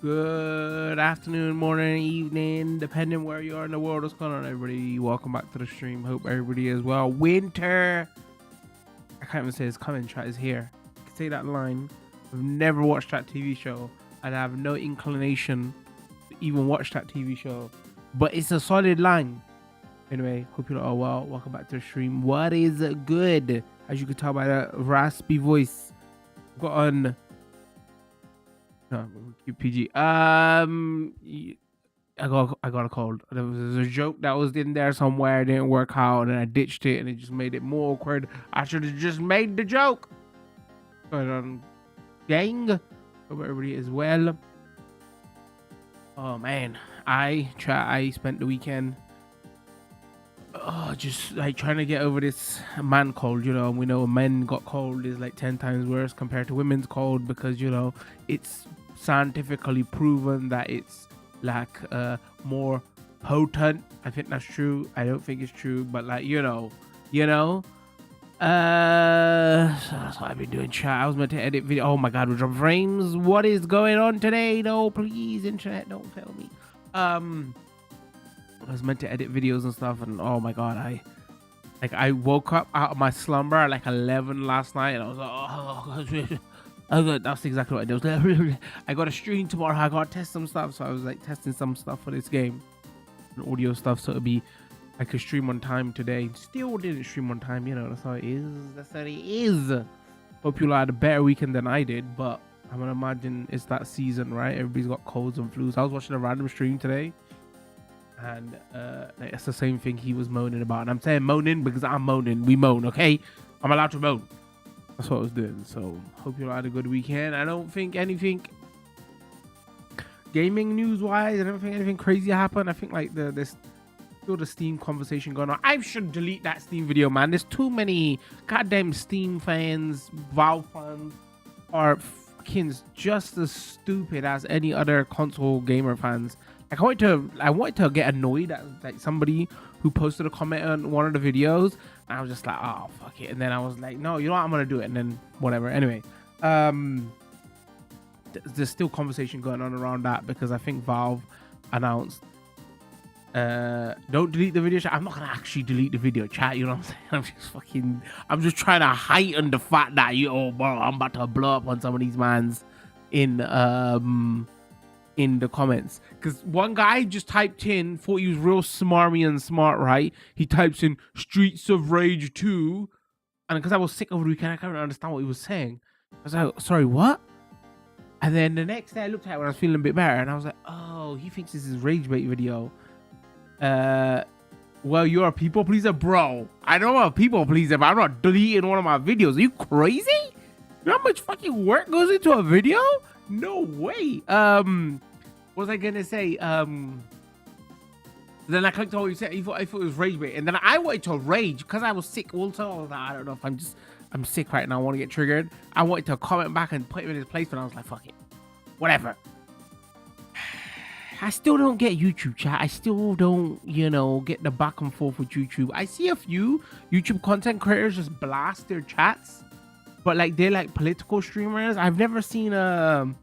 Good afternoon, morning, evening, depending where you are in the world. What's going on, everybody? Welcome back to the stream. Hope everybody is well. Winter, I can't even say it's coming. Chat is here. I can say that line. I've never watched that TV show, and I have no inclination to even watch that TV show. But it's a solid line. Anyway, hope you all are well. Welcome back to the stream. What is good? As you can tell by that raspy voice, I've got on. No, keep PG. I got a cold. There was a joke that was in there somewhere, it didn't work out, and I ditched it, and it just made it more awkward. I should have just made the joke. But gang, hope everybody is well. Oh man, I spent the weekend just like trying to get over this man cold. You know, we know men got cold is like 10 times worse compared to women's cold, because you know it's scientifically proven that it's like more potent. I think that's true. I don't think it's true, but like you know so that's what I've been doing. Chat, I was meant to edit video. Oh my god, we're dropping frames. What is going on today? No, please, internet, don't fail me. I was meant to edit videos and stuff, and oh my god, I woke up out of my slumber at like 11 last night, and I was like, oh, that's exactly what I did. I got a stream tomorrow. I got to test some stuff, so I was like testing some stuff for this game and audio stuff, so it'll be I could stream on time today. Still didn't stream on time, you know, that's how it is. That's how it is. Hope you had a better weekend than I did, but I'm gonna imagine it's that season, right? Everybody's got colds and flus. I was watching a random stream today, and it's the same thing he was moaning about, and I'm saying moaning because I'm moaning. We moan, okay? I'm allowed to moan. That's what I was doing. So hope you all had a good weekend. I don't think anything gaming news wise, I don't think anything crazy happened. I think like there's still the Steam conversation going on. I should delete that Steam video, man. There's too many goddamn Steam fans, Valve fans are fucking just as stupid as any other console gamer fans. Like I wanted to get annoyed at like somebody who posted a comment on one of the videos, and I was just like, oh fuck it, and then I was like, no, you know what, I'm gonna do it, and then whatever. Anyway, there's still conversation going on around that, because I think Valve announced don't delete the video chat. I'm not gonna actually delete the video chat, you know what I'm saying? I'm just trying to heighten the fact that bro, I'm about to blow up on some of these mans in the comments, because one guy just typed in, thought he was real smarmy and smart, right? He types in Streets of Rage 2, and because I was sick over the weekend, I can't really understand what he was saying. I was like, sorry, what? And then the next day I looked at it when I was feeling a bit better, and I was like, oh, he thinks this is rage bait video. Well, you're a people pleaser, bro. I know I'm a people pleaser, but I'm not deleting one of my videos. Are you crazy? You know how much fucking work goes into a video? No way. What was I gonna say? Then I clicked on what you said. I thought it was rage bait, and then I wanted to rage because I was sick. Also, I was like, I don't know if I'm sick right now. I want to get triggered. I wanted to comment back and put him in his place, but I was like, fuck it, whatever. I still don't get YouTube chat. I still don't, get the back and forth with YouTube. I see a few YouTube content creators just blast their chats, but like they're like political streamers. I've never seen a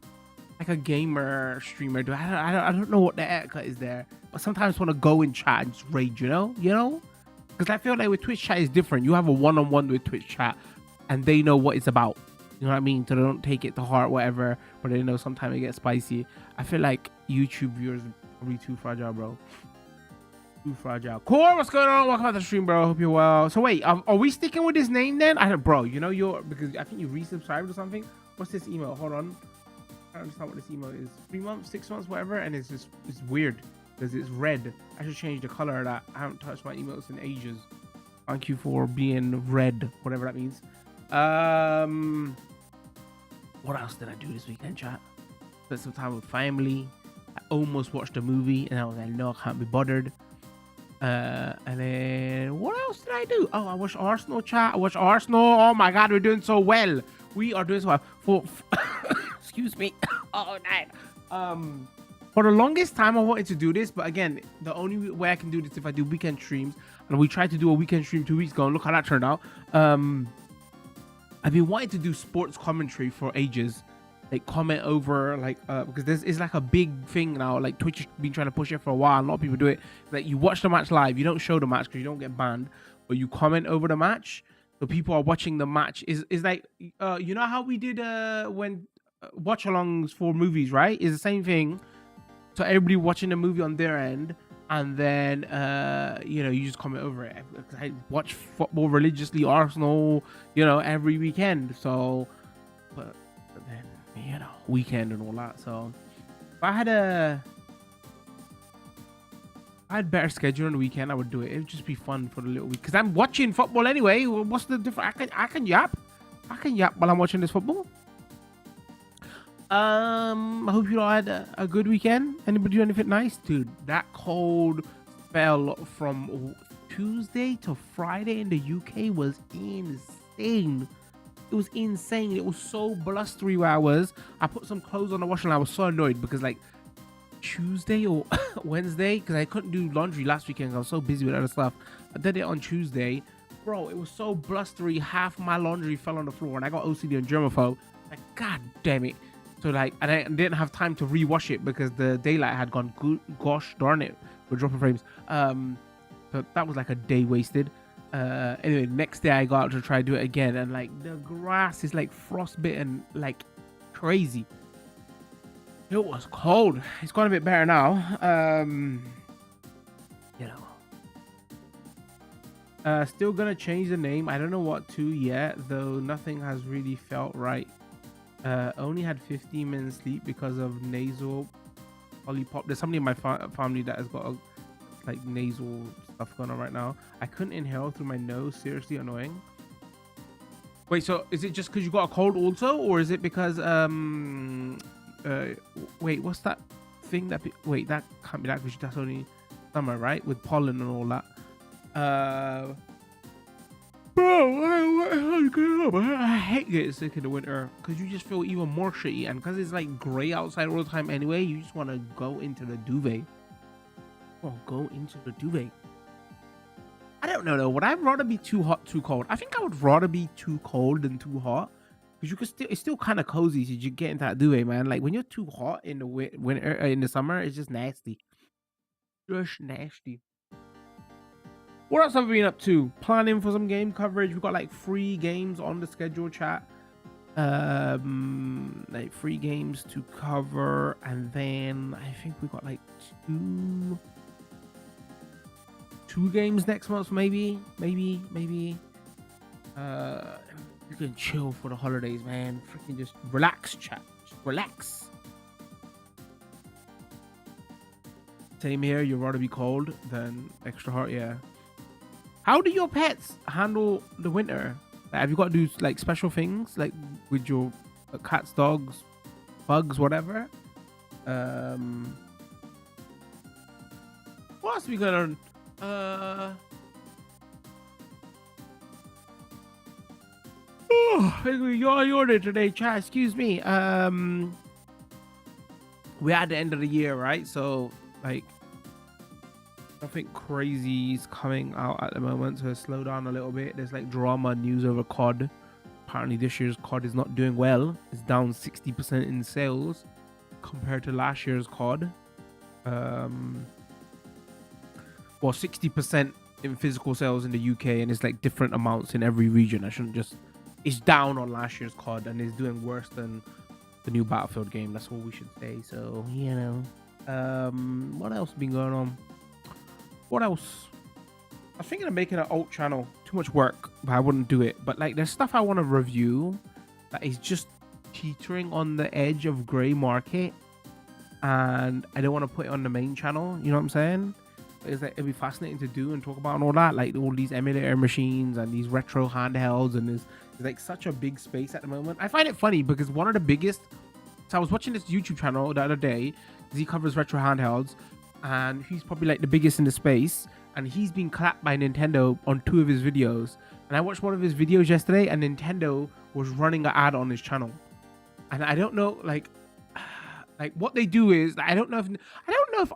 gamer streamer do. I don't know what the etiquette is there, but sometimes I want to go in chat and just rage, you know, because I feel like with Twitch chat is different. You have a one-on-one with Twitch chat, and they know what it's about. You know what I mean? So they don't take it to heart, whatever. But they know sometimes it gets spicy. I feel like YouTube viewers are probably too fragile, bro. Too fragile. Core, what's going on? Welcome to the stream, bro. Hope you're well. So wait, are we sticking with this name then? Bro, because I think you resubscribed or something. What's this email? Hold on. I don't understand what this email is. 3 months, 6 months, whatever. And it's weird because it's red. I should change the color of that. I haven't touched my emails in ages. Thank you for being red, whatever that means. What else did I do this weekend, chat? Spent some time with family. I almost watched a movie, and I was like, no, I can't be bothered. And then what else did I do? Oh, I watched Arsenal, chat. I watched Arsenal. Oh my god, we're doing so well. We are doing so well. For excuse me. Oh night. For the longest time, I wanted to do this, but again, the only way I can do this is if I do weekend streams. And we tried to do a weekend stream 2 weeks ago, and look how that turned out. I've been wanting to do sports commentary for ages, like comment over like because this is like a big thing now. Like Twitch has been trying to push it for a while. A lot of people do it. Like you watch the match live, you don't show the match because you don't get banned, but you comment over the match. So people are watching the match. Is like you know how we did when watch alongs for movies, right? Is the same thing. So everybody watching the movie on their end, and then you know, you just comment over it. I watch football religiously, Arsenal, you know, every weekend. So but then, you know, weekend and all that. So if I had better schedule on the weekend, I would do it. It would just be fun for the little week because I'm watching football anyway. What's the difference? I can yap while I'm watching this football. I hope you all had a good weekend. Anybody do anything nice? Dude, that cold spell from Tuesday to Friday in the UK was insane. It was insane. It was so blustery where I was. I put some clothes on the washer and I was so annoyed because like Tuesday or Wednesday, because I couldn't do laundry last weekend. I was so busy with other stuff. I did it on Tuesday. Bro, it was so blustery. Half my laundry fell on the floor and I got OCD and germaphobe. Like, god damn it. So like, and I didn't have time to rewash it because the daylight had gone. Gosh darn it, we're dropping frames. So that was like a day wasted. Anyway, next day I got out to try to do it again, and like the grass is like frostbitten like crazy. It was cold. It's got a bit better now. You know. Still gonna change the name. I don't know what to yet, though nothing has really felt right. Only had 15 minutes sleep because of nasal polypop. There's somebody in my family that has got like nasal stuff going on right now. I couldn't inhale through my nose. Seriously annoying. Wait, so is it just because you got a cold also, or is it because wait, what's that thing that wait, that can't be that because that's only summer, right? With pollen and all that. Bro, I hate getting sick in the winter because you just feel even more shitty, and because it's like gray outside all the time anyway, you just want to go into the duvet. Oh, go into the duvet. I don't know though. Would I rather be too hot, too cold? I think I would rather be too cold than too hot because you could still, it's still kind of cozy to you get into that duvet, man. Like when you're too hot in the winter, in the summer, it's just nasty. Just nasty. What else have we been up to? Planning for some game coverage. We've got like 3 games on the schedule, chat. Like 3 games to cover, and then I think we got like 2 games next month, maybe. You can chill for the holidays, man. Freaking just relax, chat. Just relax. Same here. You'd rather be cold than extra hot, yeah. How do your pets handle the winter? Like, have you got to do like special things like with your cats, dogs, bugs, whatever? What else we got on? Oh, your order today, chat. Excuse me. We're at the end of the year, right? So like, nothing crazy is coming out at the moment, so slow down a little bit. There's like drama news over COD. Apparently this year's COD is not doing well. It's down 60% in sales compared to last year's COD. Well, 60% in physical sales in the UK, and it's like different amounts in every region. I shouldn't just, it's down on last year's COD and it's doing worse than the new Battlefield game. That's what we should say. So, you know, what else been going on? What else? I was thinking of making an alt channel. Too much work, but I wouldn't do it. But like, there's stuff I want to review that is just teetering on the edge of grey market, and I don't want to put it on the main channel. You know what I'm saying? It's like, it'd be fascinating to do and talk about and all that, like all these emulator machines and these retro handhelds, and there's like such a big space at the moment. I find it funny because one of the biggest. So I was watching this YouTube channel the other day. He covers retro handhelds, and he's probably like the biggest in the space, and he's been clapped by Nintendo on 2 of his videos. And I watched one of his videos yesterday, and Nintendo was running an ad on his channel, and I don't know, like what they do is, I don't know if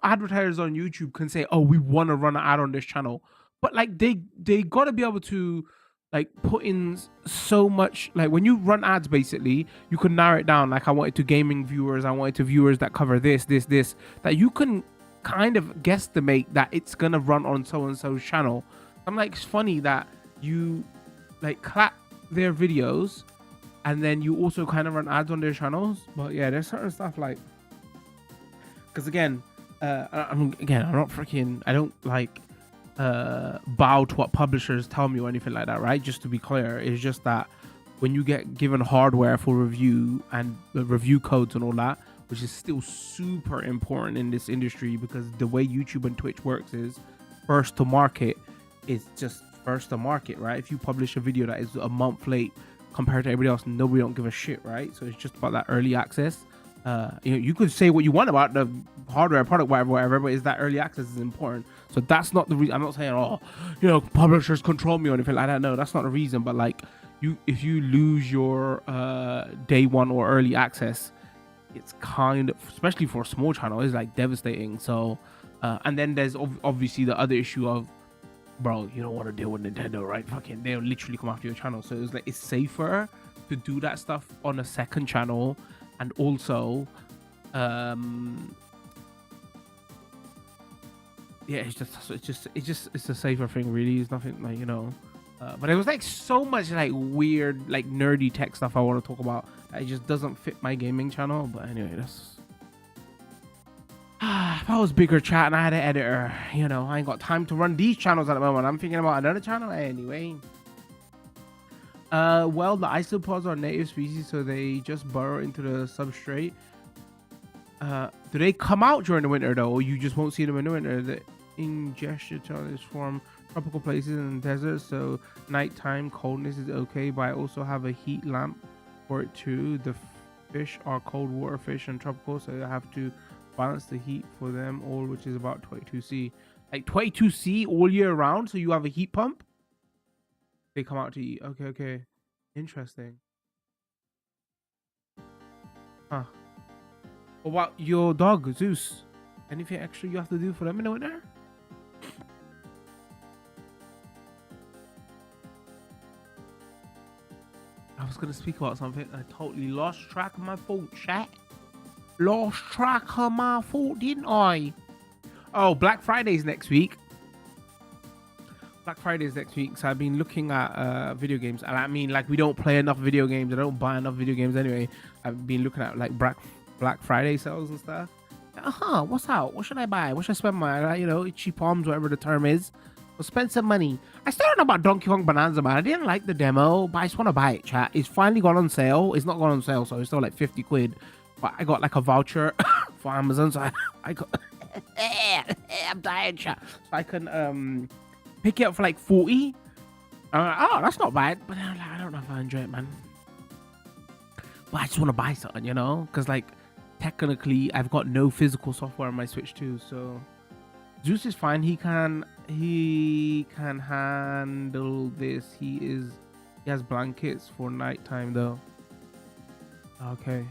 advertisers on YouTube can say, oh, we want to run an ad on this channel, but like they got to be able to like put in so much. Like when you run ads, basically you can narrow it down. Like I wanted to gaming viewers, I wanted to viewers that cover this, that you can kind of guesstimate that it's gonna run on so and so's channel. I'm like, it's funny that you like clap their videos and then you also kind of run ads on their channels. But yeah, there's certain stuff like, because again, I'm not freaking, I don't like bow to what publishers tell me or anything like that, right? Just to be clear, it's just that when you get given hardware for review and the review codes and all that, which is still super important in this industry, because the way YouTube and Twitch works is first to market. It's just first to market, right? If you publish a video that is a month late compared to everybody else, nobody don't give a shit, right? So it's just about that early access. You could say what you want about the hardware product, whatever, but is that early access is important. So that's not the reason. I'm not saying, oh, publishers control me or anything like that. No, that's not the reason. But like, if you lose your day one or early access, it's kind of, especially for a small channel, it's like devastating. So and then there's obviously the other issue of, bro, you don't want to deal with Nintendo, right? Fucking, they'll literally come after your channel. So it's like, it's safer to do that stuff on a second channel. And also yeah, it's a safer thing, really. It's nothing like, but it was like so much like weird, like nerdy tech stuff I want to talk about. It just doesn't fit my gaming channel. But anyway, that's if I was bigger, chat, and I had an editor, I ain't got time to run these channels at the moment. I'm thinking about another channel anyway. Well, the isopods are native species, so they just burrow into the substrate. Do they come out during the winter though, or you just won't see them in the winter? The ingestion is from tropical places and deserts, so nighttime coldness is okay, but I also have a heat lamp for it too. The fish are cold water fish and tropical, so I have to balance the heat for them all, which is about 22°C. Like 22°C all year round, so you have a heat pump? They come out to eat. Okay. Interesting. Huh. What about your dog, Zeus? Anything extra you have to do for them in the winter? I was going to speak about something. I totally lost track of my thought, chat. Lost track of my thought, didn't I? Oh, Black Friday's next week. Black Friday is next week, so I've been looking at video games, and I mean, like, we don't play enough video games. I don't buy enough video games anyway. I've been looking at like Black Friday sales and stuff. What's out? What should I buy? What should I spend my, itchy palms, whatever the term is. I'll spend some money. I still don't know about Donkey Kong Bonanza, man. I didn't like the demo, but I just want to buy it, chat. It's finally gone on sale. It's not gone on sale, so it's still like 50 quid. But I got like a voucher for Amazon, so I got I'm dying, chat. So I can pick it up for like 40. Oh, that's not bad. But I don't know if I enjoy it, man. But I just want to buy something, because like technically I've got no physical software on my Switch too. So Zeus is fine. He can handle this. He has blankets for nighttime though. Okay.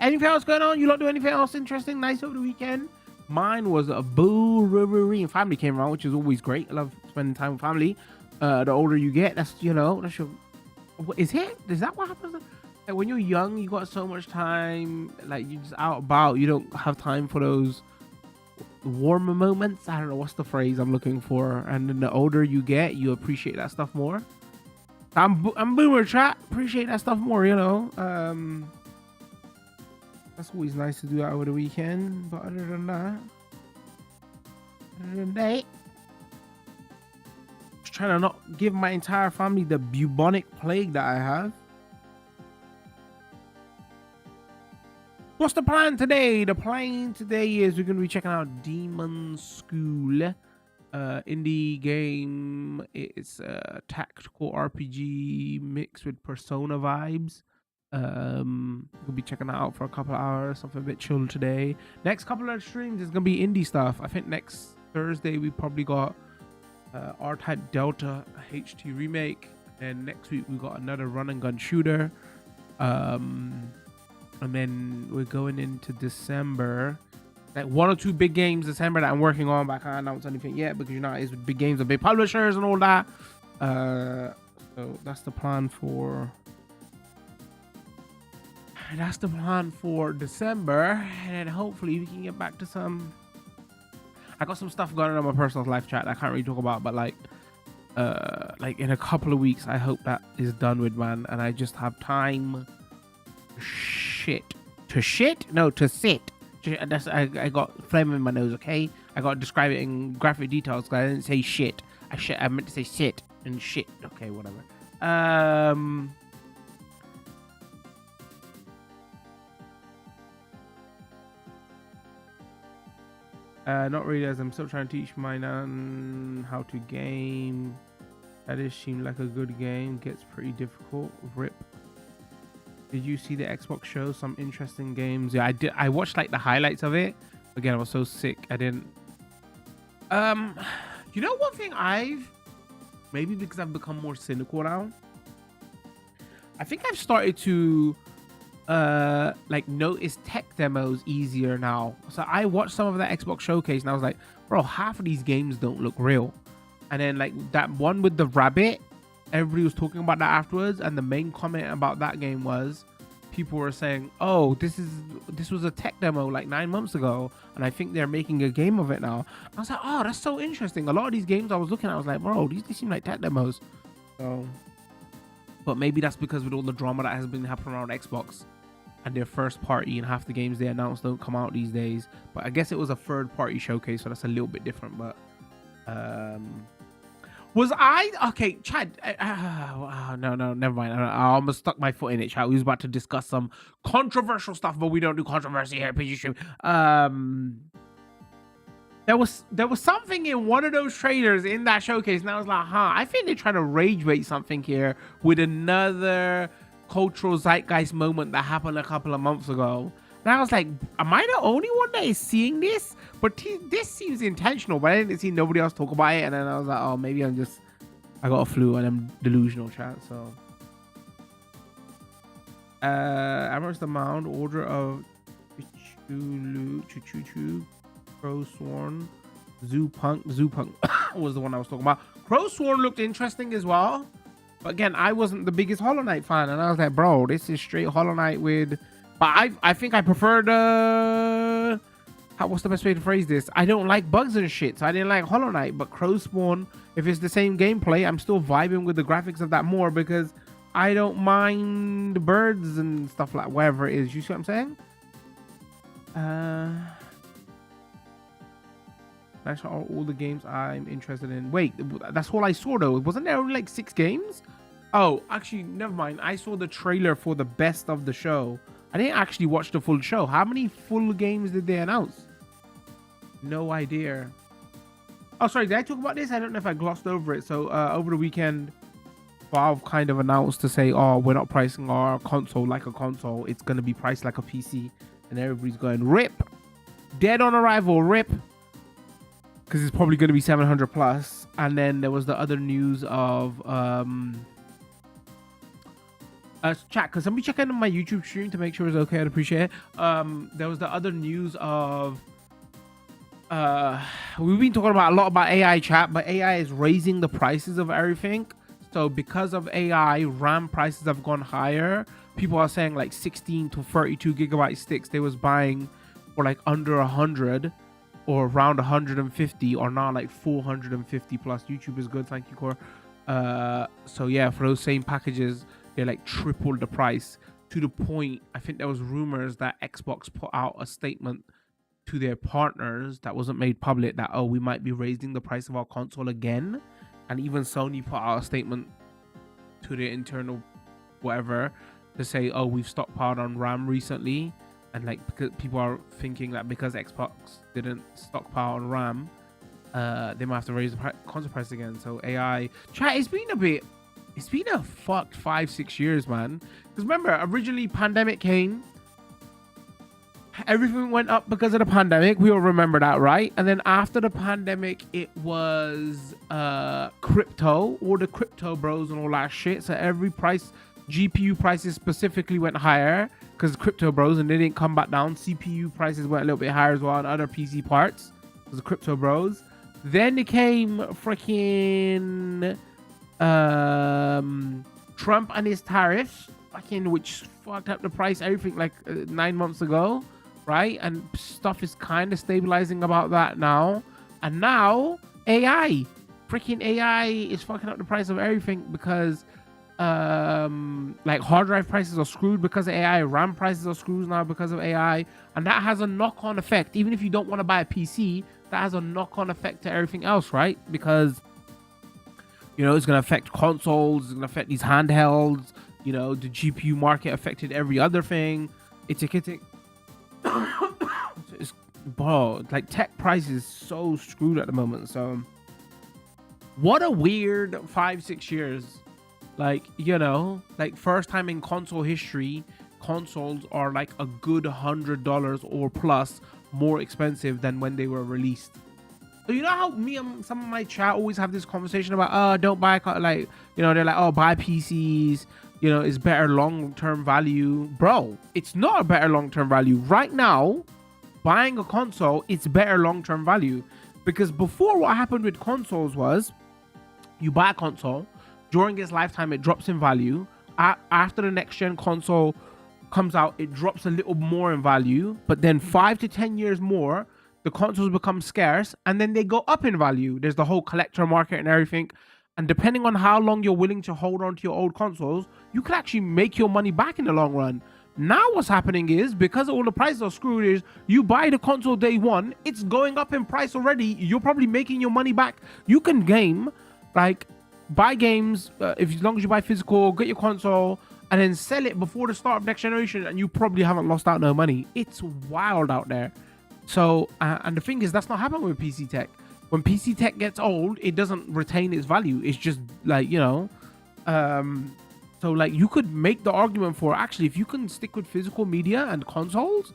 Anything else going on? You lot do anything else interesting, nice over the weekend? Mine was a brewery, and family came around, which is always great. I love spending time with family. The older you get, that's your. Is that what happens? Like when you're young, you got so much time. Like you're just out about. You don't have time for those warmer moments. I don't know what's the phrase I'm looking for. And then the older you get, you appreciate that stuff more. I'm boomer, chat. Appreciate that stuff more. That's always nice to do that over the weekend. But other than that, just trying to not give my entire family the bubonic plague that I have. What's the plan today? The plan today is we're going to be checking out Demonschool. Indie game. It's a tactical RPG mixed with Persona vibes. We'll be checking that out for a couple of hours, something a bit chill today. Next couple of streams is gonna be indie stuff. I think next Thursday we probably got R-Type Delta HT remake, and next week we got another run and gun shooter. And then we're going into December like 1 or 2 big games December that I'm working on, but I can't announce anything yet because you know it's big games with big publishers and all that. So that's the plan for December, and then hopefully we can get back to some. I got some stuff going on in my personal life chat that I can't really talk about, but like in a couple of weeks I hope that is done with, man, and I just have time to sit. That's I got phlegm in my nose, okay? I got to describe it in graphic details because I didn't say shit. I meant to say sit and shit. Okay, whatever. Not really, as I'm still trying to teach my nan how to game. That is seemed like a good game. Gets pretty difficult. Rip. Did you see the Xbox show? Some interesting games. Yeah, I did. I watched like the highlights of it. Again, I was so sick. I didn't. You know, one thing maybe because I've become more cynical now. I think I've started to like notice tech demos easier now. So I watched some of that Xbox showcase and I was like, bro, half of these games don't look real. And then like that one with the rabbit, everybody was talking about that afterwards, and the main comment about that game was people were saying, oh, this was a tech demo like 9 months ago, and I think they're making a game of it now. I was like, oh, that's so interesting. A lot of these games I was looking at, I was like, bro, these seem like tech demos. So, but maybe that's because with all the drama that has been happening around Xbox and their first party, and half the games they announced don't come out these days. But I guess it was a third party showcase, so that's a little bit different. But was I okay, Chad? No, never mind. I almost stuck my foot in it, Chad. We was about to discuss some controversial stuff, but we don't do controversy here at PG Stream. There was something in one of those trailers in that showcase, and I was like, I think they're trying to rage bait something here with another cultural zeitgeist moment that happened a couple of months ago. And I was like, am I the only one that is seeing this? But this seems intentional, but I didn't see nobody else talk about it. And then I was like, oh, maybe I got a flu and I'm delusional, chat. So, Amherst the Mound, Order of Chuchu, Crow Sworn, Zoo Punk was the one I was talking about. Crow Sworn looked interesting as well. But again, I wasn't the biggest Hollow Knight fan. And I was like, bro, this is straight Hollow Knight with... But I think I prefer the... what's the best way to phrase this? I don't like bugs and shit, so I didn't like Hollow Knight. But Crow Spawn, if it's the same gameplay, I'm still vibing with the graphics of that more because I don't mind birds and stuff like whatever it is. You see what I'm saying? That's all the games I'm interested in. Wait, that's all I saw though. Wasn't there only like 6 games? Oh, actually, never mind. I saw the trailer for the best of the show. I didn't actually watch the full show. How many full games did they announce? No idea. Oh, sorry. Did I talk about this? I don't know if I glossed over it. So over the weekend, Valve kind of announced to say, oh, we're not pricing our console like a console. It's going to be priced like a PC. And everybody's going, rip. Dead on arrival, rip. Because it's probably going to be 700 plus. And then there was the other news of... chat, because somebody check in on my YouTube stream to make sure it's okay. I'd appreciate it. There was the other news of we've been talking about a lot about AI, chat, but AI is raising the prices of everything. So because of AI, RAM prices have gone higher. People are saying like 16 to 32 gigabyte sticks they was buying for like under 100 or around 150 or now like 450 plus. YouTube is good, thank you, Core. So yeah, for those same packages, they like tripled the price to the point, I think there was rumors that Xbox put out a statement to their partners that wasn't made public that, oh, we might be raising the price of our console again. And even Sony put out a statement to their internal whatever to say, oh, we've stockpiled on RAM recently. And like, because people are thinking that because Xbox didn't stockpile on RAM, they might have to raise the console price again. So AI, chat, it's been a fucked 5-6 years, man. Because remember, originally pandemic came, everything went up because of the pandemic. We all remember that, right? And then after the pandemic, it was crypto, all the crypto bros and all that shit. So every price, GPU prices specifically went higher. because crypto bros, and they didn't come back down. CPU prices went a little bit higher as well on other PC parts because the crypto bros. Then it came freaking Trump and his tariffs, fucking, which fucked up the price, everything like 9 months ago, right? And stuff is kind of stabilizing about that now. And now AI, freaking AI is fucking up the price of everything because like hard drive prices are screwed because of AI, RAM prices are screwed now because of AI, and that has a knock-on effect. Even if you don't want to buy a PC, that has a knock-on effect to everything else, right? Because, you know, it's going to affect consoles, it's going to affect these handhelds, you know, the GPU market affected every other thing. It's bro, like tech prices so screwed at the moment. So what a weird 5-6 years. Like, you know, like first time in console history, consoles are like a good $100 or plus more expensive than when they were released. So you know how me and some of my chat always have this conversation about, oh, don't buy, like, you know, they're like, oh, buy PCs, you know, it's better long-term value. Bro, it's not a better long-term value. Right now, buying a console, it's better long-term value. Because before, what happened with consoles was you buy a console, during its lifetime, it drops in value. After the next gen console comes out, it drops a little more in value, but then 5 to 10 years more, the consoles become scarce, and then they go up in value. There's the whole collector market and everything, and depending on how long you're willing to hold on to your old consoles, you can actually make your money back in the long run. Now what's happening is, because all the prices are screwed, is you buy the console day one, it's going up in price already, you're probably making your money back. You can game, like, buy games, if as long as you buy physical, get your console, and then sell it before the start of next generation, and you probably haven't lost out no money. It's wild out there. So and the thing is, that's not happening with PC tech. When PC tech gets old, it doesn't retain its value. It's just like, you know, so like you could make the argument for, actually, if you can stick with physical media and consoles,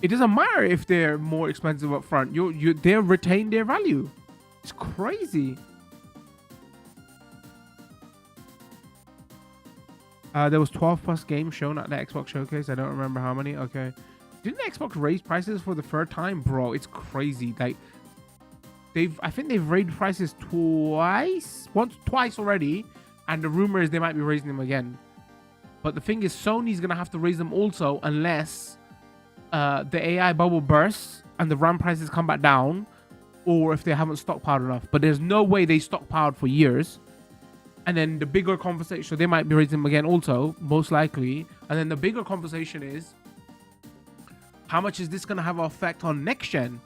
it doesn't matter if they're more expensive up front. They retain their value. It's crazy. There was 12 plus games shown at the Xbox showcase. I don't remember how many. Okay. Didn't Xbox raise prices for the third time? Bro, it's crazy. Like, I think they've raised prices twice already. And the rumor is they might be raising them again. But the thing is, Sony's going to have to raise them also unless the AI bubble bursts and the RAM prices come back down, or if they haven't stockpiled enough. But there's no way they stockpiled for years. And then the bigger conversation, so they might be raising them again also, most likely. And then the bigger conversation is, how much is this going to have an effect on next gen?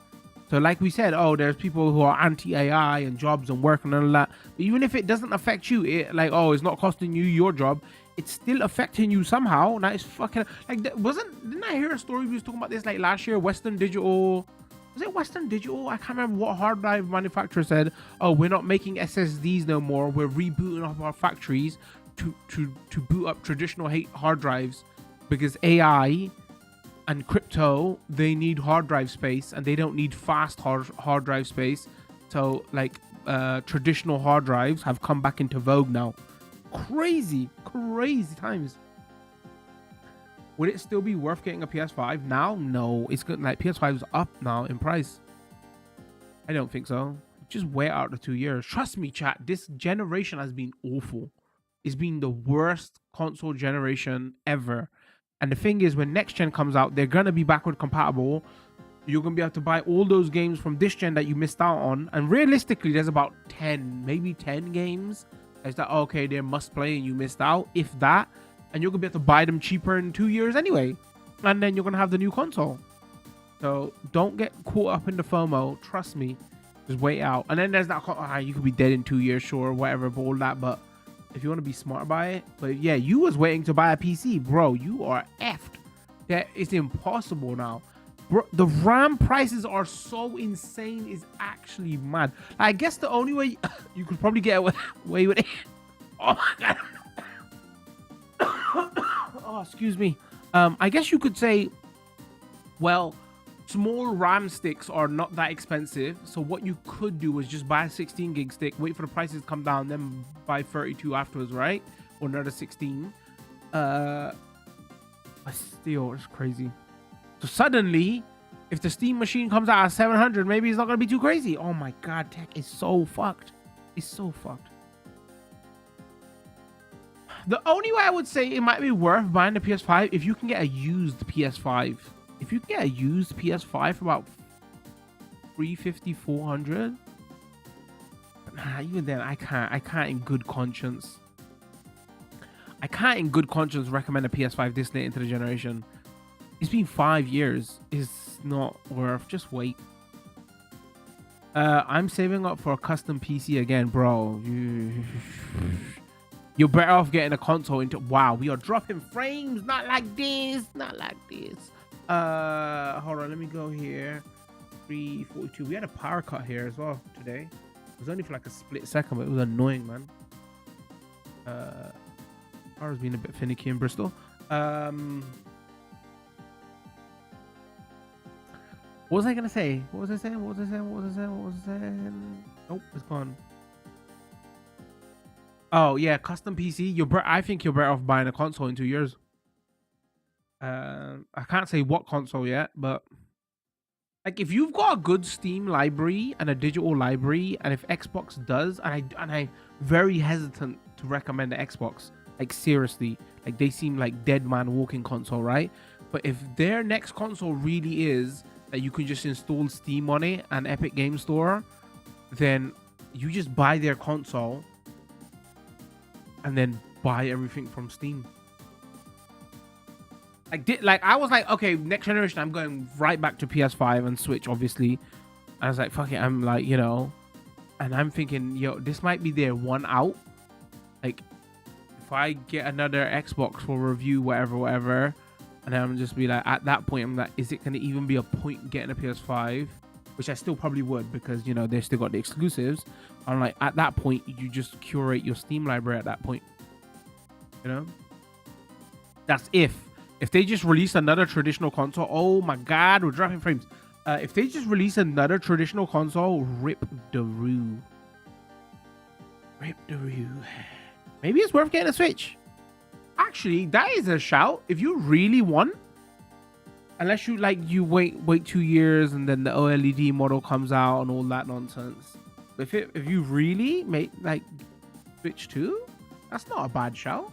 So like we said, oh, there's people who are anti-AI and jobs and work and all that. But even if it doesn't affect you, like, oh, it's not costing you your job, it's still affecting you somehow. Now it's fucking, like, didn't I hear a story we was talking about this like last year? Western Digital, was it Western Digital? I can't remember what hard drive manufacturer said, oh, we're not making SSDs no more. We're rebooting up our factories to boot up traditional hard drives because AI and crypto, they need hard drive space and they don't need fast hard drive space. So like traditional hard drives have come back into vogue now. Crazy times. Would it still be worth getting a PS5 now? No, it's good. Like, PS5 is up now in price. I don't think so. Just wait out the 2 years. Trust me, chat. This generation has been awful. It's been the worst console generation ever. And the thing is, when next gen comes out, they're gonna be backward compatible. You're gonna be able to buy all those games from this gen that you missed out on. And realistically, there's about 10, maybe 10 games. It's like, okay, they're must play and you missed out, if that. And you're gonna be able to buy them cheaper in 2 years anyway. And then you're gonna have the new console. So don't get caught up in the FOMO. Trust me. Just wait out. And then there's that, you could be dead in 2 years, sure, whatever, but all that. But if you want to be smart about it. But yeah, you was waiting to buy a PC, bro. You are effed. That is impossible now. Bro, the RAM prices are so insane. It's actually mad. I guess the only way you could probably get away with it. Oh my god. Oh, excuse me. I guess you could say, well, small RAM sticks are not that expensive. So what you could do is just buy a 16 gig stick, wait for the prices to come down, then buy 32 afterwards, right? Or another 16. But still, it's crazy. So suddenly, if the Steam machine comes out at 700, maybe it's not gonna be too crazy. Oh my god, tech is so fucked. It's so fucked. The only way I would say it might be worth buying the PS5 if you can get a used PS5. If you can get a used PS5 for about 350, 400. But nah, even then, I can't in good conscience. I can't in good conscience recommend a PS5 this late into the generation. It's been 5 years. It's not worth. Just wait. I'm saving up for a custom PC again, bro. You're better off getting a console into. Wow, we are dropping frames. Not like this. Not like this. Hold on. Let me go here. 342. We had a power cut here as well today. It was only for like a split second, but it was annoying, man. Power's been a bit finicky in Bristol. What was I gonna say? What was I saying? What was I saying? What was I saying? What was I saying? Nope, it's gone. Oh yeah, custom PC. I think you're better off buying a console in 2 years. I can't say what console yet, but like if you've got a good Steam library and a digital library, and if Xbox does, and I very hesitant to recommend the Xbox. Like seriously, like they seem like dead man walking console, right? But if their next console really is that you can just install Steam on it and Epic Game Store, then you just buy their console and then buy everything from Steam. Like I was like, okay, next generation, I'm going right back to PS5 and Switch, obviously. I was like, fuck it, I'm like, you know, and I'm thinking, yo, this might be their one out. Like, if I get another Xbox for review, whatever, and I'm just be like, at that point, I'm like, is it going to even be a point getting a PS5? Which I still probably would, because, you know, they still got the exclusives. I'm like, at that point, you just curate your Steam library at that point. You know? That's if they just release another traditional console. Oh my god, we're dropping frames. If they just release another traditional console, rip the roo. Rip the roo. Maybe it's worth getting a Switch. Actually, that is a shout. If you really want, unless you like, you wait 2 years and then the OLED model comes out and all that nonsense. But if you really make like Switch 2, that's not a bad shout.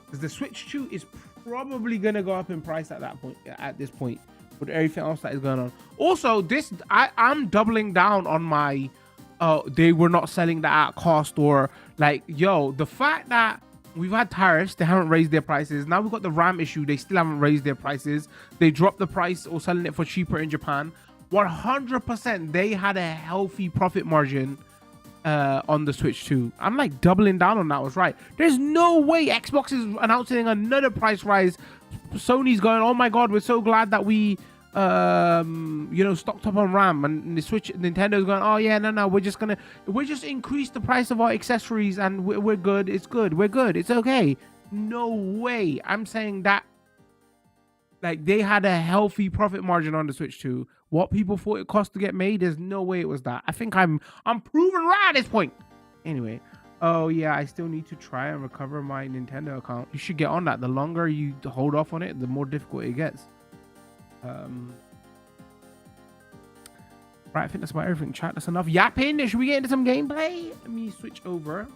Because the Switch 2 is probably gonna go up in price at that point. At this point, with everything else that is going on. Also, I'm doubling down on my. They were not selling that at cost, or like, yo, the fact that we've had tariffs, they haven't raised their prices. Now we've got the RAM issue, they still haven't raised their prices. They dropped the price or selling it for cheaper in Japan. 100% they had a healthy profit margin on the Switch 2. I'm like doubling down on that was right. There's no way Xbox is announcing another price rise. Sony's going, oh my god, we're so glad that we you know, stocked up on RAM, and the Switch, Nintendo's going, oh yeah, no, we're just increase the price of our accessories and we're good. It's good. We're good. It's okay. No way. I'm saying that like they had a healthy profit margin on the Switch 2. What people thought it cost to get made, there's no way it was that. I think I'm proven right at this point. Anyway, oh yeah, I still need to try and recover my Nintendo account. You should get on that. The longer you hold off on it, the more difficult it gets. Right, I think that's about everything. Chat, that's enough yapping. Should we get into some gameplay? Let me switch over.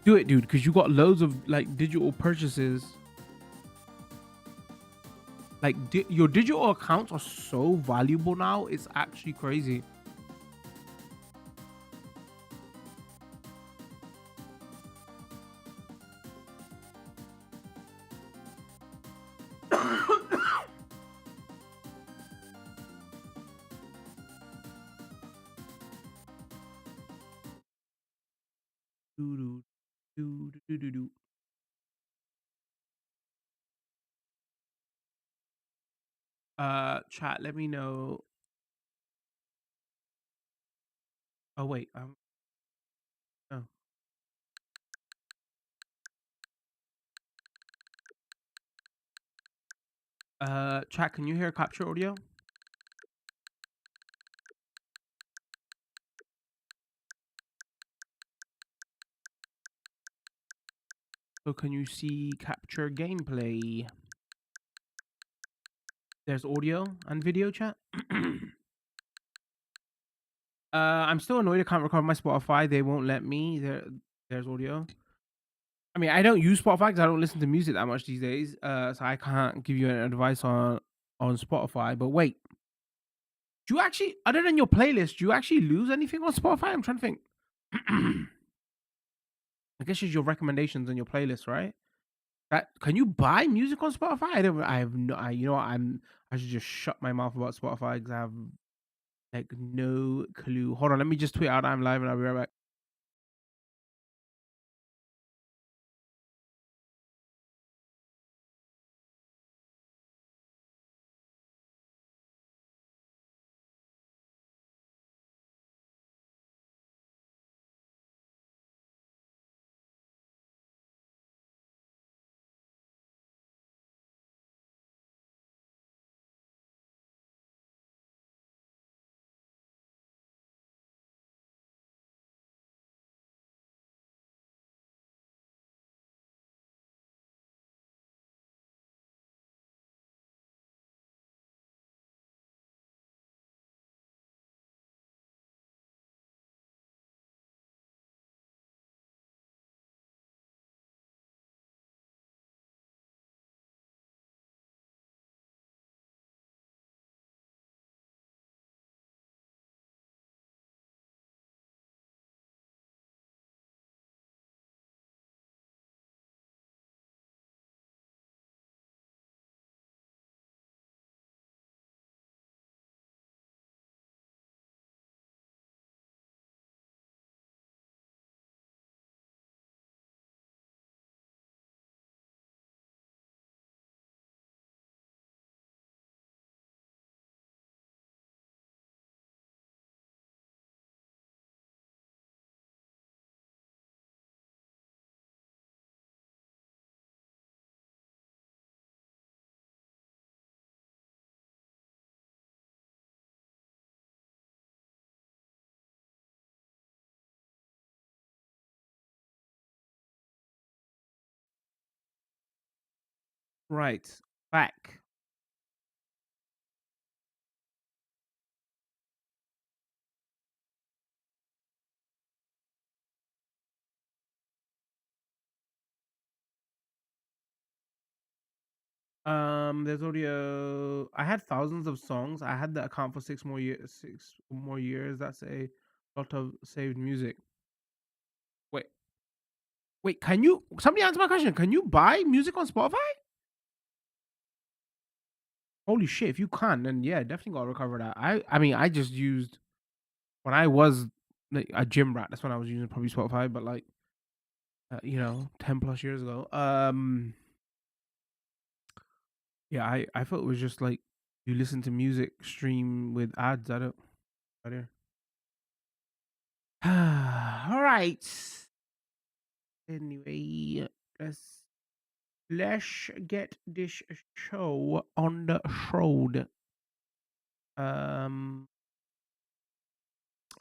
Do it, dude, because you got loads of like digital purchases. Like your digital accounts are so valuable now. It's actually crazy. Chat, let me know. Oh wait, oh. Chat, can you hear capture audio? So can you see capture gameplay? There's audio and video chat. I'm still annoyed I can't record my Spotify. They won't let me. There's audio. I mean, I don't use Spotify because I don't listen to music that much these days. So I can't give you any advice on Spotify. But wait, do you actually, other than your playlist, do you actually lose anything on Spotify? I'm trying to think. I guess it's your recommendations and your playlist, right? That can you buy music on Spotify? I don't. I have no. You know what? I should just shut my mouth about Spotify because I have like no clue. Hold on, let me just tweet out I'm live and I'll be right back. Right, back. There's audio. I had thousands of songs. I had the account for 6 more years. 6 more years. That's a lot of saved music. Wait, wait. Can you? Somebody answer my question. Can you buy music on Spotify? Holy shit! If you can, then yeah, definitely gotta recover that. I mean, I just used when I was like a gym rat. That's when I was using probably Spotify, but like 10 plus years ago. Yeah, I thought it was just like you listen to music stream with ads. I don't. All right. Anyway, let's get this show on the road. All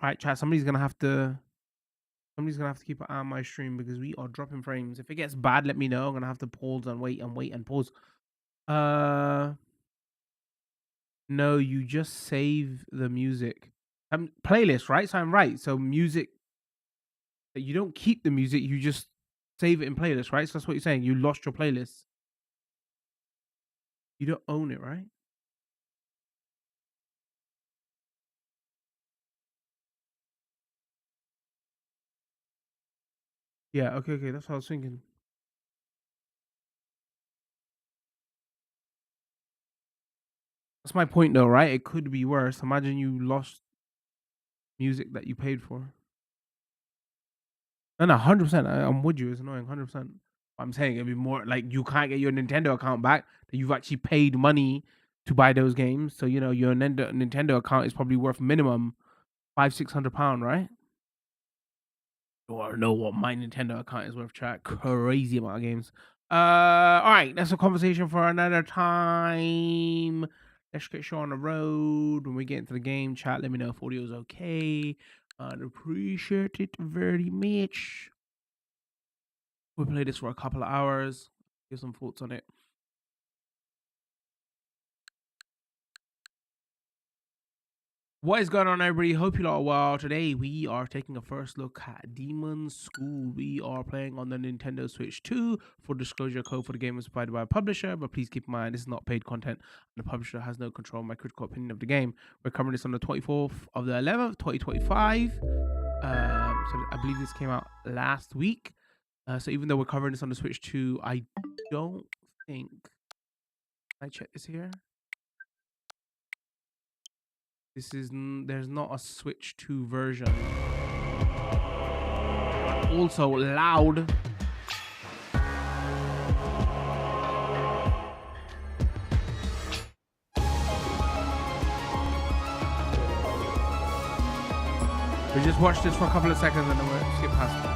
right, chat. Somebody's gonna have to keep an eye on my stream because we are dropping frames. If it gets bad, let me know. I'm gonna have to pause and wait and wait and pause. Uh, no, you just save the music. Playlist, right? So I'm right. So music, you don't keep the music. You just save it in playlist, right? So that's what you're saying. You lost your playlist. You don't own it, right? Yeah. Okay. Okay. That's what I was thinking. That's my point, though, right? It could be worse. Imagine you lost music that you paid for. No, no, 100%. I'm with you. It's annoying, 100%. I'm saying it'd be more like you can't get your Nintendo account back. That you've actually paid money to buy those games. So your Nintendo account is probably worth minimum £500-600, right? You want to know what my Nintendo account is worth? Chat crazy amount of games. All right, that's a conversation for another time. Let's get show on the road. When we get into the game, chat, let me know if audio is okay. I'd appreciate it very much. We'll play this for a couple of hours. Give some thoughts on it. What is going on, everybody? Hope you all are well. Today we are taking a first look at Demonschool. We are playing on the Nintendo Switch 2. For disclosure, code for the game is provided by a publisher, but please keep in mind this is not paid content and the publisher has no control of my critical opinion of the game. We're covering this on the 24th of the 11th, 2025. So I believe this came out last week. So even though we're covering this on the Switch 2, I don't think... Can I check this here? There's not a Switch 2 version. Also loud. We just watched this for a couple of seconds and then we'll skip past it.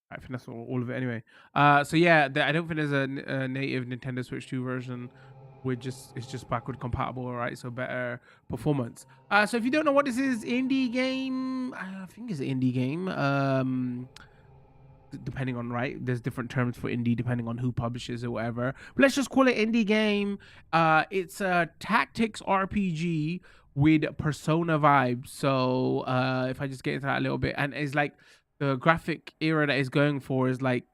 I think that's all of it anyway. So yeah, I don't think there's a native Nintendo Switch 2 version. It's just backward compatible, all right? So better performance. So if you don't know what this is, indie game. I think it's an indie game. Depending on, right, there's different terms for indie depending on who publishes or whatever, but let's just call it indie game. It's a tactics RPG with Persona vibes. So if I just get into that a little bit, and it's like the graphic era that is going for is like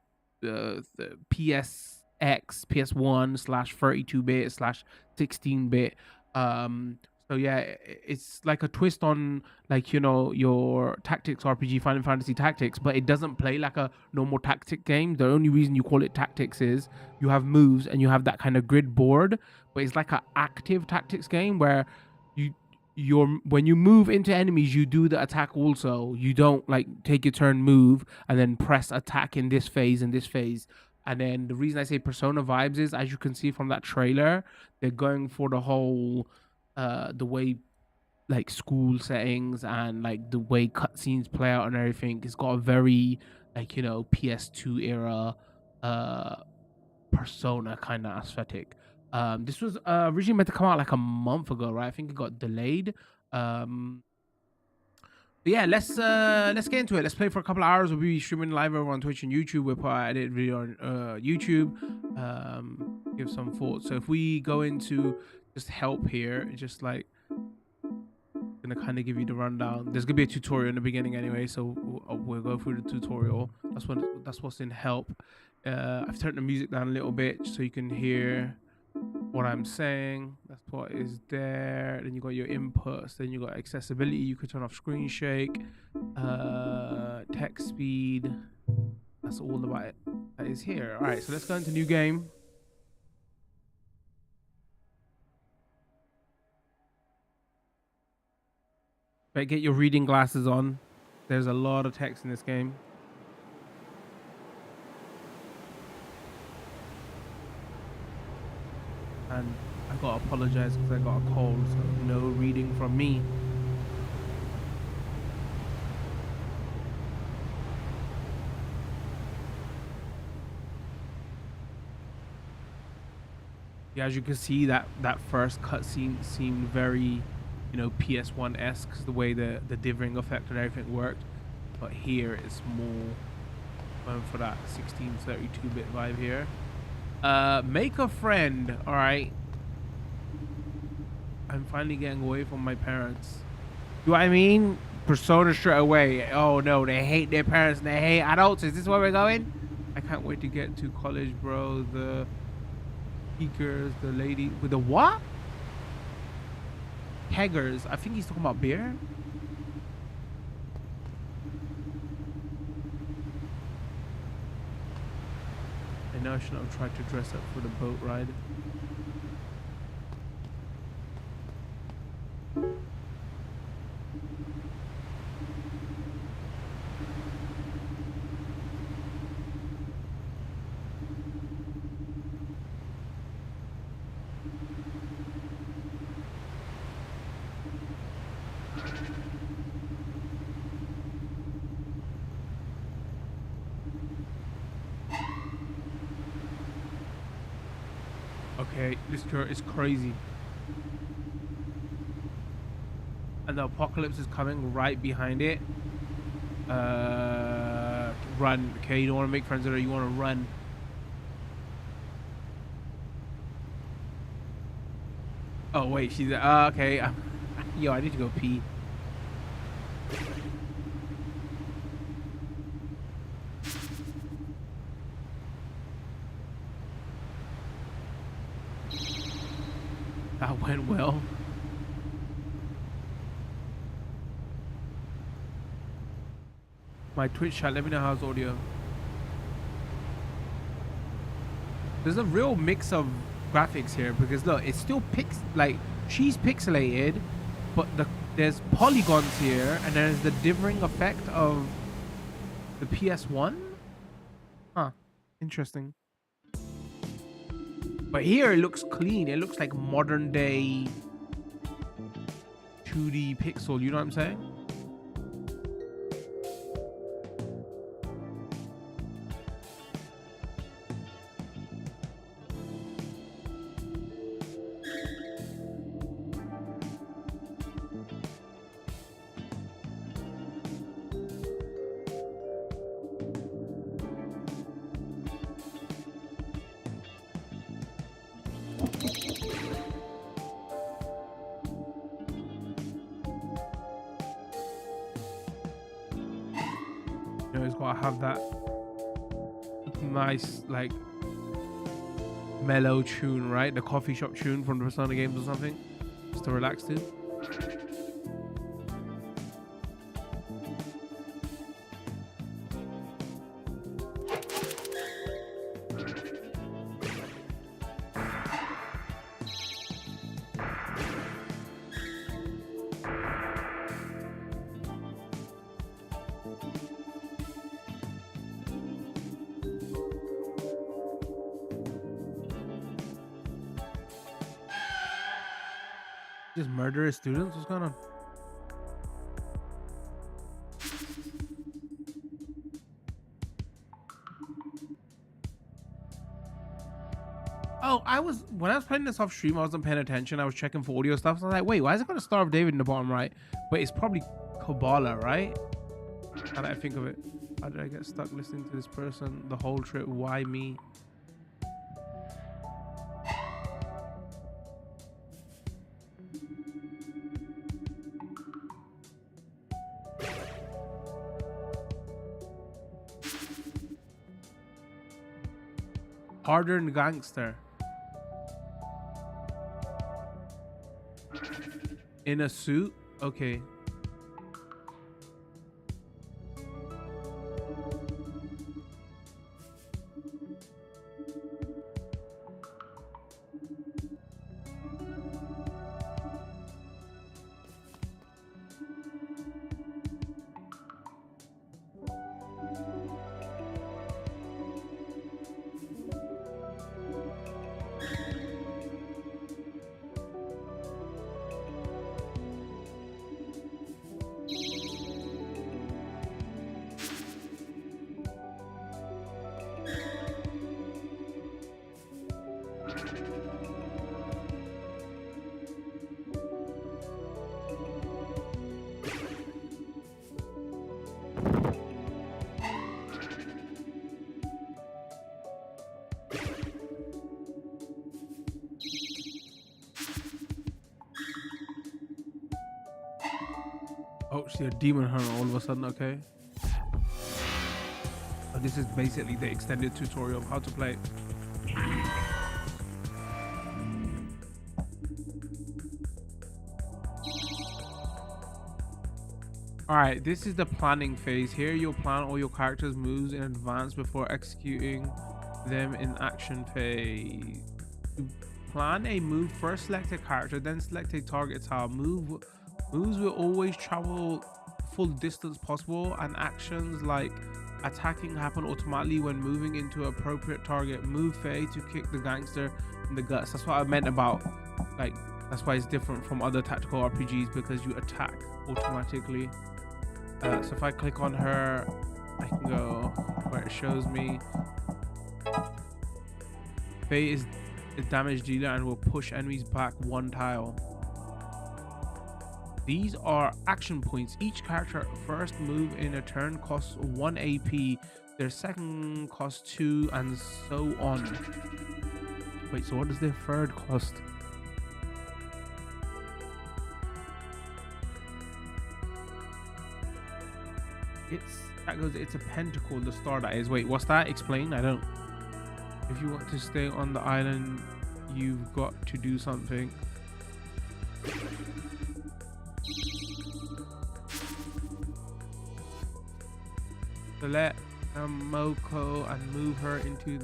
the PSX, PS1 slash 32-bit slash 16-bit. So yeah, it's like a twist on, like, you know, your tactics RPG, Final Fantasy Tactics, but it doesn't play like a normal tactic game. The only reason you call it tactics is you have moves and you have that kind of grid board, but it's like an active tactics game where when you move into enemies, you do the attack also. You don't like take your turn, move, and then press attack in this phase and this phase. And then the reason I say Persona vibes is, as you can see from that trailer, they're going for the whole the way like school settings and like the way cutscenes play out and everything. It's got a very, like, you know, PS2 era Persona kind of aesthetic. This was originally meant to come out like a month ago, right? I think it got delayed. But yeah, let's get into it. Let's play for a couple of hours. We'll be streaming live over on Twitch and YouTube. We'll put an edit video on YouTube. Give some thoughts. So if we go into just help here, just like gonna kind of give you the rundown. There's gonna be a tutorial in the beginning anyway, so we'll go through the tutorial. That's what's in help. I've turned the music down a little bit so you can hear what I'm saying. That's what is there. Then you got your inputs. Then you got accessibility. You could turn off screen shake, text speed. That's all about it. That is here. All right, so let's go into new game. But get your reading glasses on. There's a lot of text in this game. And I gotta apologize because I got a cold, so no reading from me. Yeah, as you can see, that first cutscene seemed very, you know, PS1-esque, the way the dithering effect and everything worked. But here it's more going for that 1632-bit vibe here. Make a friend. All right, I'm finally getting away from my parents. Do I mean Persona straight away? Oh no, they hate their parents and they hate adults. Is this where we're going? I can't wait to get to college, bro. The speakers, the lady with the what? Keggers. I think he's talking about beer. I know I should have tried to dress up for the boat ride. Okay, this turret is crazy. And the apocalypse is coming right behind it. Run. Okay, you don't want to make friends with her, you want to run. Oh wait, she's okay. Yo, I need to go pee. That went well. My Twitch chat, let me know how's audio. There's a real mix of graphics here because look, it's still like she's pixelated, but there's polygons here, and there's the differing effect of the PS1. Huh, interesting. But here it looks clean. It looks like modern day 2D pixel. You know what I'm saying? Have that nice like mellow tune, right? The coffee shop tune from the Persona games or something, just to relax to. Just murderous students? What's going on? Oh, when I was playing this off stream, I wasn't paying attention. I was checking for audio stuff. So I was like, wait, why is it got a Star of David in the bottom right? But it's probably Kabbalah, right? How did I think of it? How did I get stuck listening to this person the whole trip? Why me? Hardened gangster. In a suit? Okay. Oh, she's a demon hunter all of a sudden, okay. Oh, this is basically the extended tutorial of how to play. Alright, this is the planning phase. Here you'll plan all your characters' moves in advance before executing them in action phase. To plan a move, first select a character, then select a target tile. Moves will always travel full distance possible, and actions like attacking happen automatically when moving into appropriate target. Move Faye to kick the gangster in the guts. That's what I meant about, like, that's why it's different from other tactical RPGs, because you attack automatically. So if I click on her, I can go where it shows me. Faye is is damage dealer and will push enemies back 1 tile. These are action points. Each character first move in a turn costs 1 AP. Their second costs 2, and so on. Wait, so what does their third cost? It's a pentacle, the star that is. Wait, what's that? Explain. I don't. If you want to stay on the island, you've got to do something. Select Moko and move her into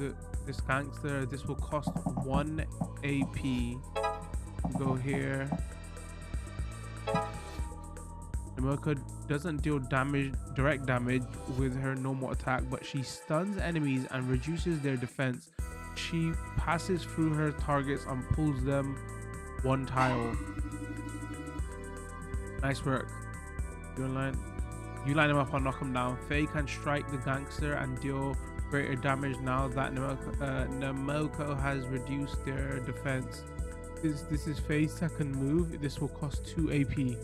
this gangster. This will cost 1 AP. Go here. Demonschool doesn't deal direct damage with her normal attack, but she stuns enemies and reduces their defense. She passes through her targets and pulls them 1 tile. Nice work. You line him up and knock him down. Faye can strike the gangster and deal greater damage now that Demonschool has reduced their defense. This is Faye's second move. This will cost 2 AP.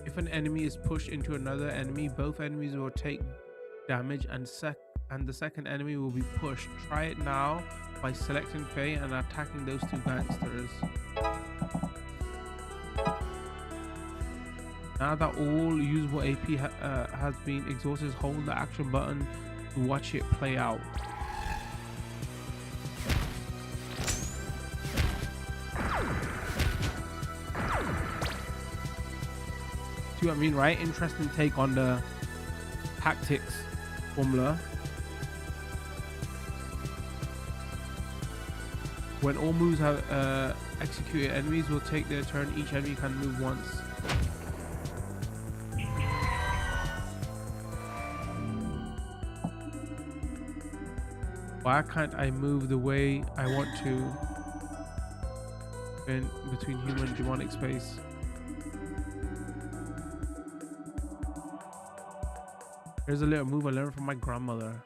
If an enemy is pushed into another enemy, both enemies will take damage and the second enemy will be pushed. Try it now by selecting Faye and attacking those 2 gangsters. Now that all usable AP has been exhausted, hold the action button to watch it play out. See what I mean, right? Interesting take on the tactics formula. When all moves have executed, enemies will take their turn. Each enemy can move once. Why can't I move the way I want to in between human and demonic space? Here's a little move I learned from my grandmother.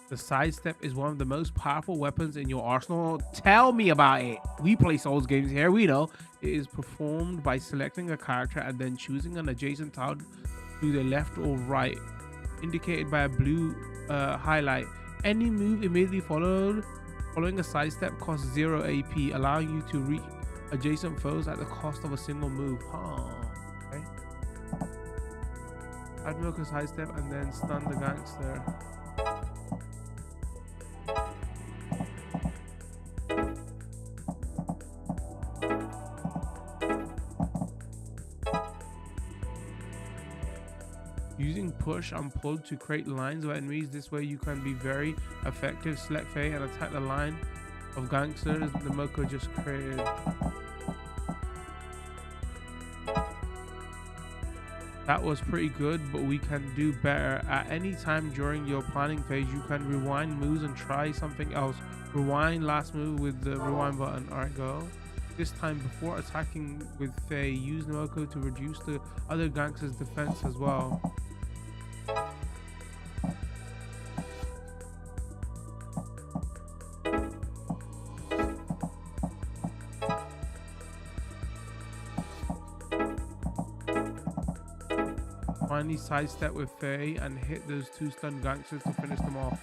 The sidestep is one of the most powerful weapons in your arsenal. Tell me about it. We play Souls games here. We know. It is performed by selecting a character and then choosing an adjacent tile to the left or right, indicated by a blue highlight. Any move immediately following a sidestep costs 0 AP, allowing you to reach adjacent foes at the cost of a single move. Okay. Add Milka's sidestep and then stun the gangster. Using push and pull to create lines of enemies. This way you can be very effective. Select Faye and attack the line of gangsters the Moko just created. That was pretty good, but we can do better. At any time during your planning phase, you can rewind moves and try something else. Rewind last move with the rewind button. Alright, go. This time before attacking with Faye, use Moko to reduce the other gangster's defense as well. Finally sidestep with Faye and hit those 2 stunned gangsters to finish them off.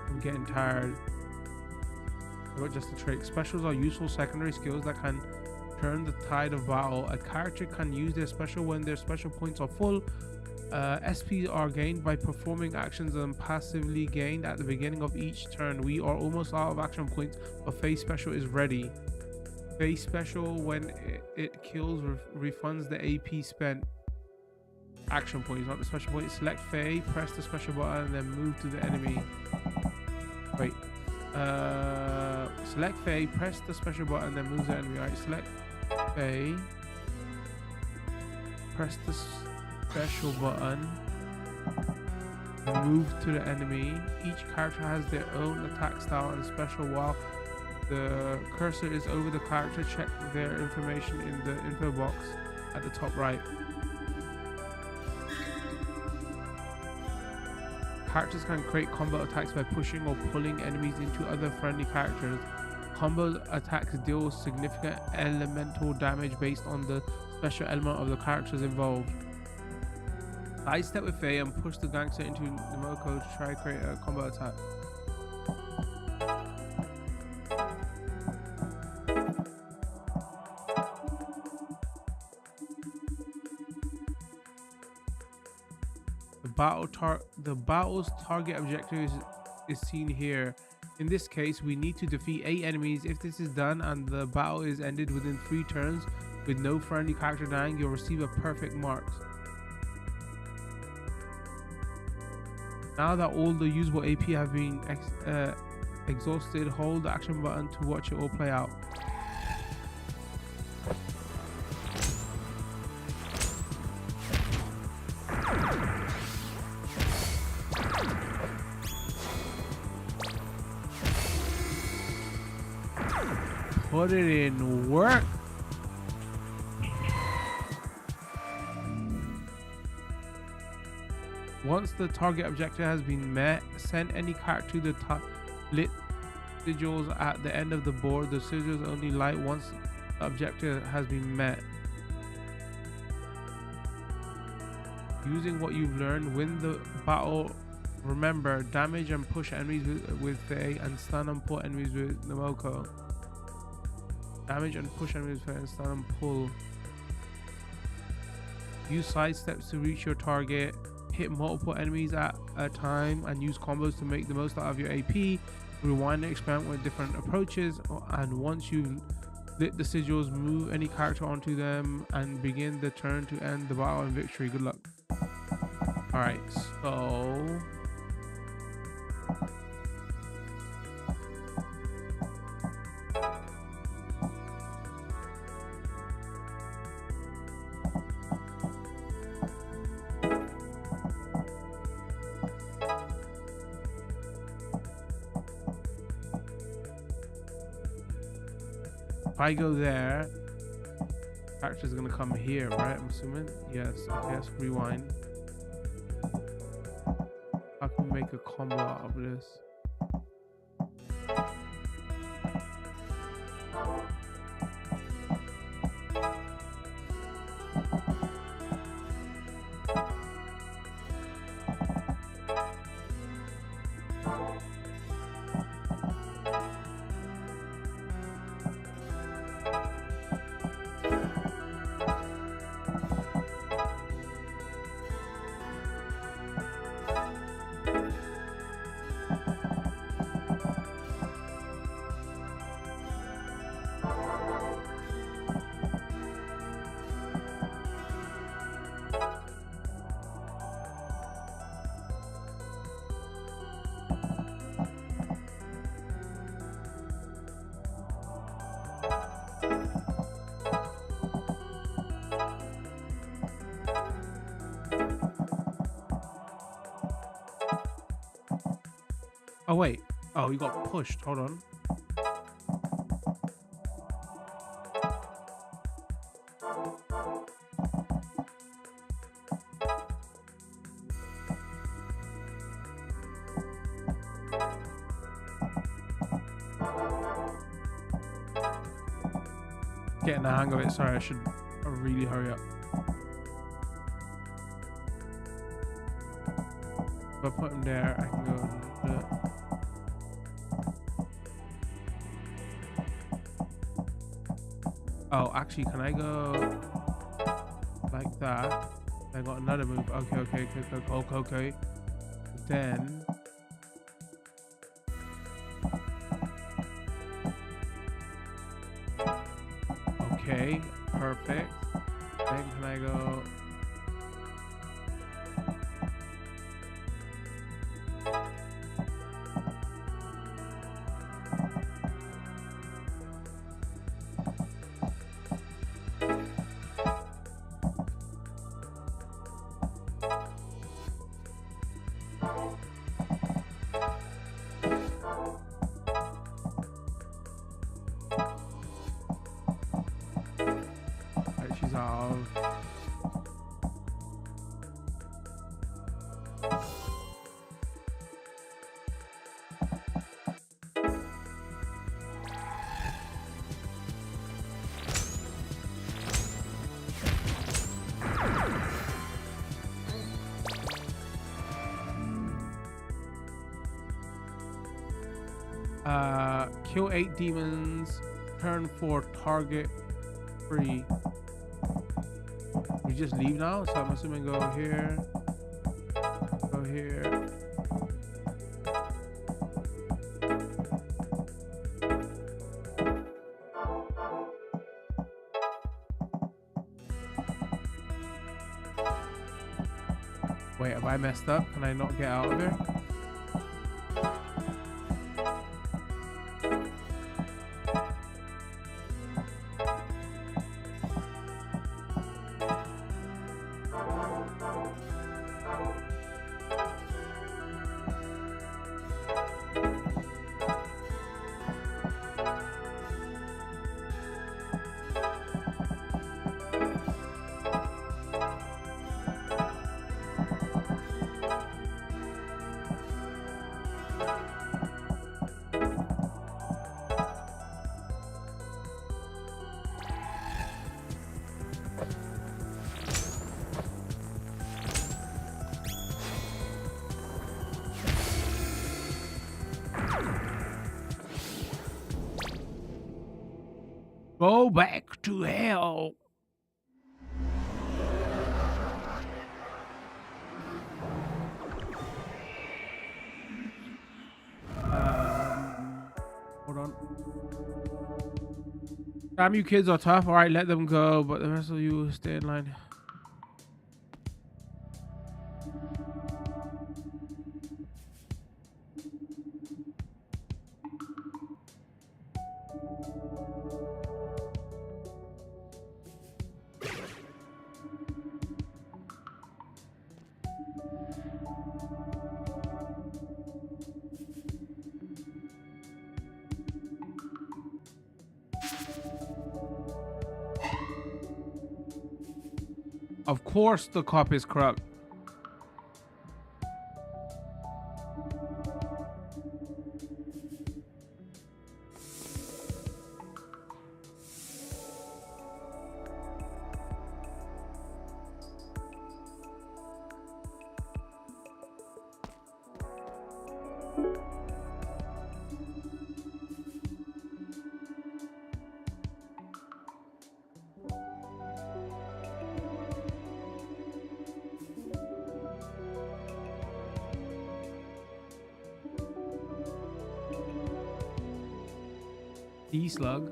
I'm getting tired. But just a trait. Specials are useful secondary skills that can turn the tide of battle. A character can use their special when their special points are full. SPs are gained by performing actions and passively gained at the beginning of each turn. We are almost out of action points, but Faye special is ready. Faye special, when it kills, refunds the AP spent. Action points, not the special point. Select Faye, press the special button, and then move to the enemy. Wait. Select Faye, press the special button, then move to the enemy. Alright, select Faye, press the special button, move to the enemy. Each character has their own attack style and special. While the cursor is over the character, check their information in the info box at the top right. Characters can create combo attacks by pushing or pulling enemies into other friendly characters. Combo attacks deal significant elemental damage based on the special element of the characters involved. Sidestep with A and push the gangster into Demonschool to try to create a combo attack. The battle's target objective is seen here. In this case, we need to defeat 8 enemies. If this is done and the battle is ended within 3 turns with no friendly character dying, you'll receive a perfect mark. Now that all the usable AP have been exhausted, hold the action button to watch it all play out. Put it in work. Once the target objective has been met, send any character to the lit sigils at the end of the board. The sigils only light once the objective has been met. Using what you've learned, win the battle. Remember, damage and push enemies with A and stun and pull enemies with Demonschool. Damage and push enemies with A and stun and pull. Use side steps to reach your target. Hit multiple enemies at a time and use combos to make the most out of your AP. Rewind and experiment with different approaches, and once you've lit the sigils, move any character onto them and begin the turn to end the battle in victory. Good luck. Alright, so if I go there, character's gonna come here, right? I'm assuming. Yes. Okay, let's rewind. I can make a combo out of this. Oh wait. Oh, you got pushed. Hold on. Getting the hang of it. Sorry, I should really hurry up. If I put him there, I can go and do it. Oh, actually, can I go like that? I got another move. Okay. Then okay, perfect. Then can I go? of. Kill 8 demons, turn 4 target free. We just leave now, so I'm assuming go here, go here. Wait, have I messed up? Can I not get out of here? Go back to hell. Hold on. Damn, you kids are tough. All right, let them go, but the rest of you stay in line. Of course the cop is corrupt. D-slug.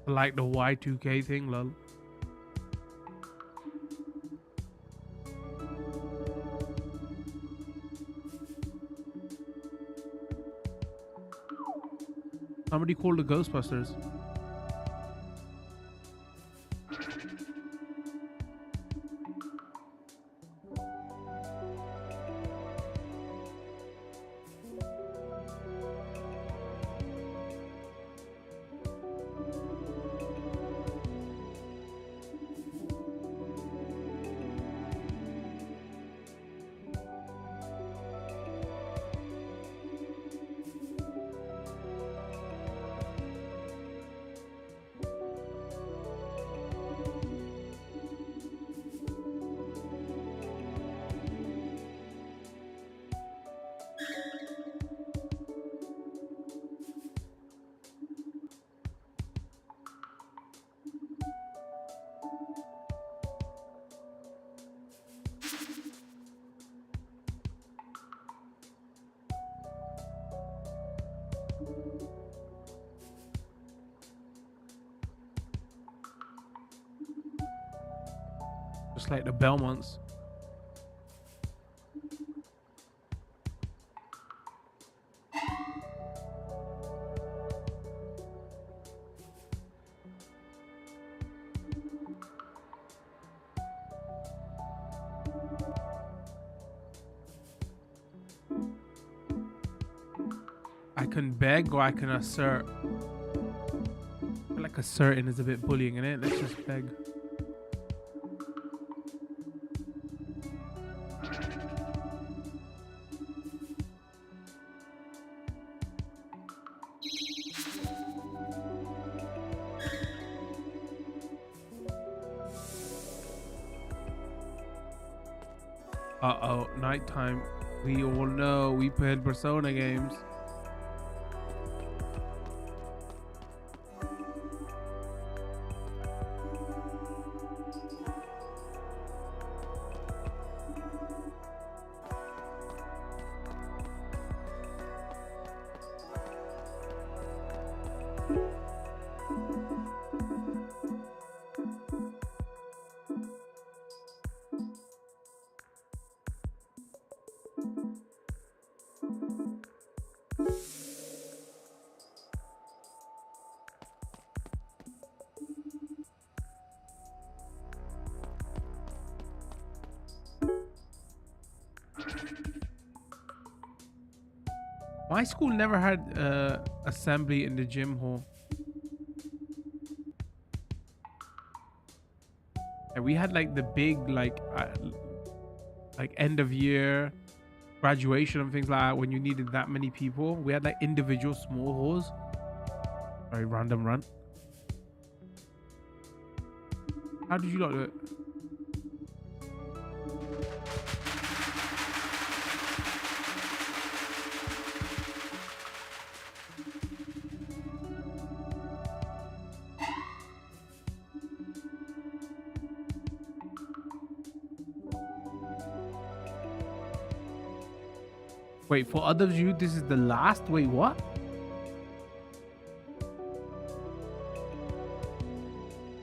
Like the Y2K thing, lol. Somebody called the Ghostbusters. just like the Belmonts. I can beg or I can assert. I feel like asserting is a bit bullying, innit? Let's just beg. Uh-oh, nighttime. We all know we played Persona games. My school never had assembly in the gym hall. And we had like the big like end of year graduation and things like that when you needed that many people. We had like individual small halls. Sorry, random run. How did you not do it? Wait, for others you this is the last? Wait, what?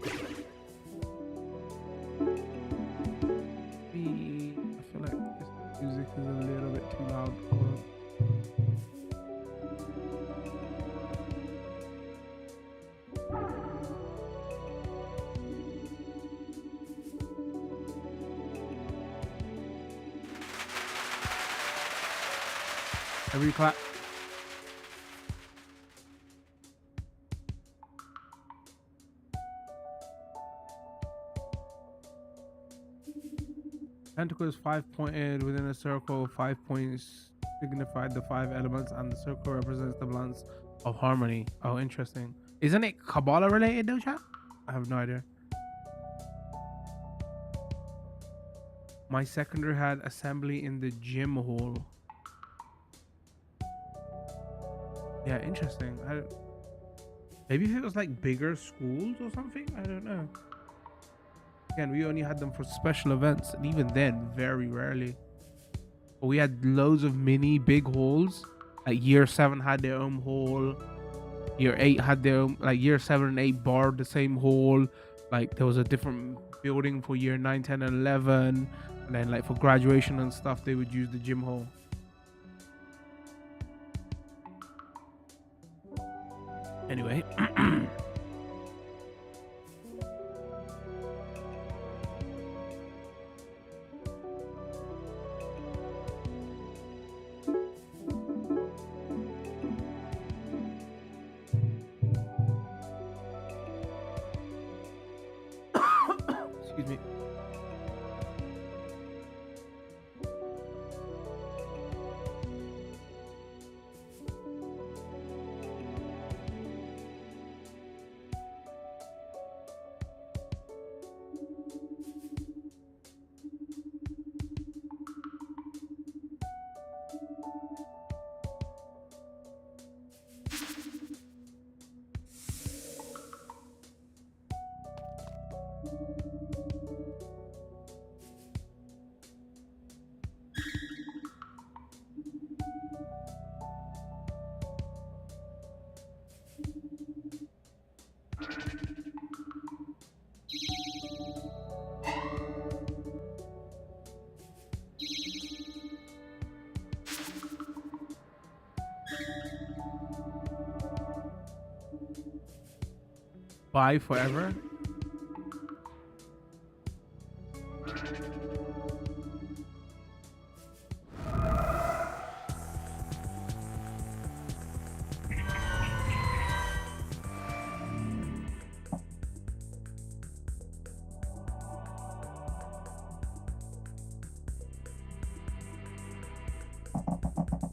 I feel like this music is a little bit too loud. Every clap. Pentacle is 5-pointed within a circle. 5 points signify the 5 elements, and the circle represents the balance of harmony. Oh, interesting. Isn't it Kabbalah related though, chat? I have no idea. My secondary had assembly in the gym hall. Yeah, interesting. Maybe if it was like bigger schools or something, I don't know. Again, we only had them for special events, and even then, very rarely. But we had loads of mini big halls. Like year 7 had their own hall. Year 8 had their own, like year 7 and 8 borrowed the same hall. Like there was a different building for year 9, 10, and 11. And then like for graduation and stuff, they would use the gym hall. Anyway. Excuse me. buy forever.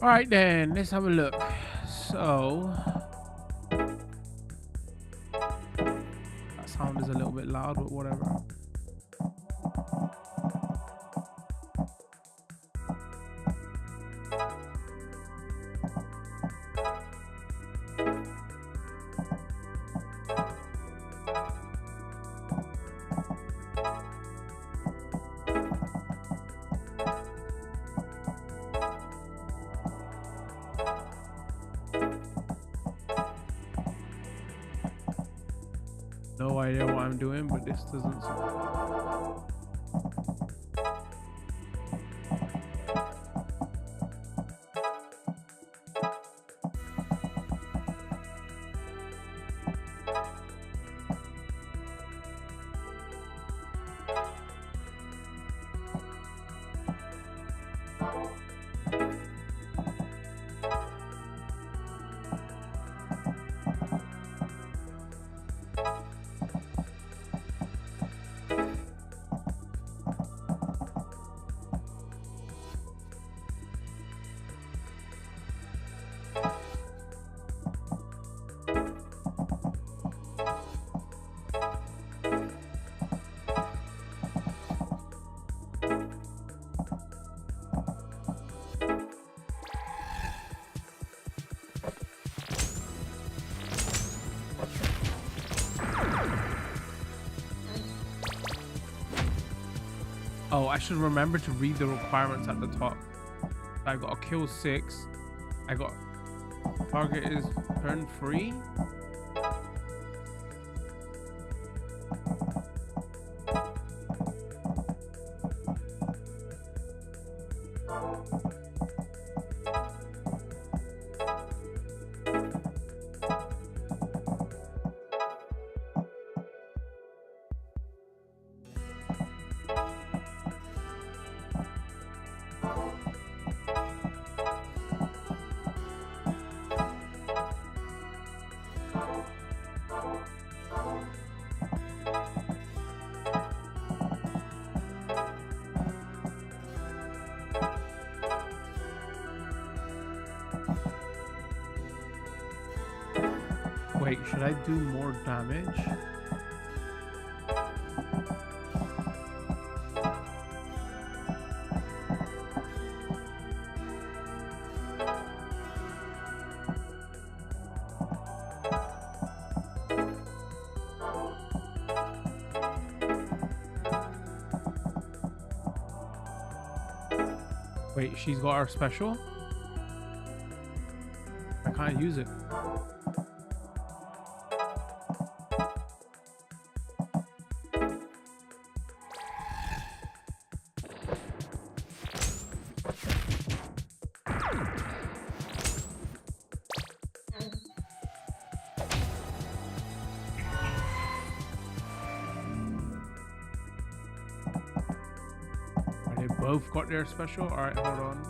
All right, then let's have a look. So that sound is a little bit loud, but whatever. No idea what I'm doing, but this doesn't sound. Oh, I should remember to read the requirements at the top. I got a kill 6. I got target is turn 3. Wait, should I do more damage? Wait, she's got our special? I can't use it. They both got their special. All right, hold on.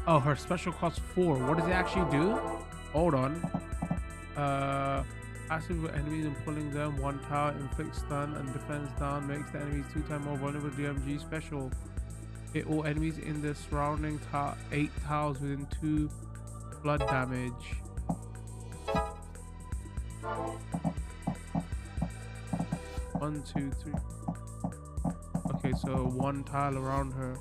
Oh, her special costs 4. What does it actually do? Hold on. Passive with enemies and pulling them. 1 tower inflicts stun and defense down. Makes the enemies 2 times more vulnerable to DMG special. Hit all enemies in the surrounding 8 towers within 2 blood damage. One, 2, 3. Okay, so 1 tile around her.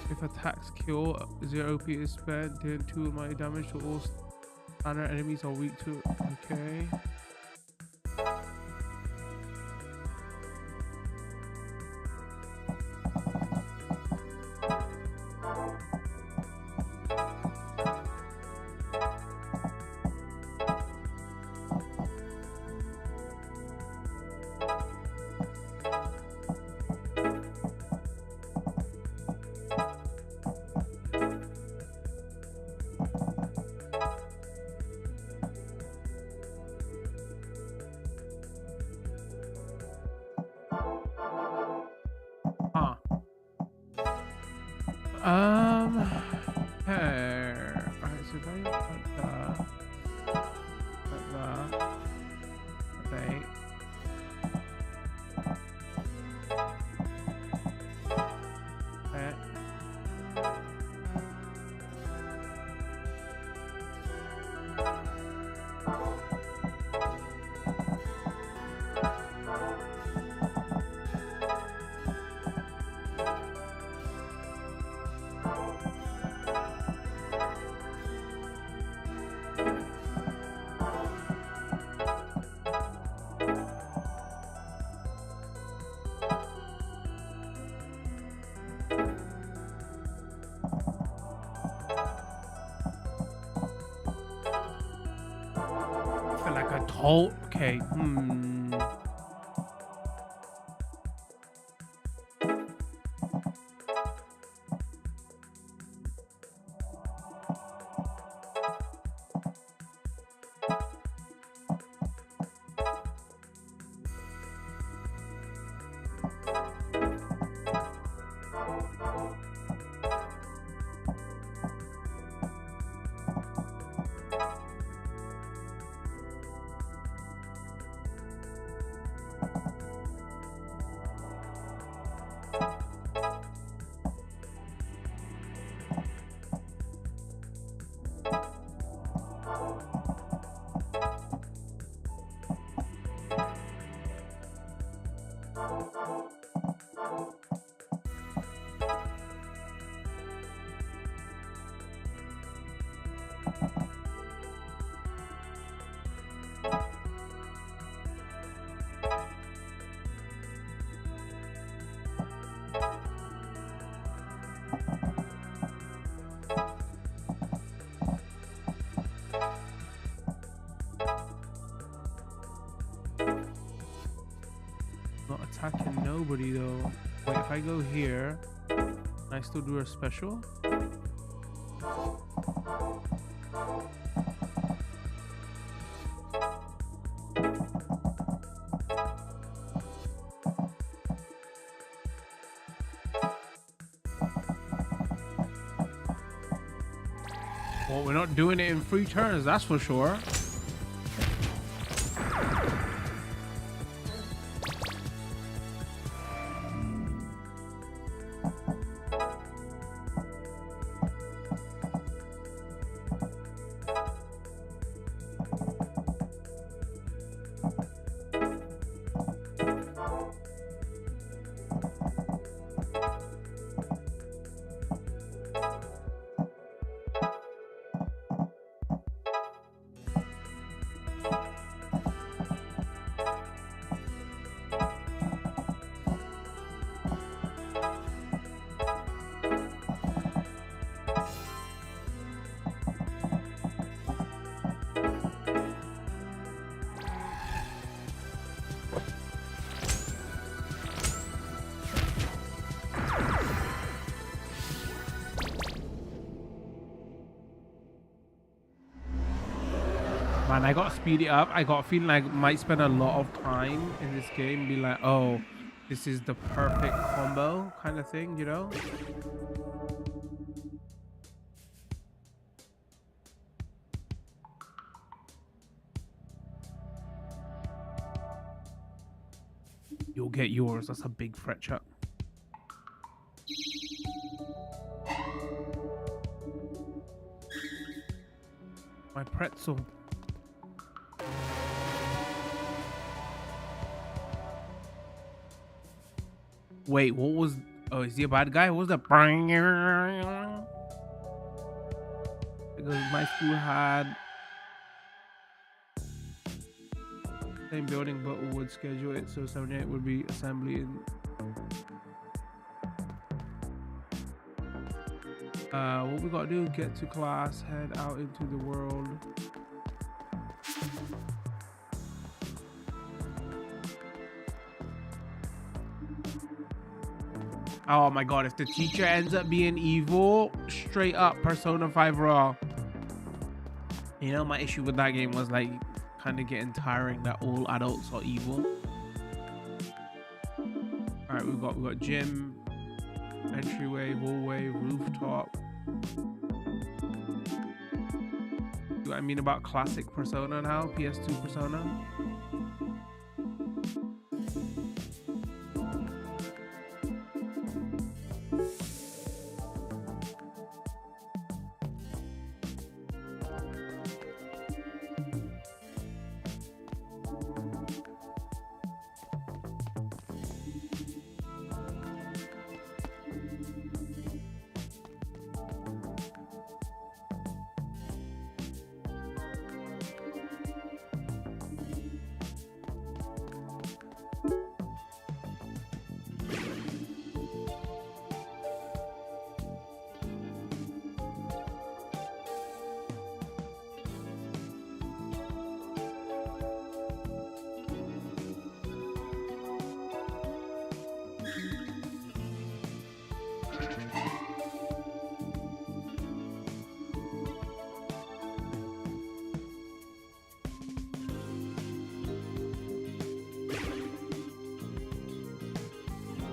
If attacks kill, 0 OP is spent, then 2 mighty damage to all Other enemies are weak too. Okay. Huh. Hey. Alright, so if I like that, like that, okay. Okay. I feel like I told. Okay. Not attacking nobody though. Wait, if I go here, can I still do a special? Well, we're not doing it in 3 turns, that's for sure. Man, I gotta speed it up. I got a feeling like I might spend a lot of time in this game, be like, oh, this is the perfect combo kind of thing, you know? You'll get yours. That's a big threat chuck. My pretzel. Wait, what was... Oh, is he a bad guy? What was that? Because my school had Same building, but we would schedule it so 78 would be assembly and what we gotta do, get to class, head out into the world. Oh my god, if the teacher ends up being evil, straight up Persona 5 Raw. You know, my issue with that game was like kind of getting tiring that all adults are evil. All right, we got gym, entryway, hallway, rooftop. Do what I mean about classic Persona now, PS2 Persona?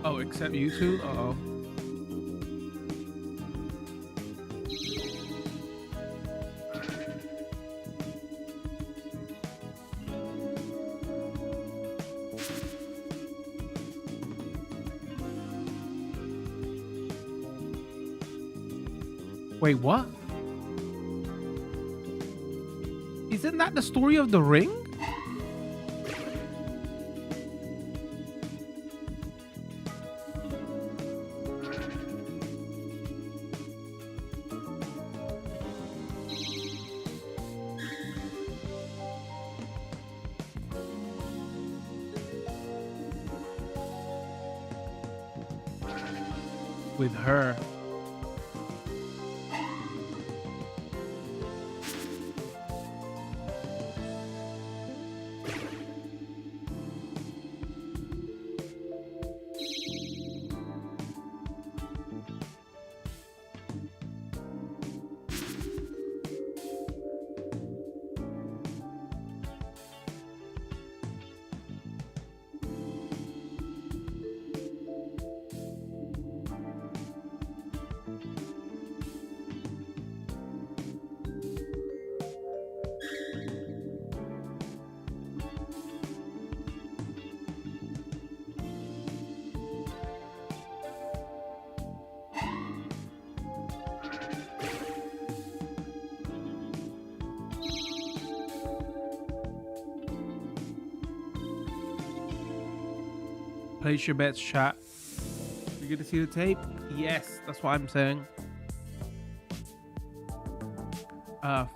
Oh, except you two? Uh-oh. Wait, what? Isn't that the story of the ring? With her. Place your bets, chat. You get to see the tape? Yes, that's what I'm saying.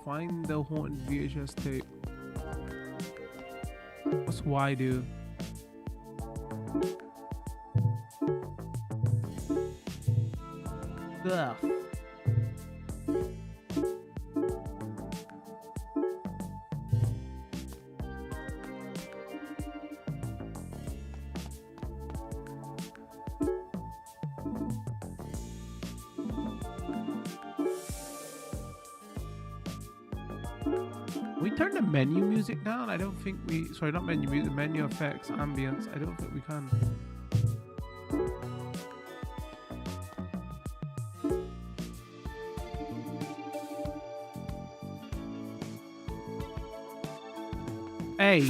Find the haunted VHS tape. What's Y do? Ugh. We turn the menu music down. I don't think we. Sorry, not menu music. The menu effects, ambience. I don't think we can. Hey,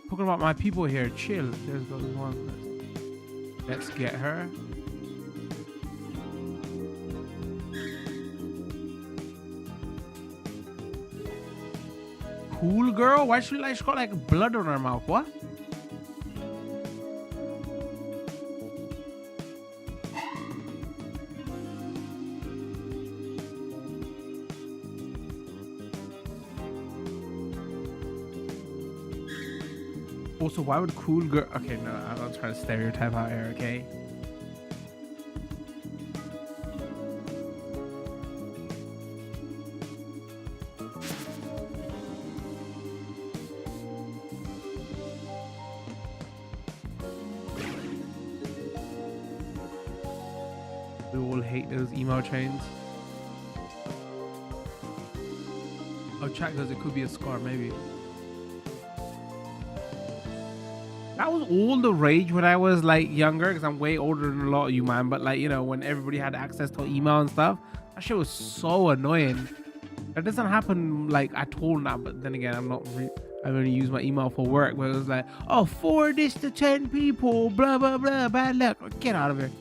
talking about my people here. Chill. There's goes one. Let's get her. Cool girl? Why she like she got like blood on her mouth? What? Also, why would cool girl? Okay, no, I'm not trying to stereotype out here. Okay. We all hate those email chains. Oh, chat goes, it could be a scar, maybe. That was all the rage when I was like younger, because I'm way older than a lot of you, man. But like, you know, when everybody had access to email and stuff, that shit was so annoying. That doesn't happen like at all now. But then again, I only use my email for work, where it was like, oh, forward this to 10 people, blah blah blah, bad luck. Get out of here.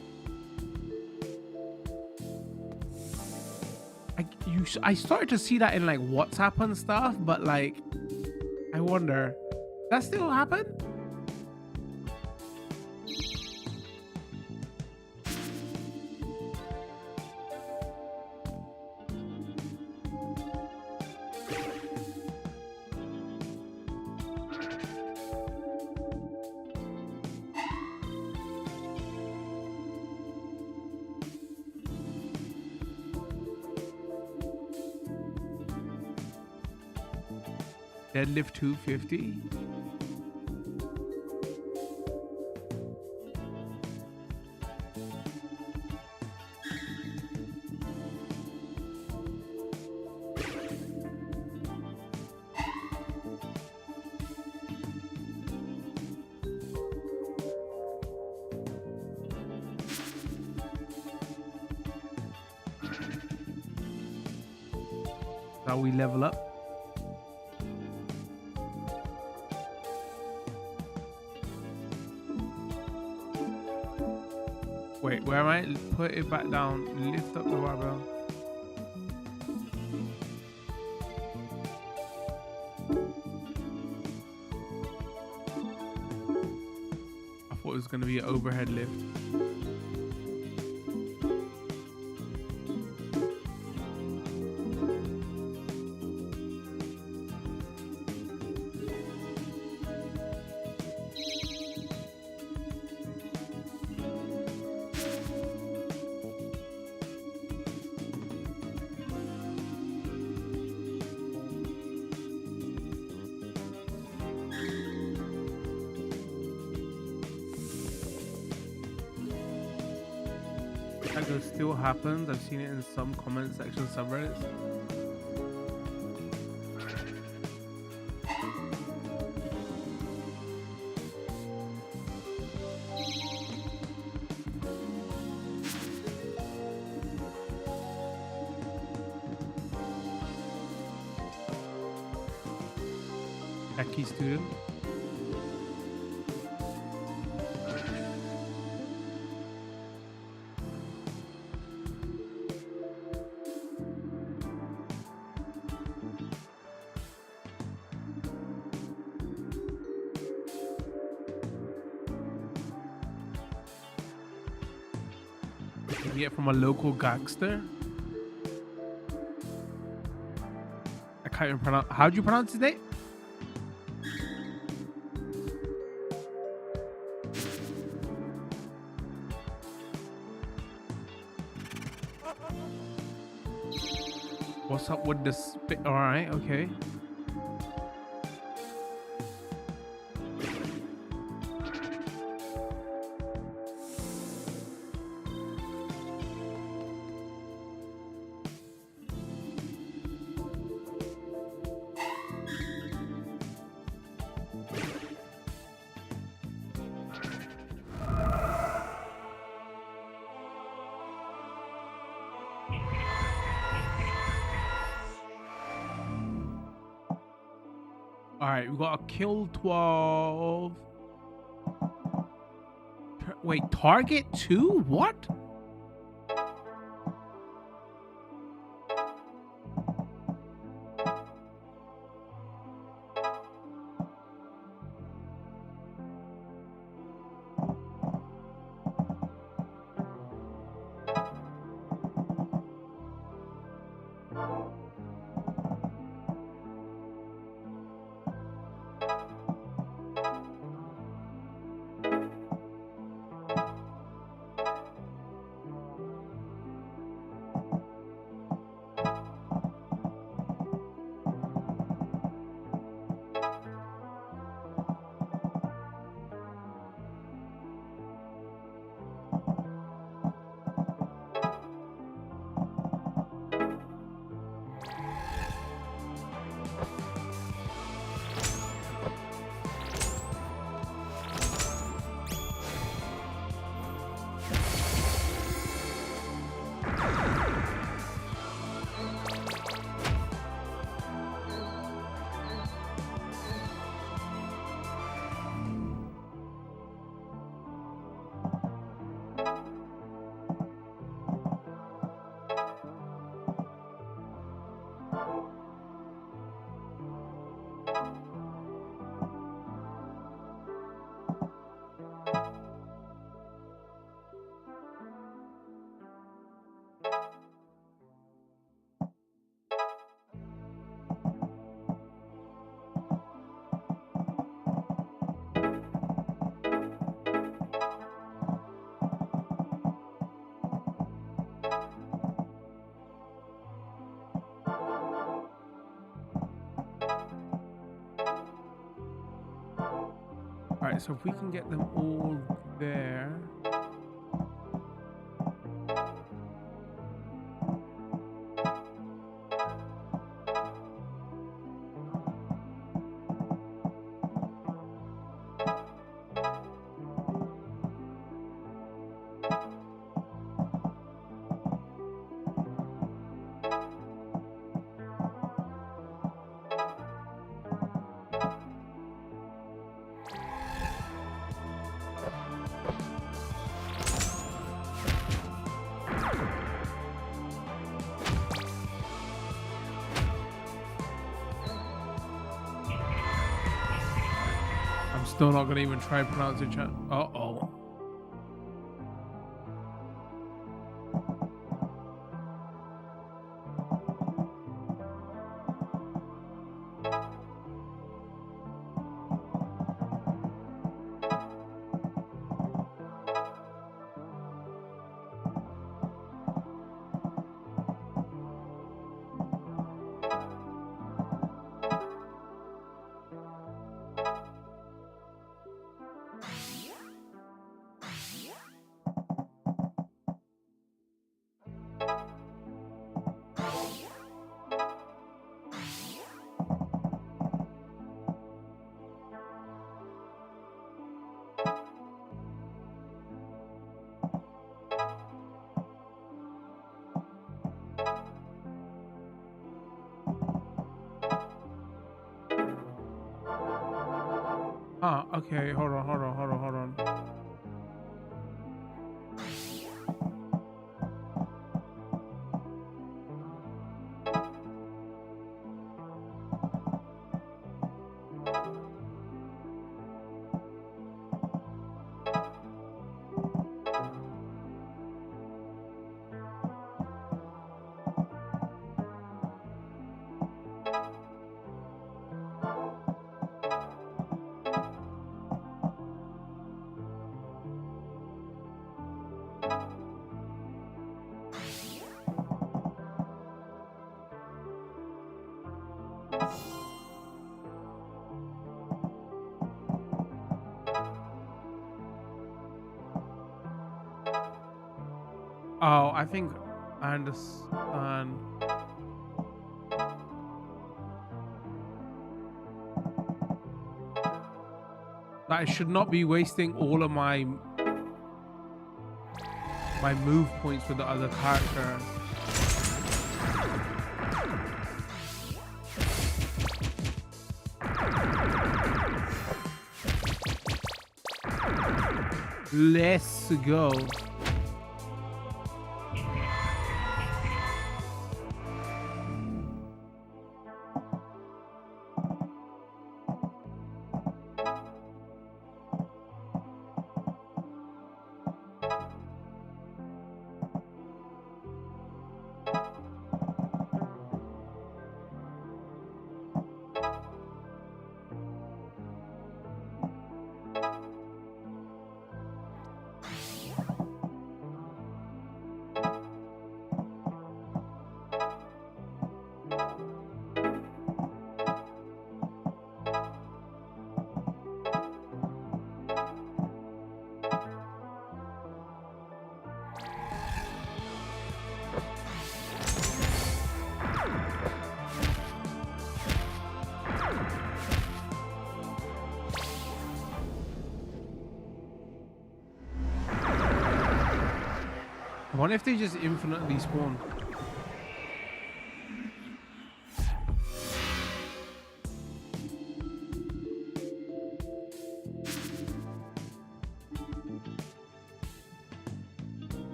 I started to see that in like WhatsApp and stuff, but like, I wonder, that still happen? Deadlift 250. How we level up. Wait, where am I? Put it back down. Lift up the barbell. I thought it was going to be an overhead lift. That still happens. I've seen it in some comment section subreddits. Techie student. Get from a local gangster. I can't even pronounce. How'd you pronounce his name? What's up with this? All right, okay. All right, we got a kill 12. Wait, target 2? What? Alright, so if we can get them all there. Still not gonna even try pronounce it, chat. Uh-oh. Ah, okay, hold on. Oh, I think I understand. That I should not be wasting all of my move points with the other character. Let's go. I wonder if they just infinitely spawn.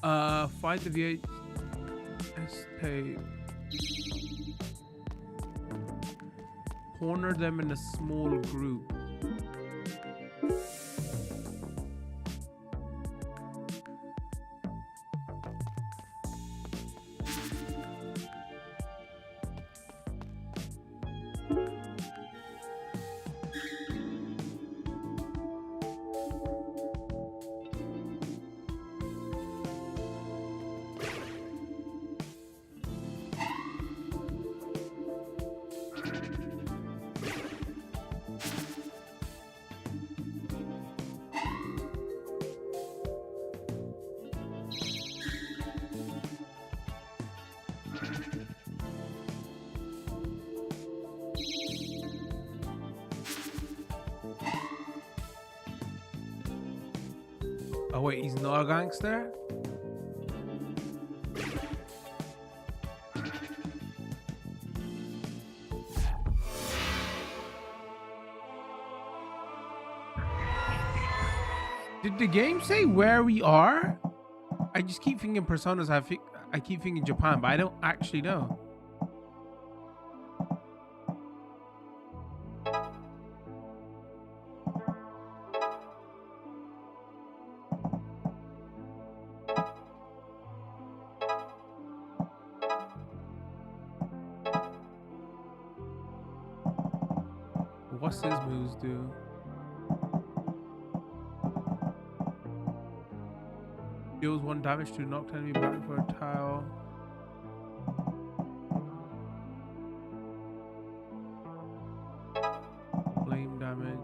Find the VHS tape. Corner them in a small group. Oh wait, he's not a gangster? Did the game say where we are? I just keep thinking Personas. I keep thinking Japan, but I don't actually know. What's his moves do? Deals 1 damage to knock enemy back for a tile. Flame damage.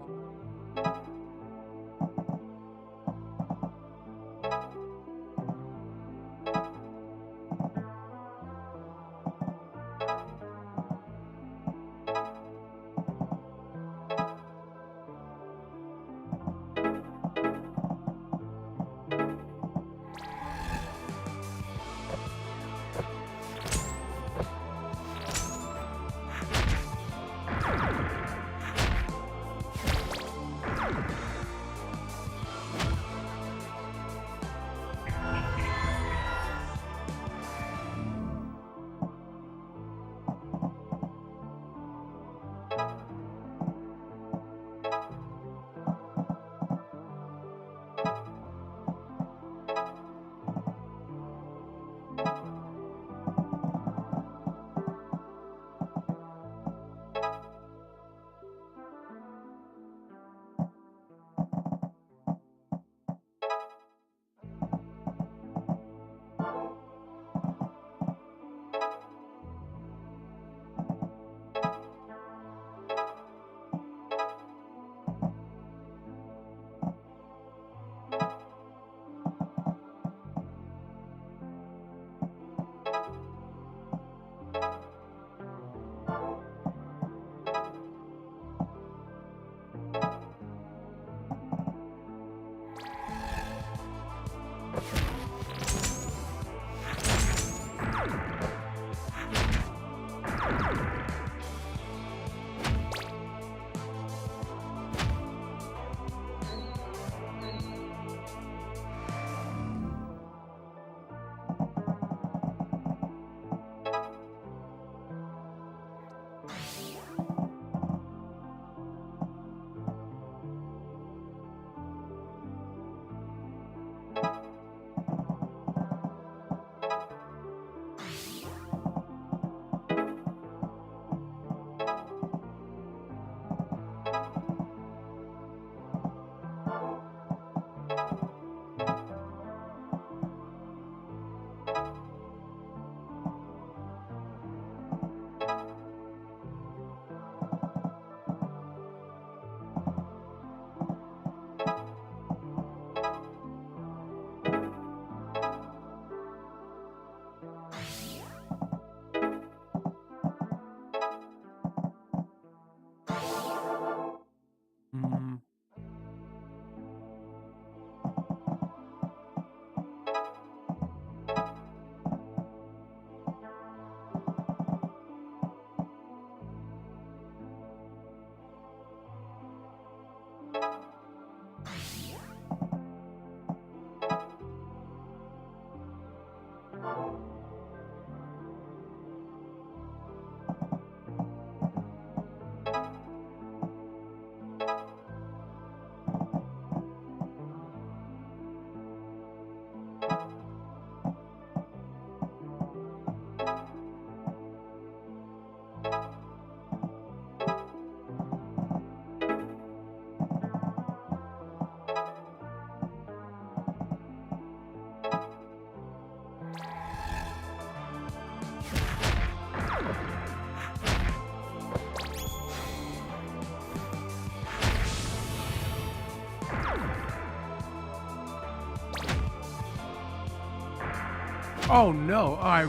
Oh no! Oh, I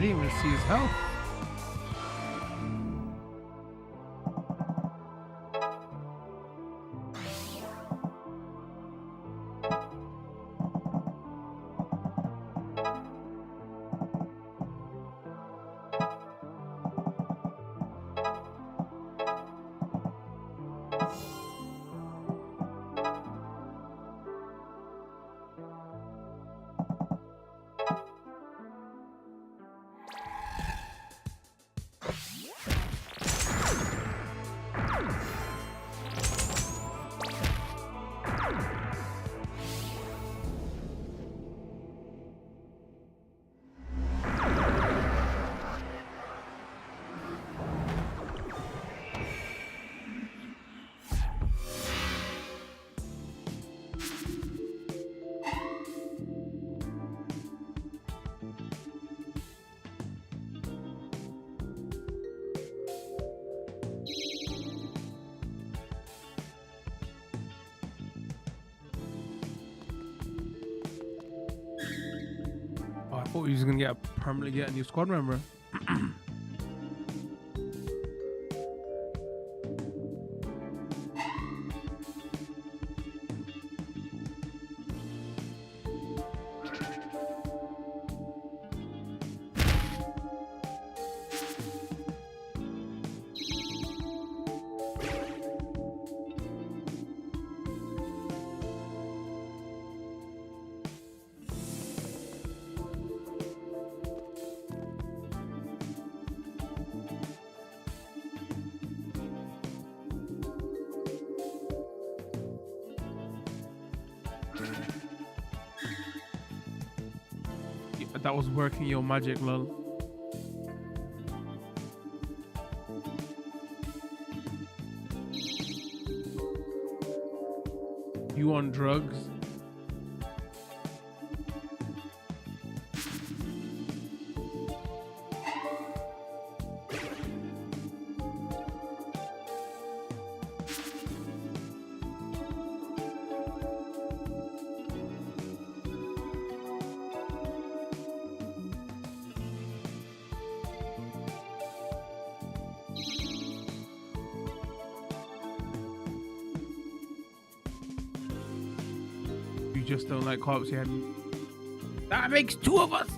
didn't even see his health. Oh, I thought he was gonna permanently get a new squad member. That was working your magic, lol. You on drugs? You just don't like cops, yeah. That makes two of us.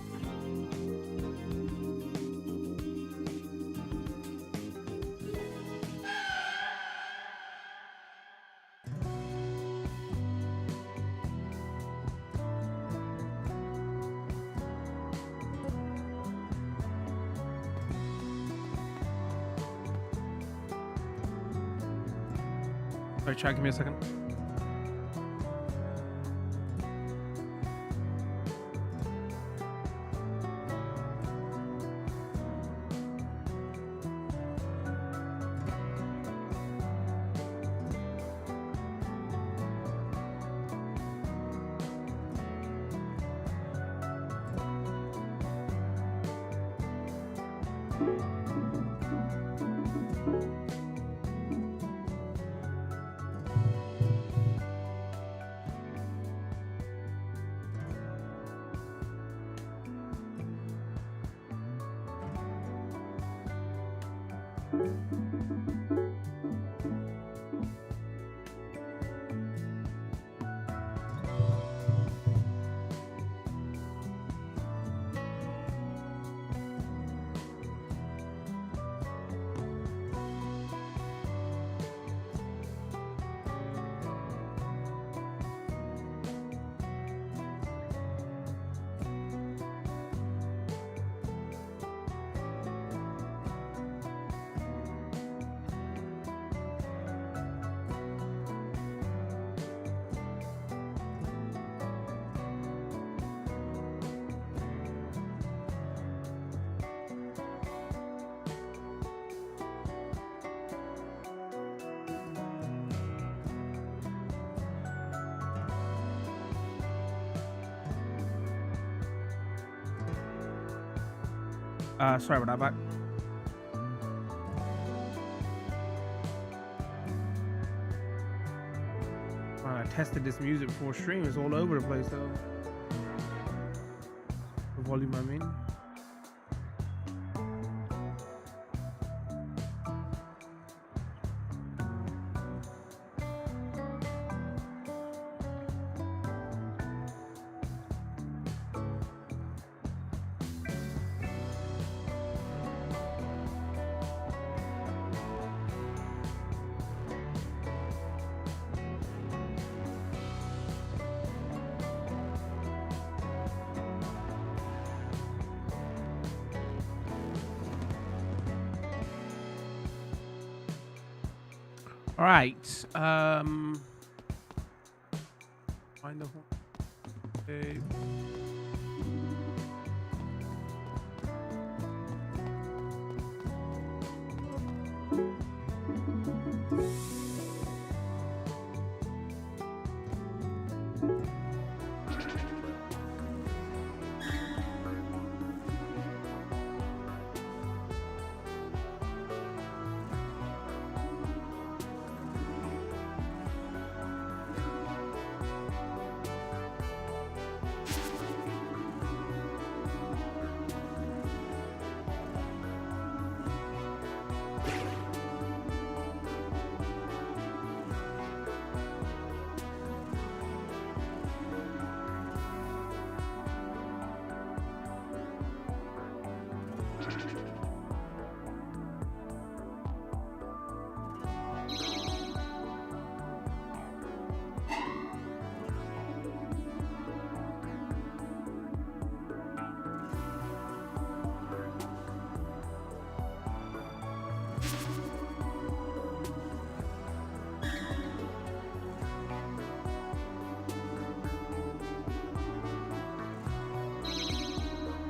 Alright, chat, give me a second. Sorry about that. I tested this music before stream. It's all over the place though. The volume, I mean. All right. Find the whole. Okay.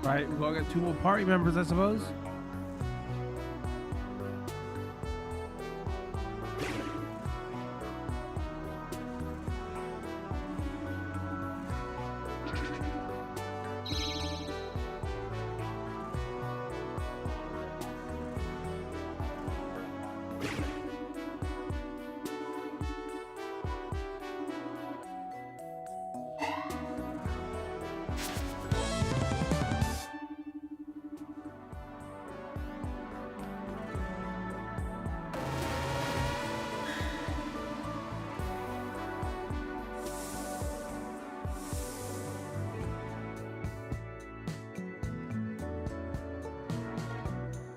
Right, we gotta get 2 more party members, I suppose.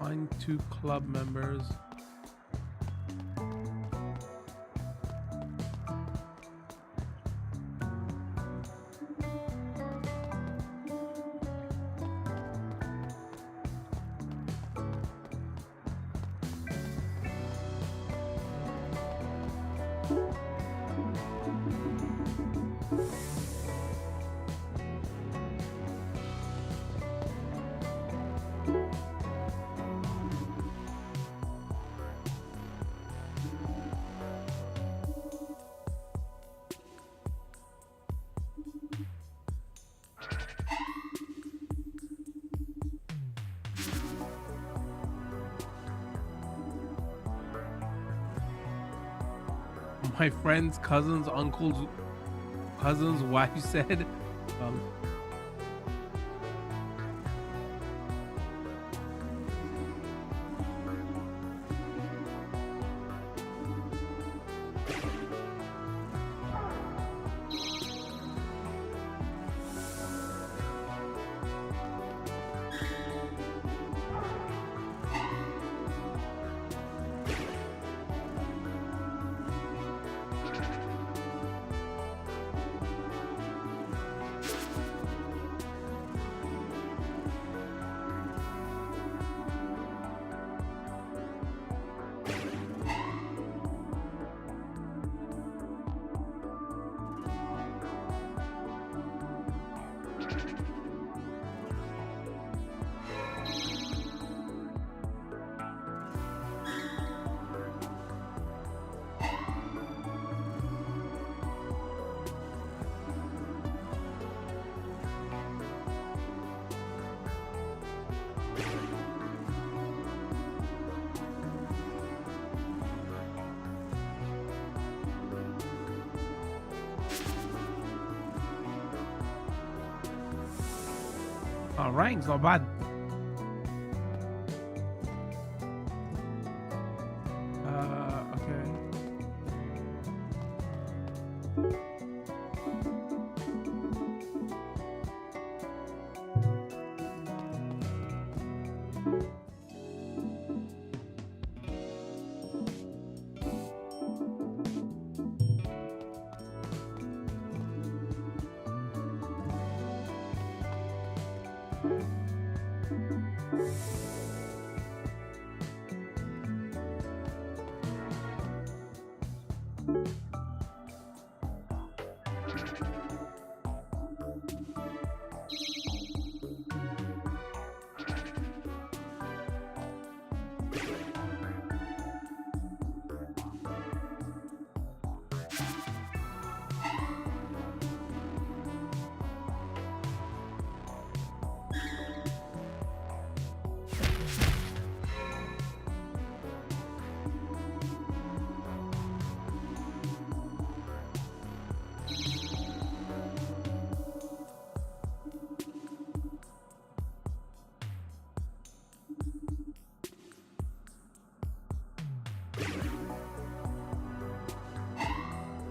Find 2 club members. My friend's cousin's uncle's cousin's wife said, All right, it's not bad. Okay.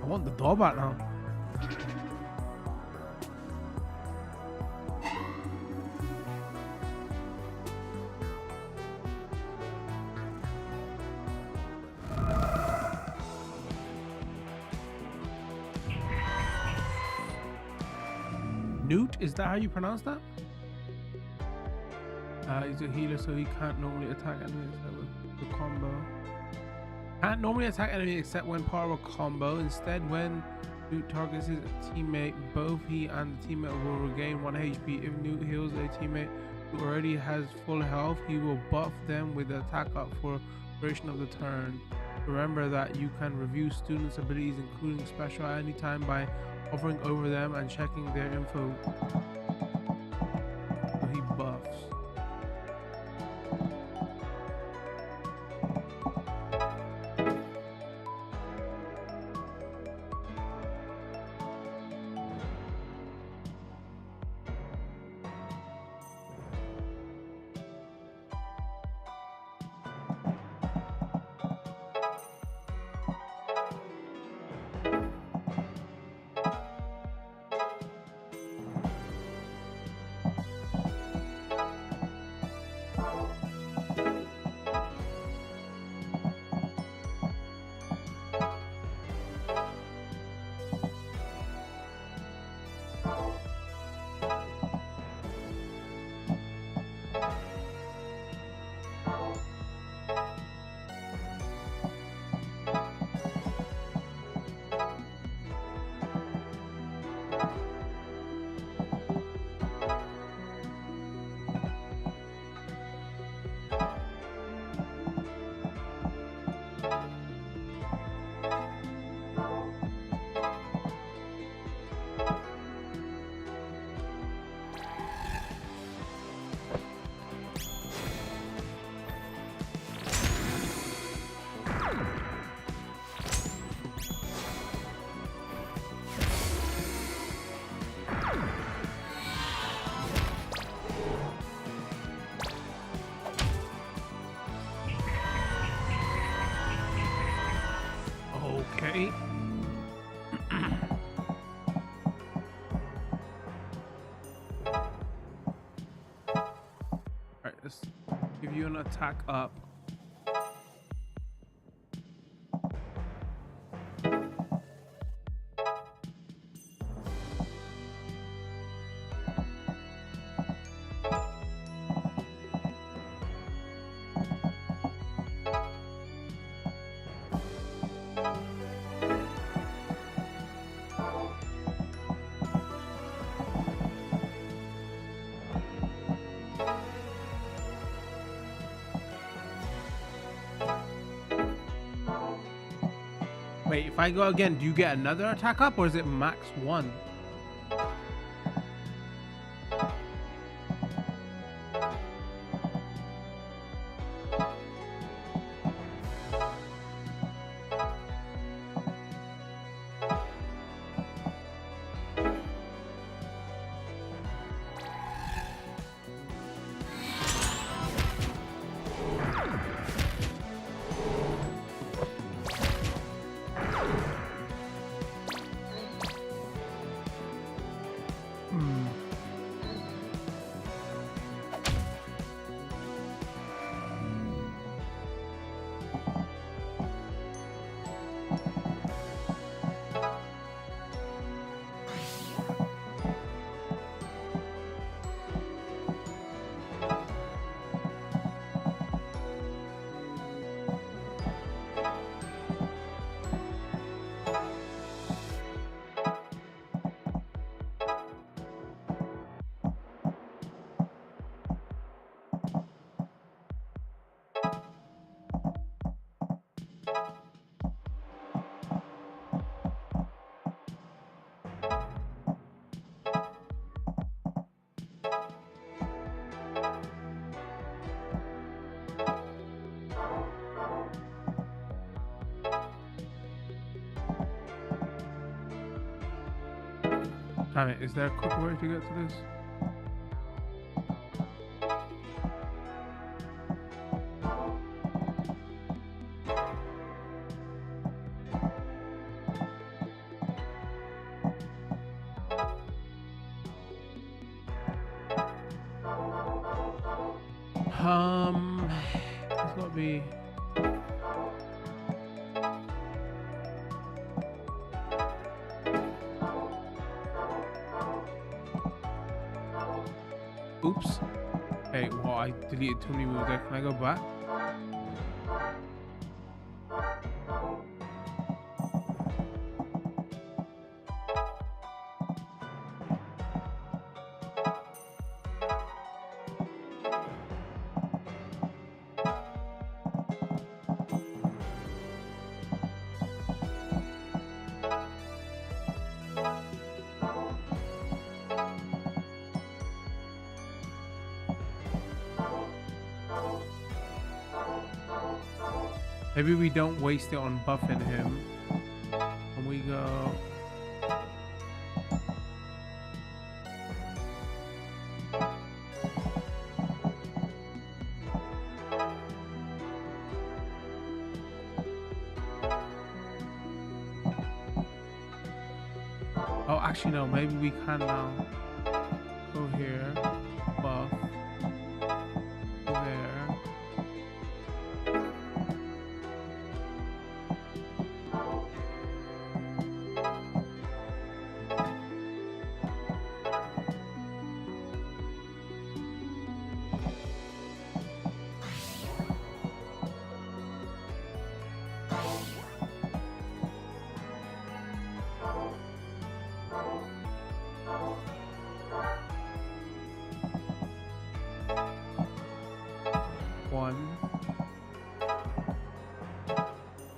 I want the door back now. Newt, is that how you pronounce that? He's a healer, so he can't normally attack enemies with the combo. Can't normally attack enemies except when part of a combo. Instead, when Newt targets his teammate, both he and the teammate will regain 1 HP. If Newt heals a teammate who already has full health, he will buff them with the attack up for duration of the turn. Remember that you can review students' abilities, including special, at any time by hovering over them and checking their info. So he buffs. Okay. Alright, let's give you an attack up. Wait, if I go again, do you get another attack up or is it max 1? Damn it, is there a quick way to get to this? It's gotta be. Oops. Hey, well, I deleted too many moves there. Can I go back? Maybe we don't waste it on buffing him. And we go. Oh, actually, no. Maybe we can now. Go here. Buff. There. One,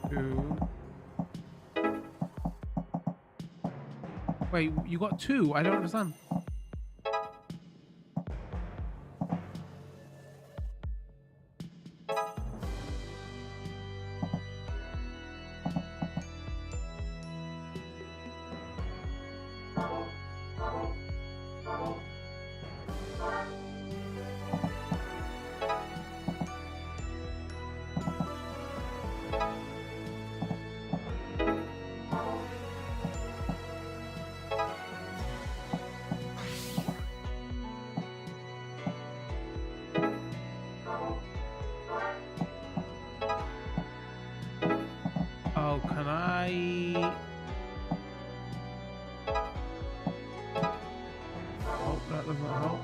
two. Wait, you got two? I don't understand. Oh, can I? Oh, that doesn't help.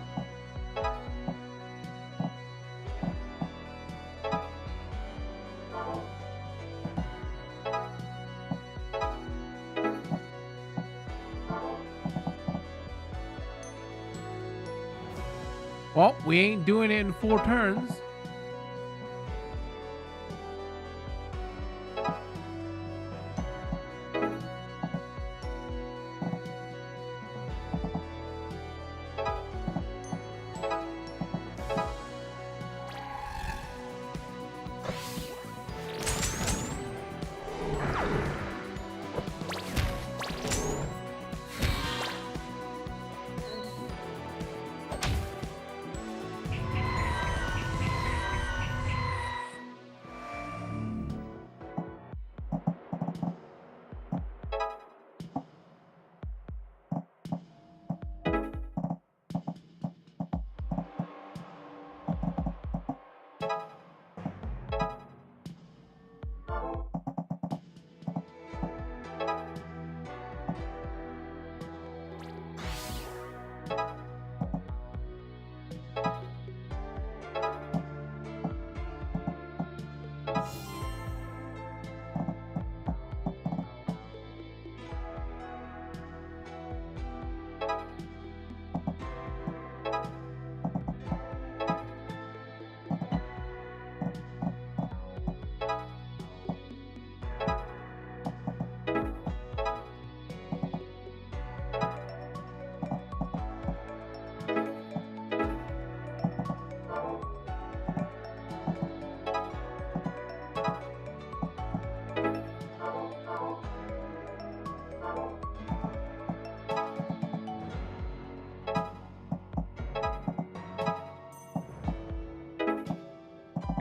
Well, we ain't doing it in 4 turns.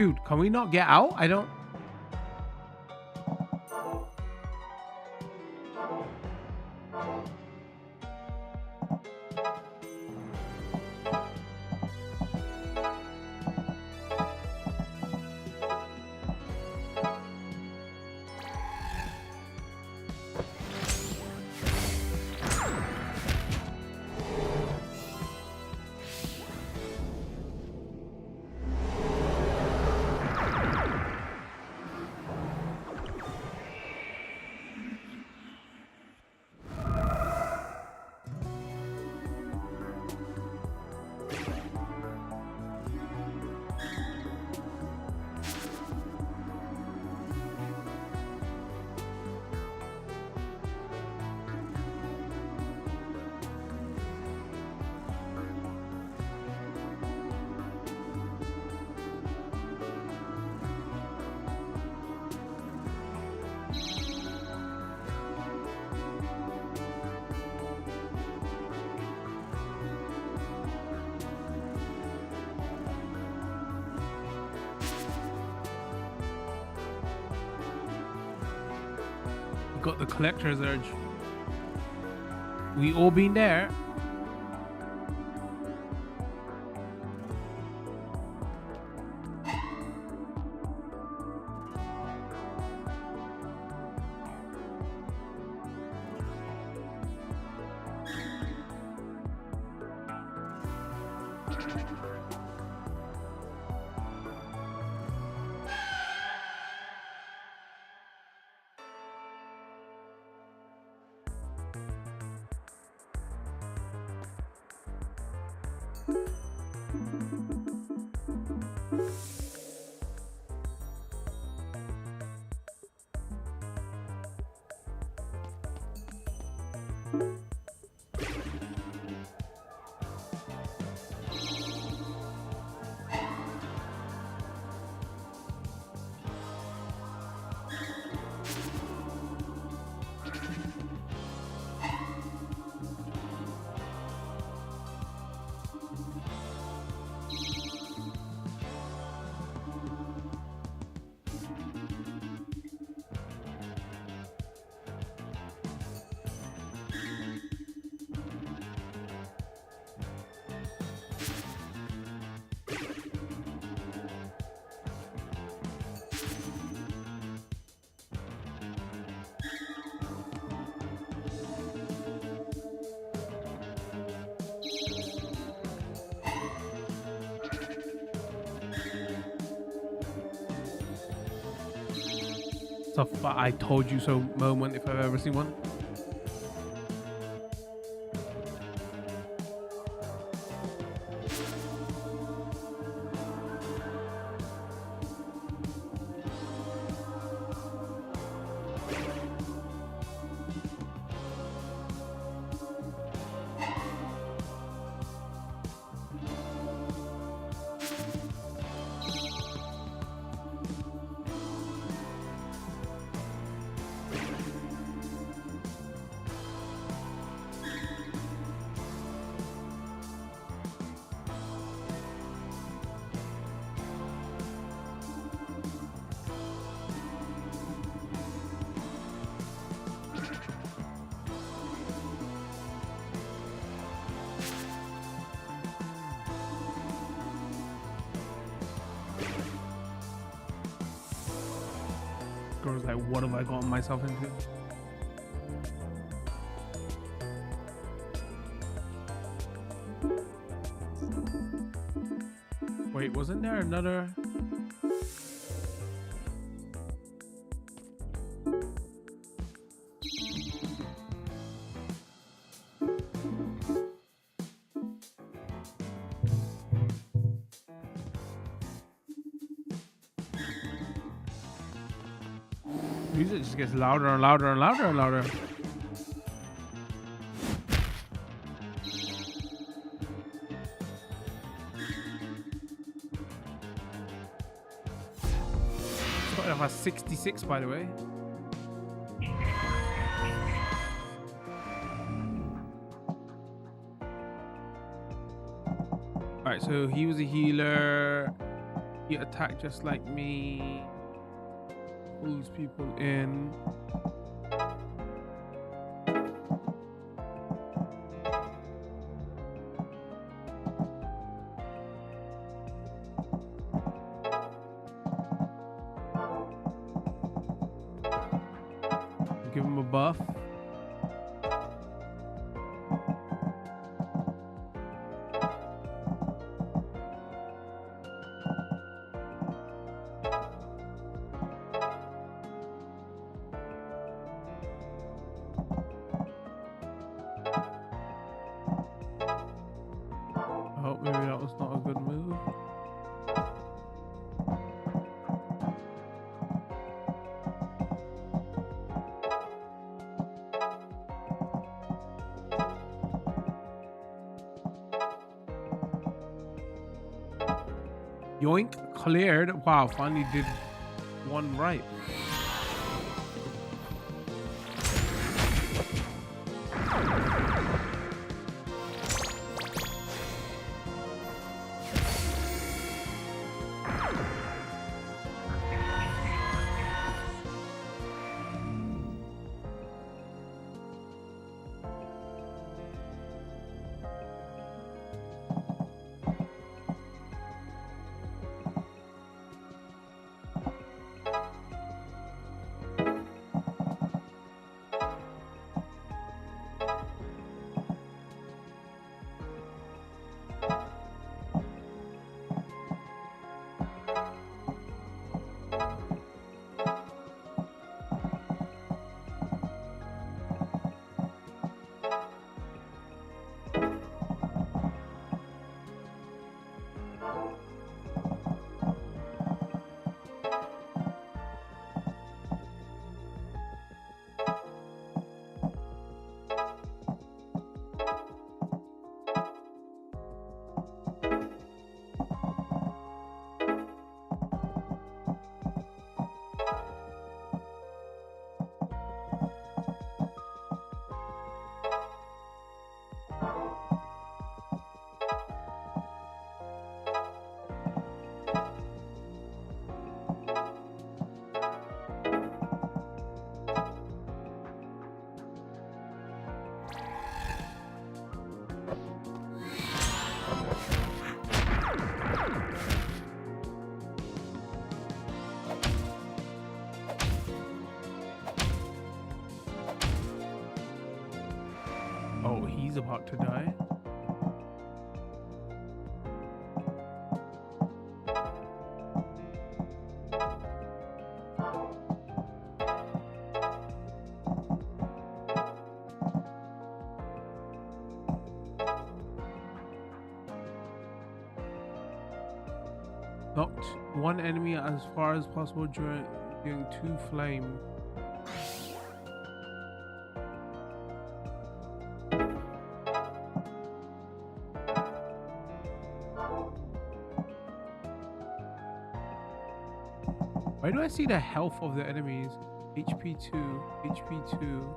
Dude, can we not get out? I don't. Got the collector's urge. We all been there. It's a I told you so moment if I've ever seen one. Girl's like, what have I gotten myself into? Wait, wasn't there another? Music just gets louder and louder and louder and louder. Started off at 66, by the way. Alright, so he was a healer. He attacked just like me. Pulls people in. Give him a buff. Oh, maybe that was not a good move. Yoink, cleared. Wow, finally did one right. Oh, he's about to die. Knocked one enemy as far as possible during two flame. Why do I see the health of the enemies? HP 2, HP 2.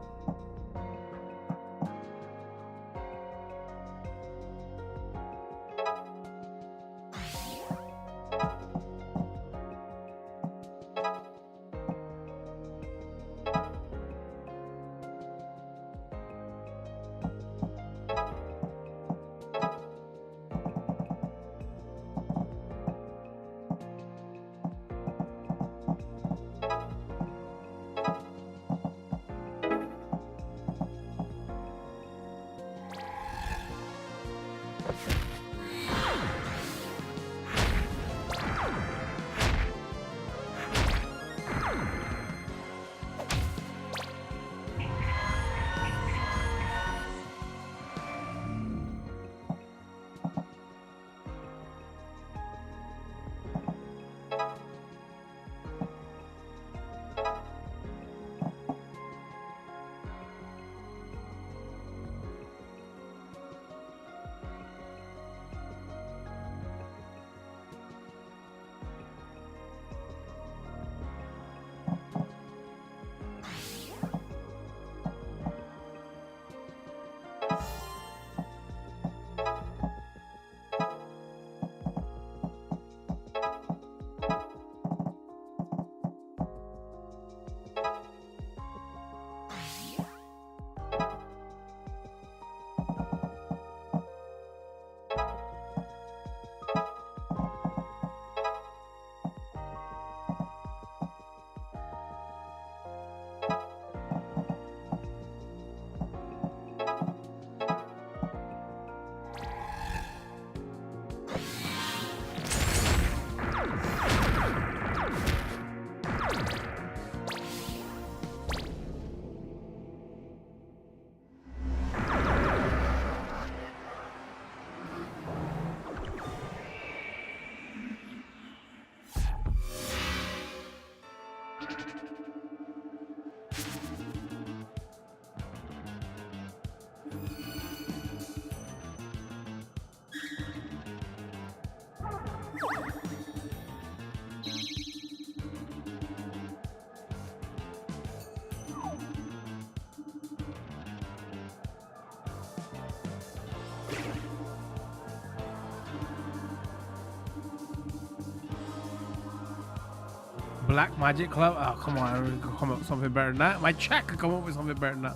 Black Magic Club. Oh, come on. I could come up with something better than that. My chat could come up with something better than that.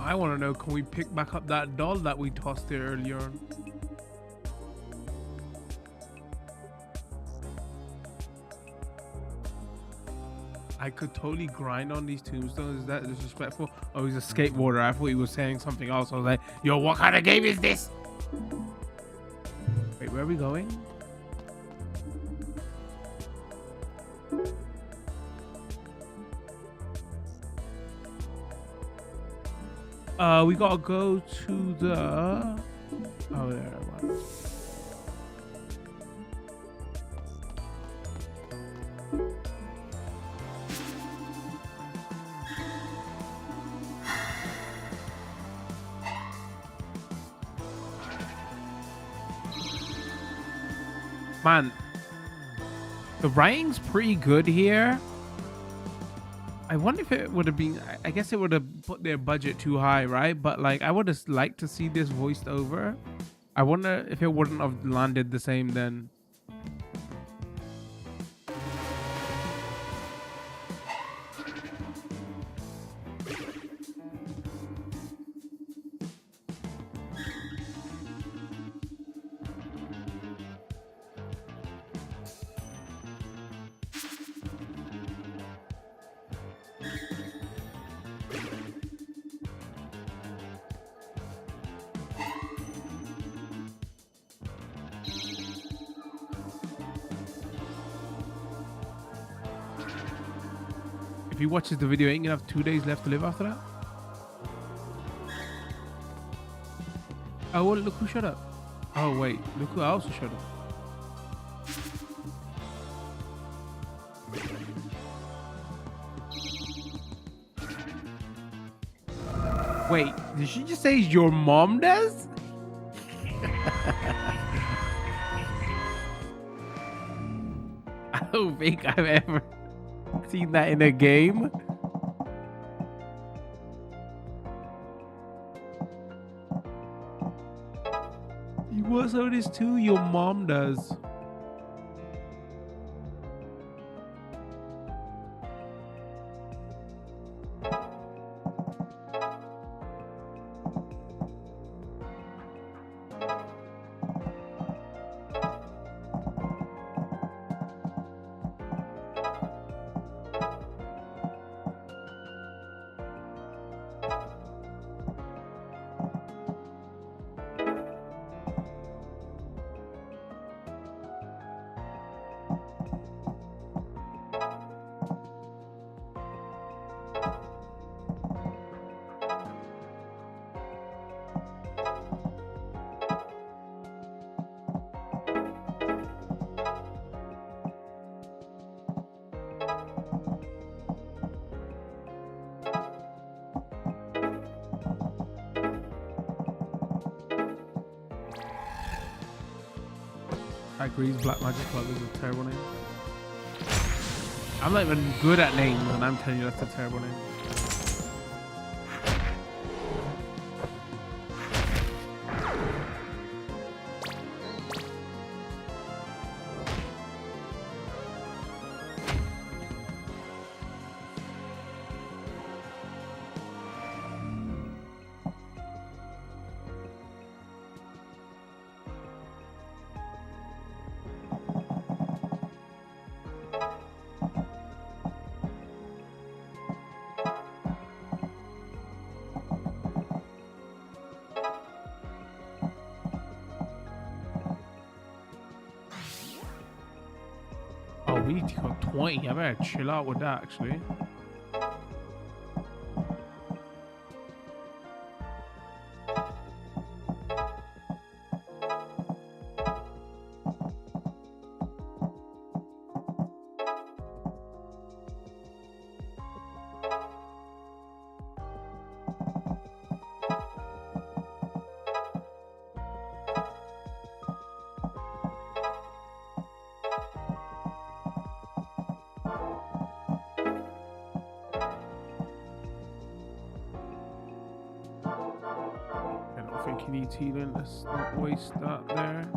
I want to know, can we pick back up that doll that we tossed there earlier on? I could totally grind on these tombstones. Is that disrespectful? Oh, he's a skateboarder. I thought he was saying something else. I was like, yo, what kind of game is this? Wait, where are we going? We gotta go to the... Oh, there it was. Man, the writing's pretty good here. I wonder if it would have been, I guess it would have put their budget too high, right? But like, I would have liked to see this voiced over. I wonder if it wouldn't have landed the same then. If he watches the video, ain't gonna have 2 days left to live after that. Oh, well, look who shut up. Oh, wait, look who else shut up. Wait, did she just say your mom does? I don't think I've ever seen that in a game. You want some of this too? Your mom does. I agree, Black Magic Club is a terrible name. I'm not even good at names, and I'm telling you that's a terrible name. need to go 20. I better chill out with that, actually. I don't think he needs healing. Let's not waste that there.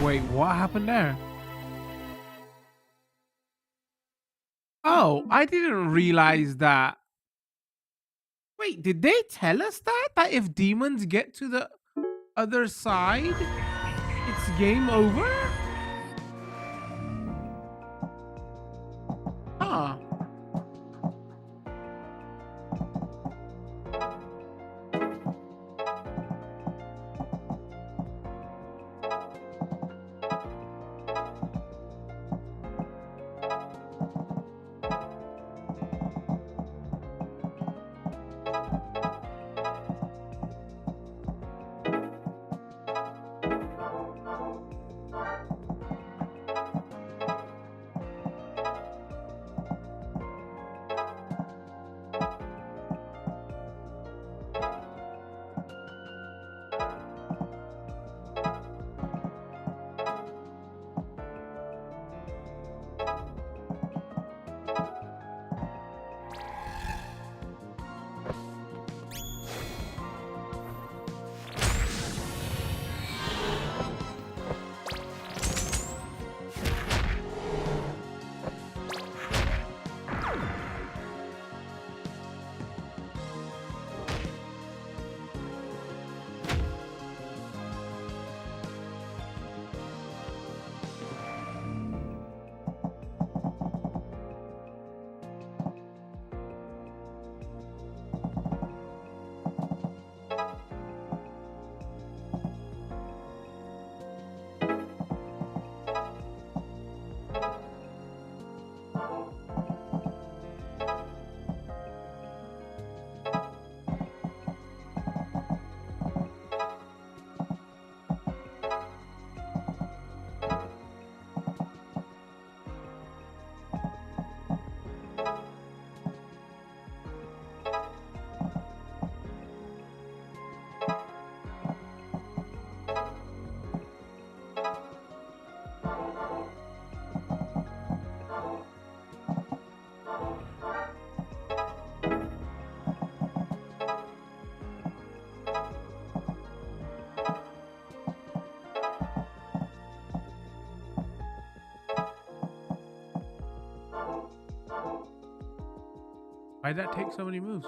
Wait, what happened there? Oh, I didn't realize that. Wait, did they tell us that? That if demons get to the other side, it's game over? Huh. Why'd that take so many moves?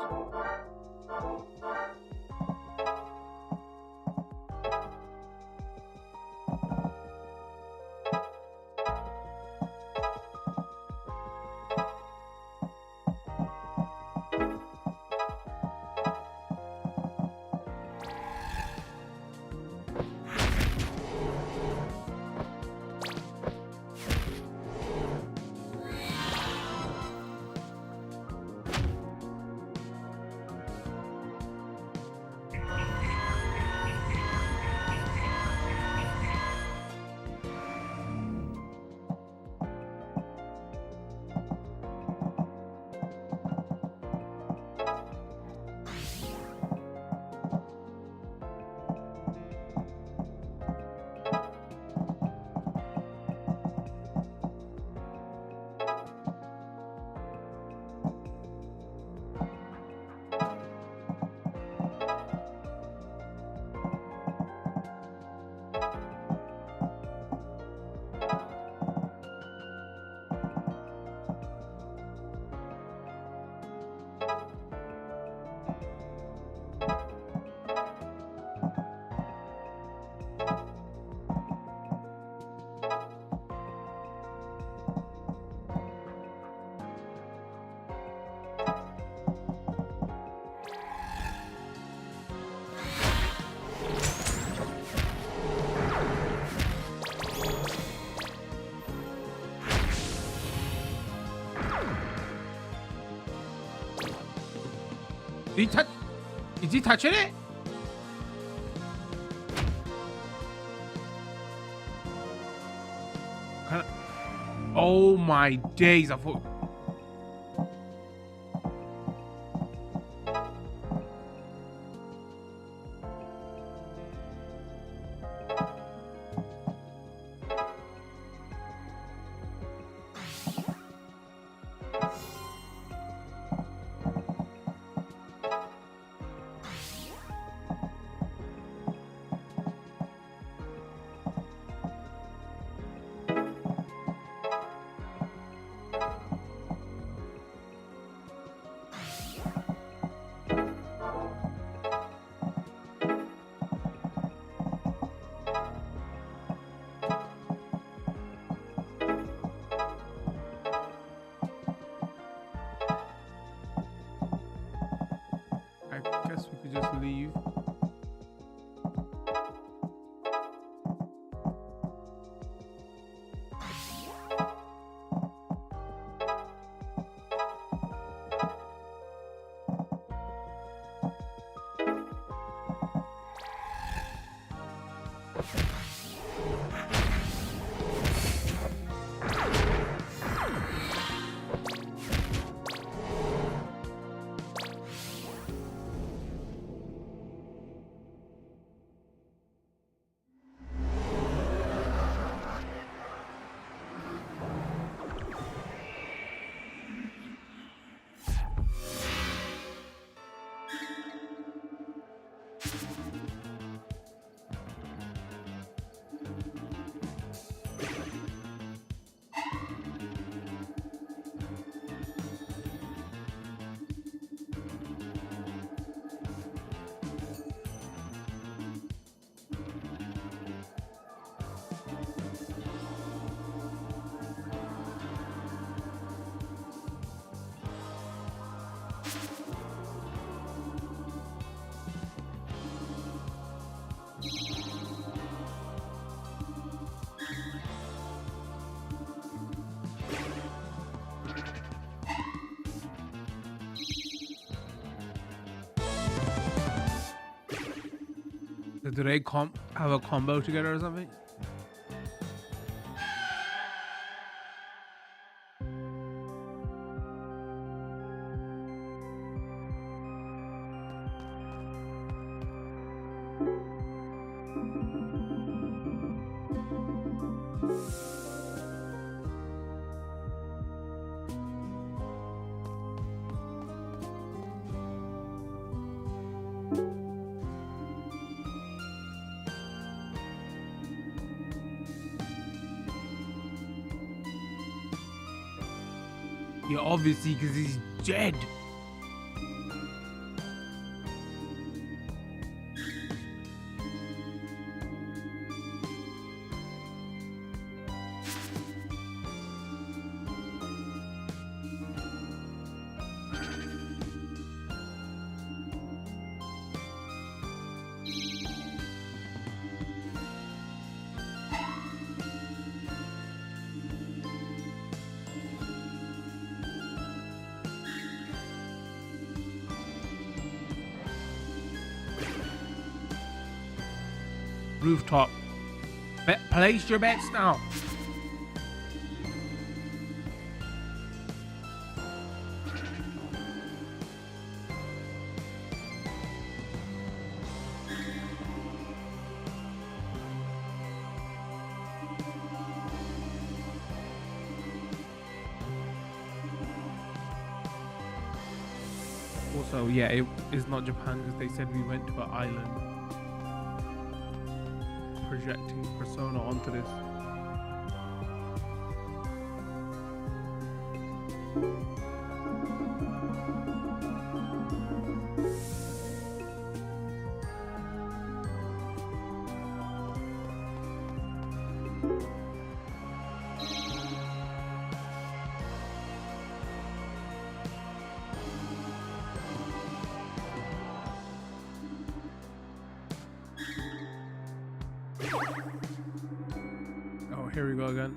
Did he touch? Is he touching it? Oh my days! I thought. I guess we could just leave. Do they have a combo together or something? Yeah, obviously, because he's dead. Rooftop. Place your bets now. Also, yeah, it is not Japan because they said we went to an island. Projecting Persona onto this. Oh, here we go again.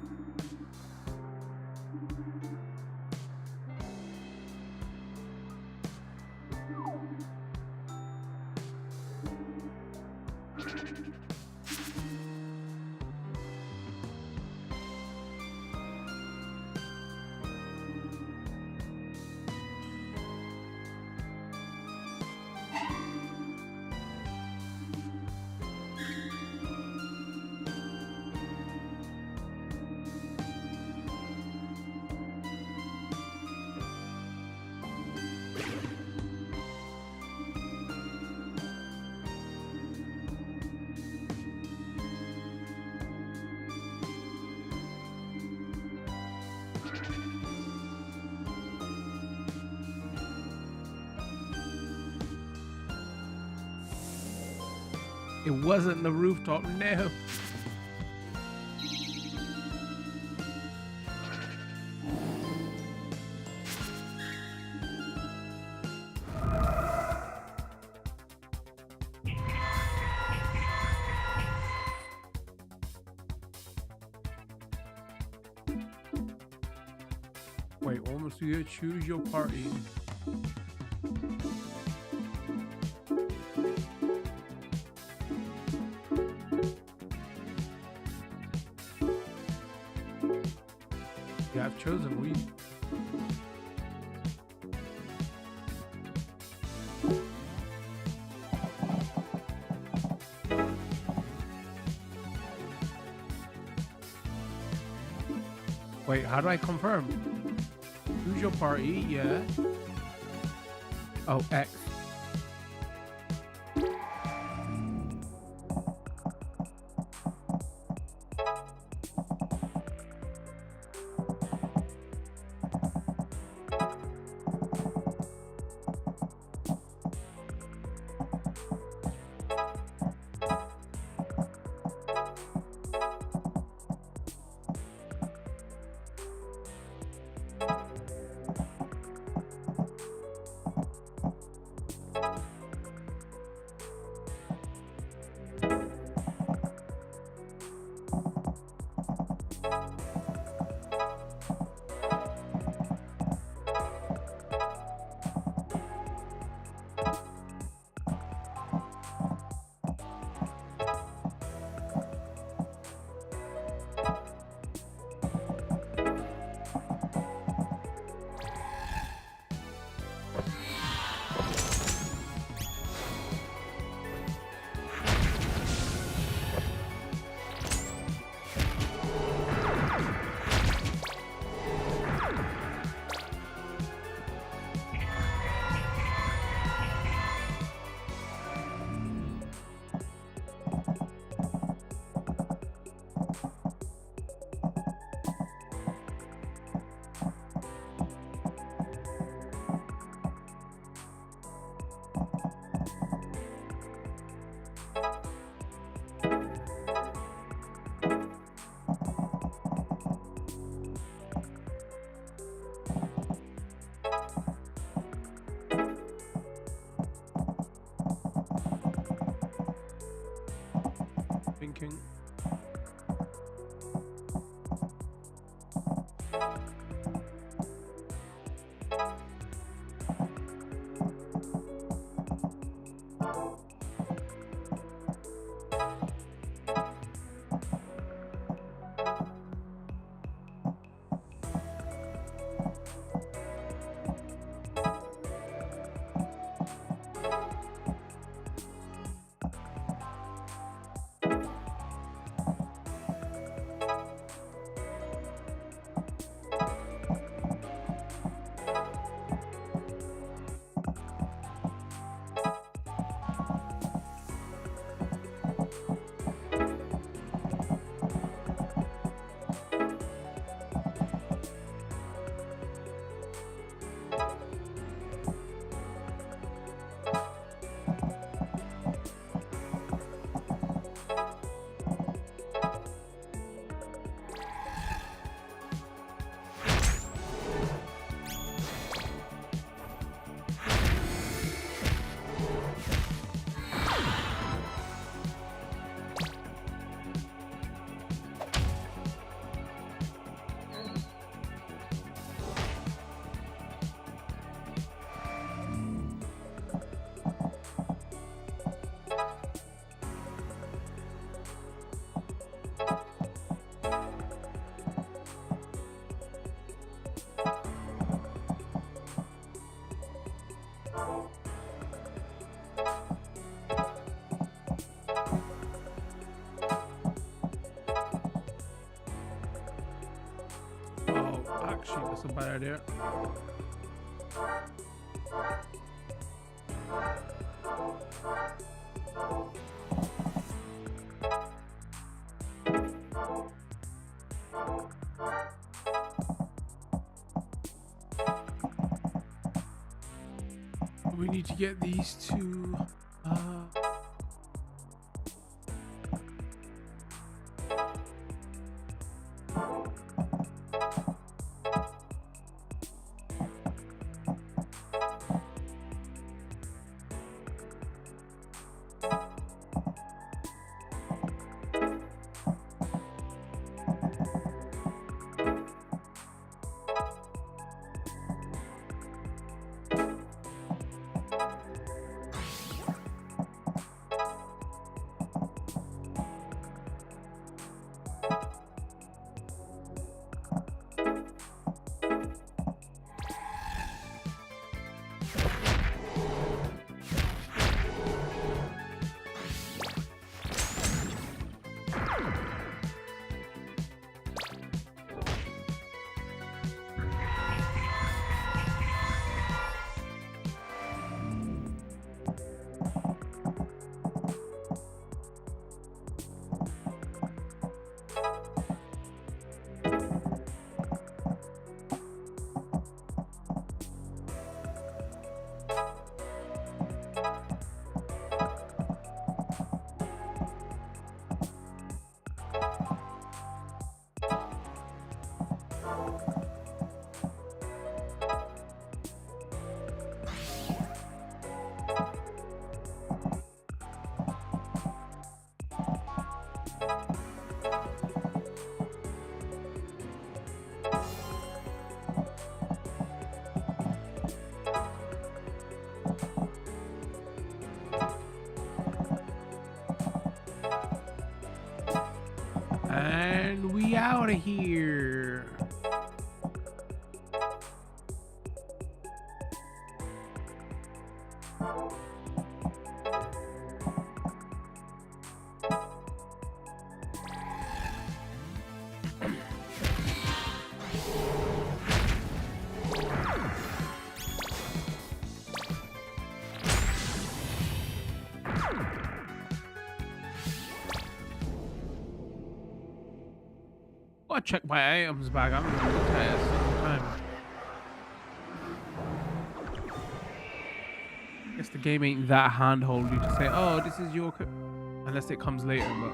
It wasn't the rooftop, no. Wait, almost here. Choose your party. Yeah, I've chosen weed. Wait, how do I confirm? Choose your party, yeah. Oh, X. Thinking. Oh, actually, that's a bad idea. We need to get these two. And we out of here. Gotta check my items back. I'm gonna look at it sometime. I guess the game ain't that handholdy to say, oh, this is your unless it comes later, but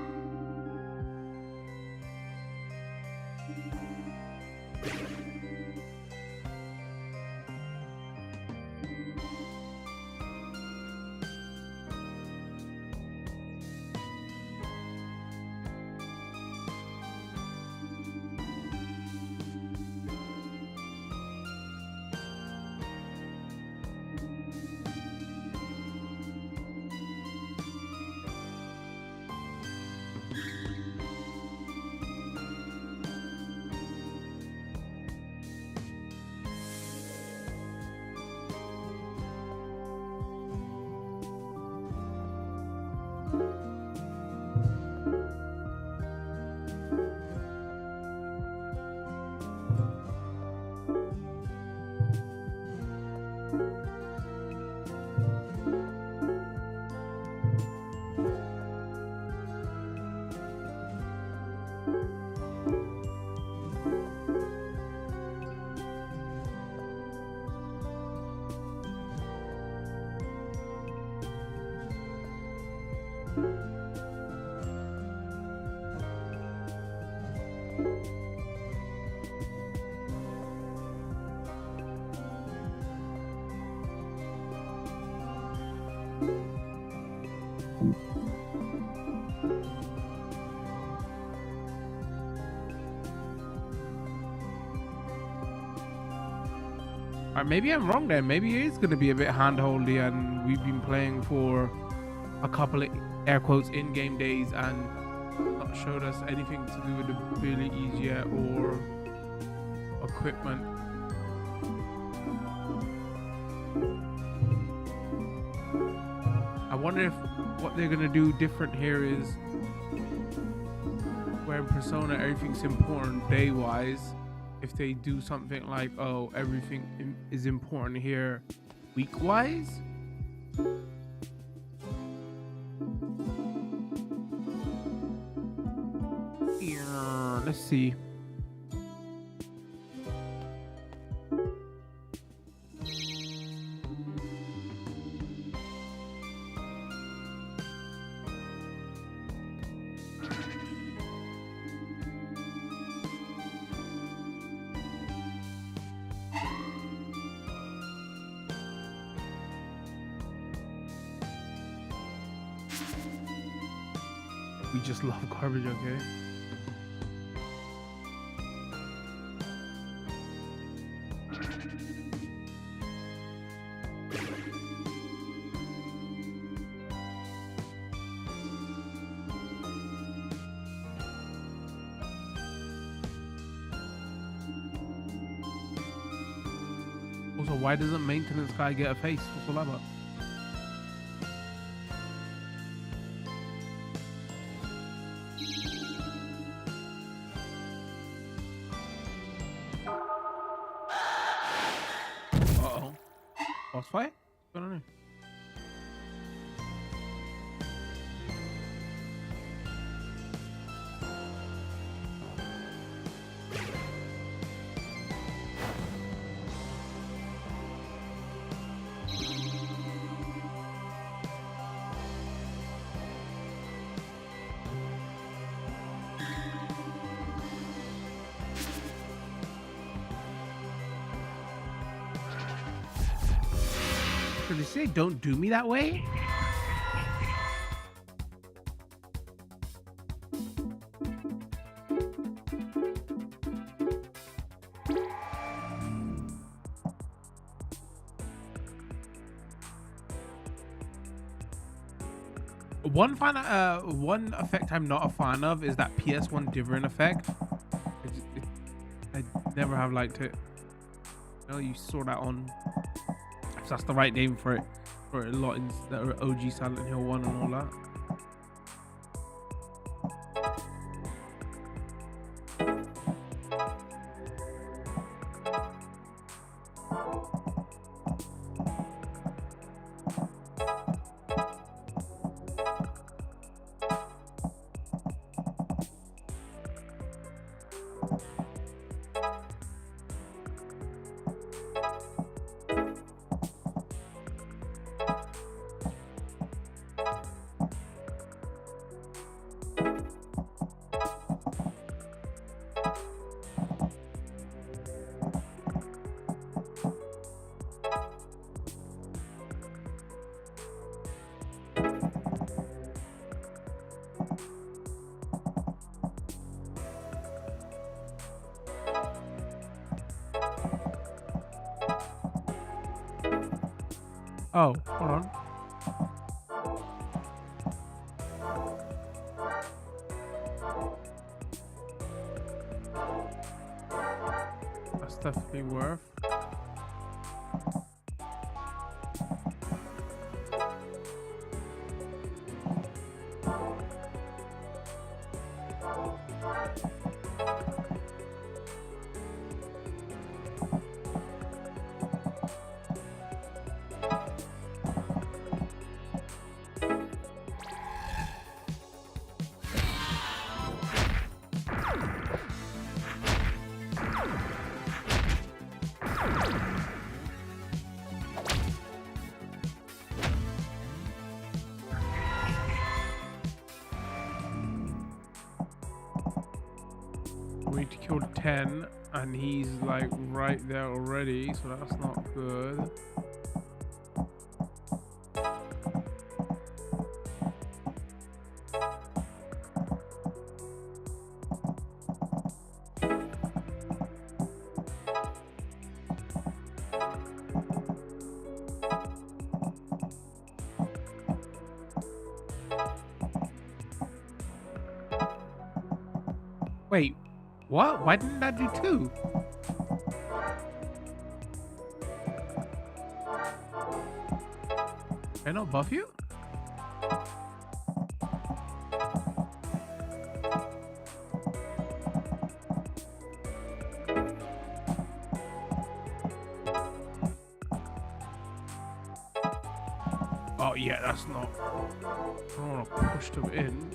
or maybe I'm wrong then. Maybe it is going to be a bit handholdy and we've been playing for a couple of air quotes in-game days and not showed us anything to do with abilities yet or equipment. wonder if what they're gonna do different here is where in Persona everything's important day wise. If they do something like, oh, everything is important here week wise. Yeah, let's see. We just love garbage, okay? Also, why doesn't maintenance guy get a face? What's all that about? Uh-oh. Boss fight? What's going on here? Did they say don't do me that way? One effect I'm not a fan of is that PS1 Divering effect. I never have liked it. You know, you saw that on. That's the right name for it, for a lot in that are OG Silent Hill 1 and all that. Oh, hold on. That's definitely worth. We need to kill 10 and he's like right there already, so that's not good. Wait, what? Why didn't I do 2? Can I not buff you? Oh yeah, that's not. I don't want to push them in.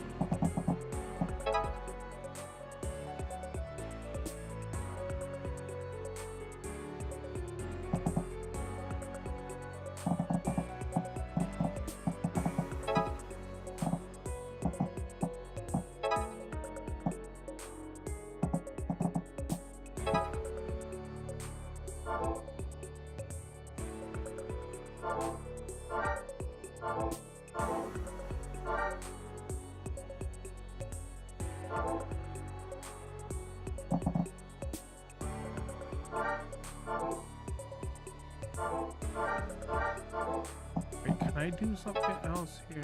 Wait, can I do something else here?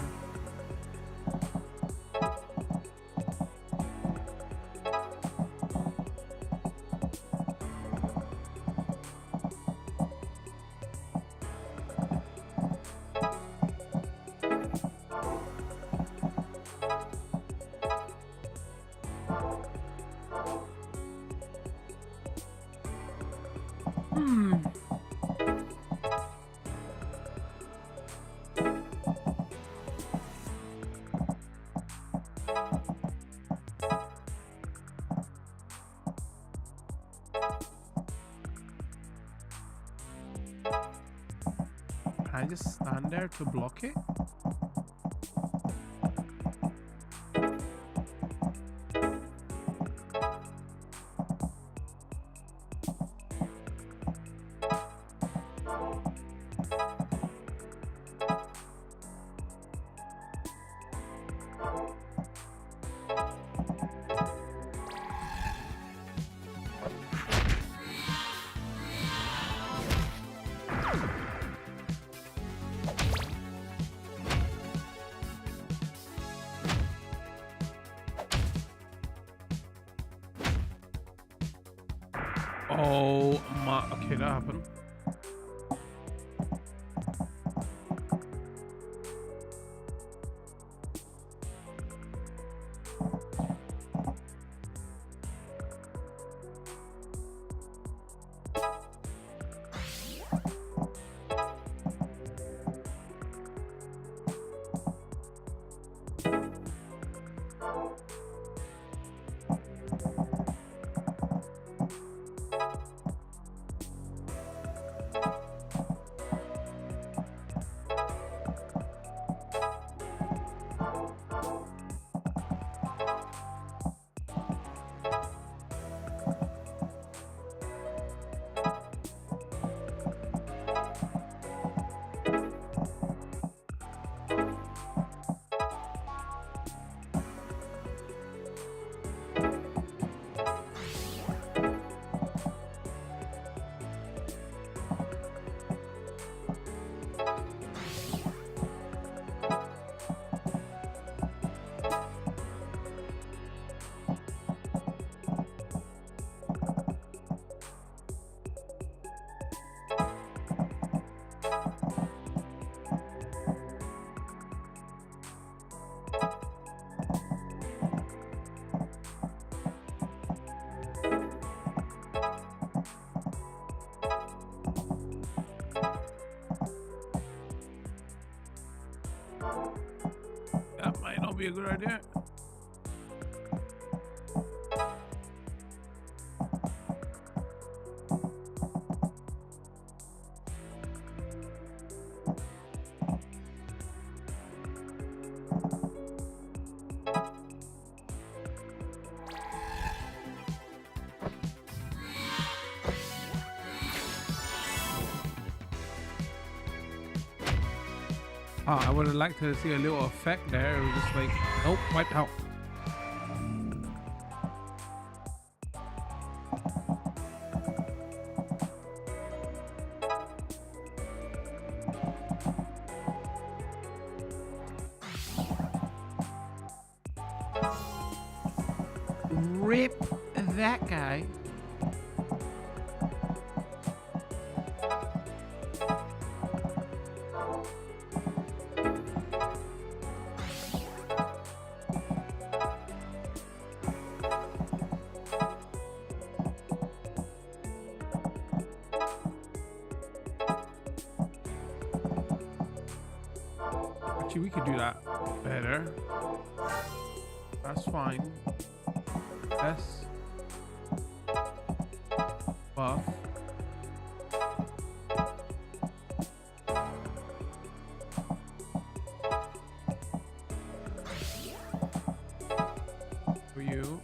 Can I just stand there to block it? Oh my, okay, that happened. That might not be a good idea. Oh, I would have liked to see a little effect there. It was just like, nope, wiped out. Rip that guy. Actually, we could do that better. That's fine. Let's buff. For you.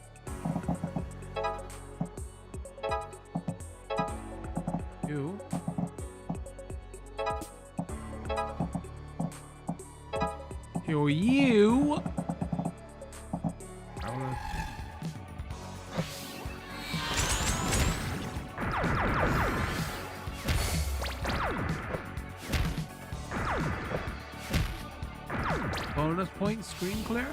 You. For you. Bonus point screen clear.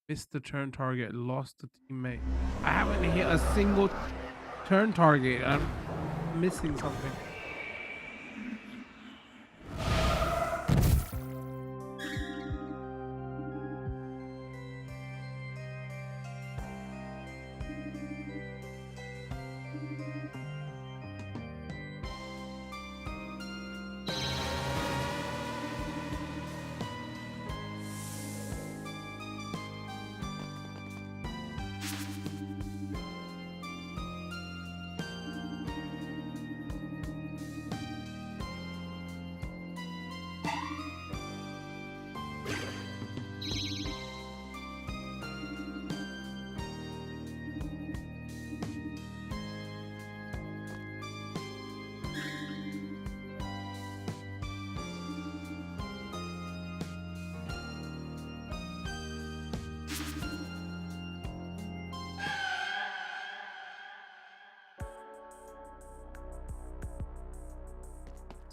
Missed the turn target, lost the teammate. I haven't hit a single turn target. I'm missing something.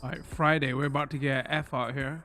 All right, Friday. We're about to get F out here.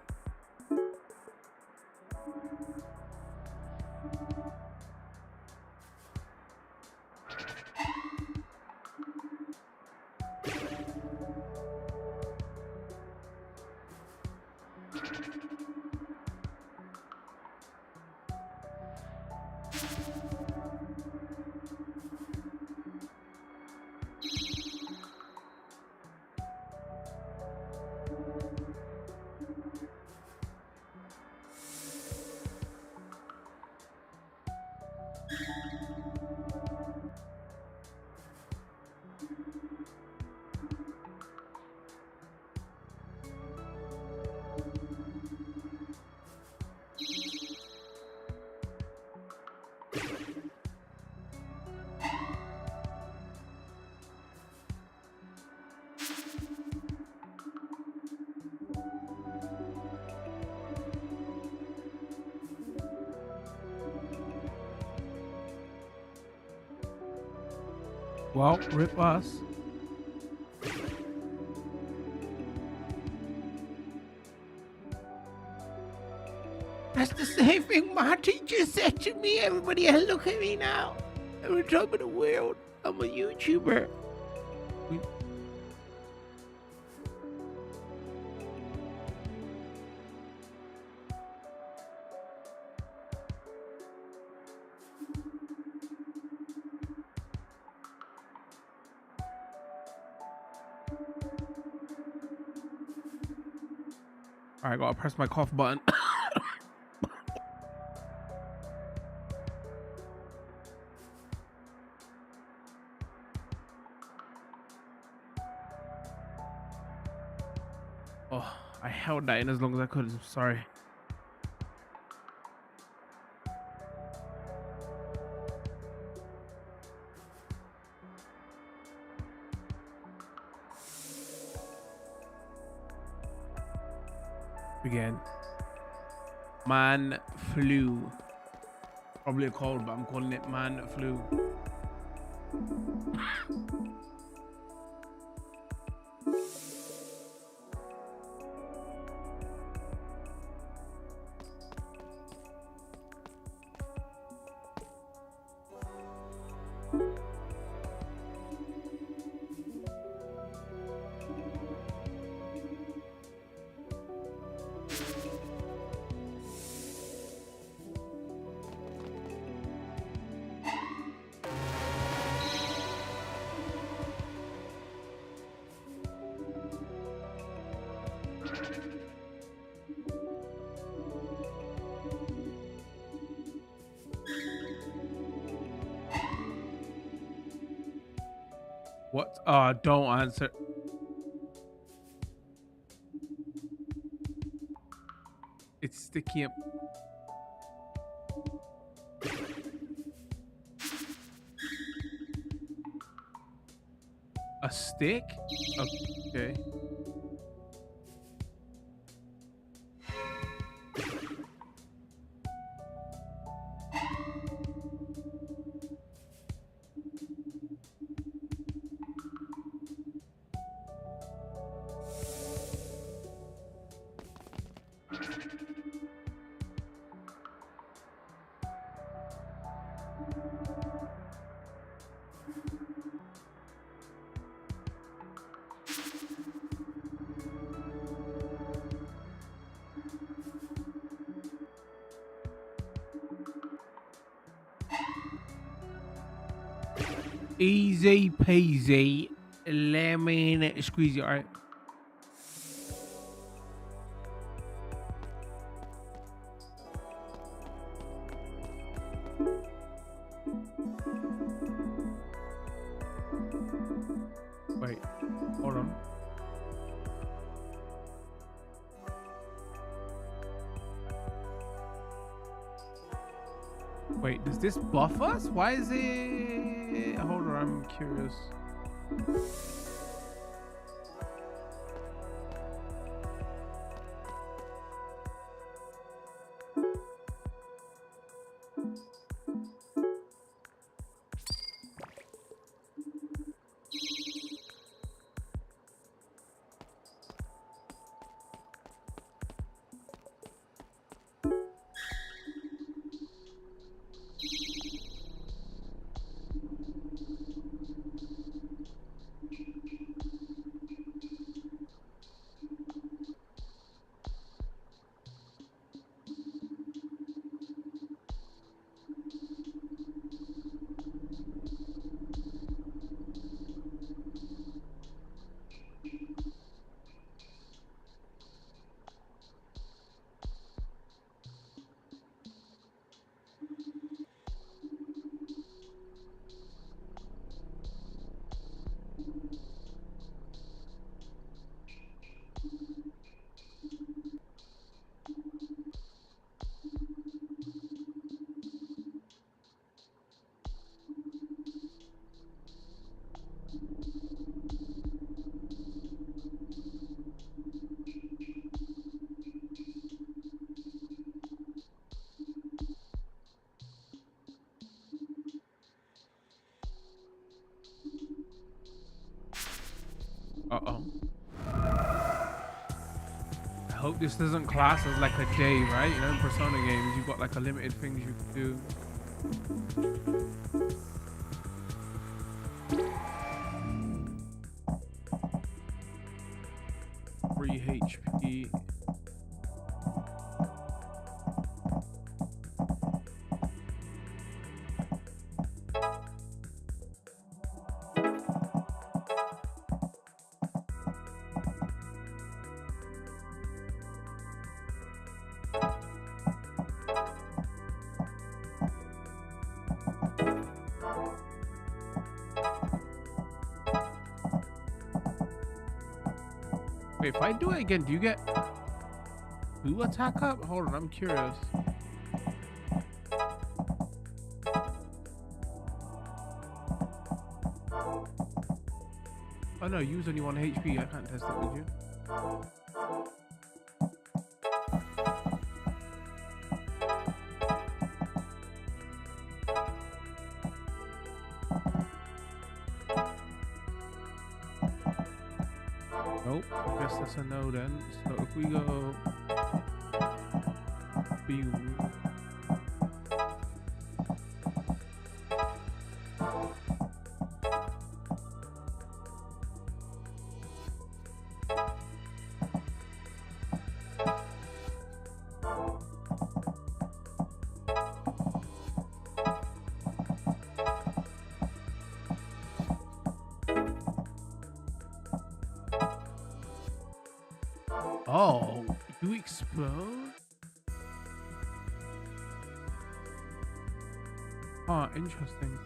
Well, rip us. That's the same thing my teacher said to me. Everybody look at me now. Every time in the world, I'm a YouTuber. All right, gotta press my cough button. Oh, I held that in as long as I could. I'm sorry. Again. Man flu. Probably a cold, but I'm calling it man flu. What? Don't answer. It's sticky. A stick? Okay. Easy peasy, lemon squeezy. All right. Wait, hold on. Wait, does this buff us? Why is it? Hold on, I'm curious. Uh-oh. I hope this doesn't class as like a day, right? You know, in Persona games, you've got like a limited things you can do. Free HP. Wait, if I do it again, do you get two attack up? Hold on, I'm curious. Oh no, use only 1 HP. I can't test it with you. Nope, I guess that's a no then. So if we go boom. Oh, you explode? Oh, interesting.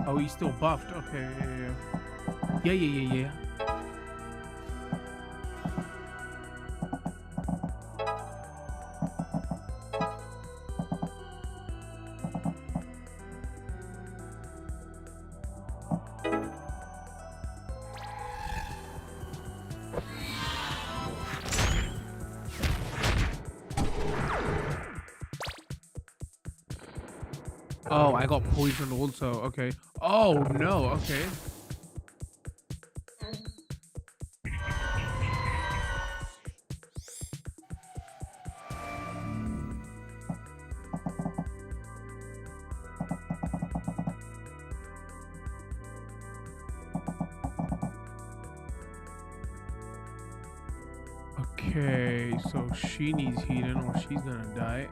Oh, he's still buffed. Okay, yeah. Oh, I got poisoned also. Okay. Oh no. Okay. Okay, so she needs healing or she's gonna die.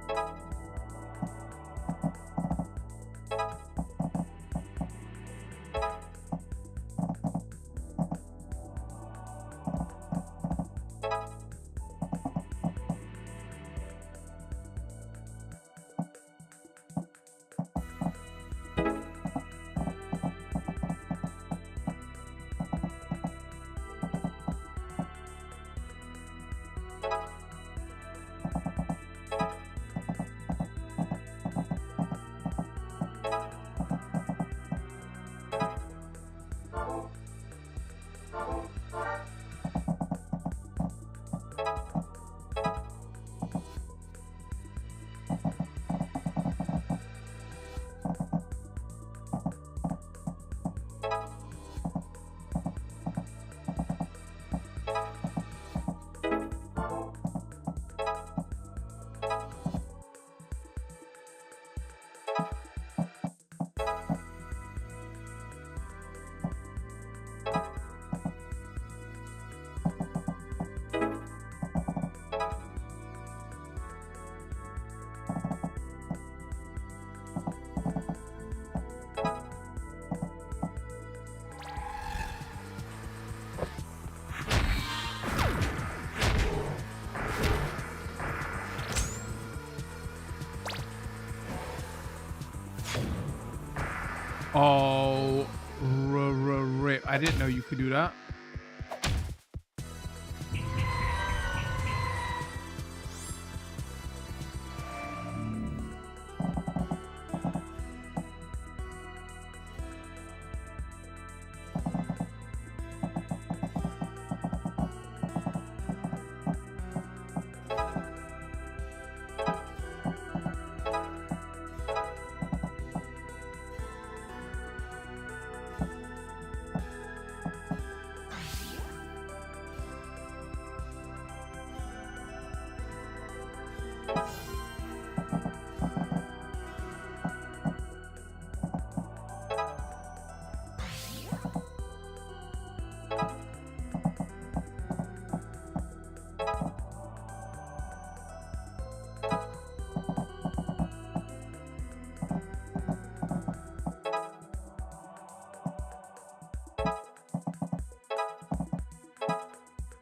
Oh, rip. I didn't know you could do that.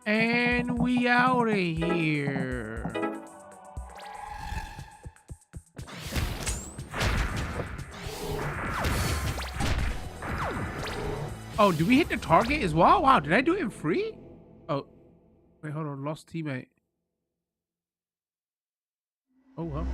And we out of here. Oh, did we hit the target as well? Wow, did I do it in free? Oh, wait, hold on. Lost teammate. Oh, well.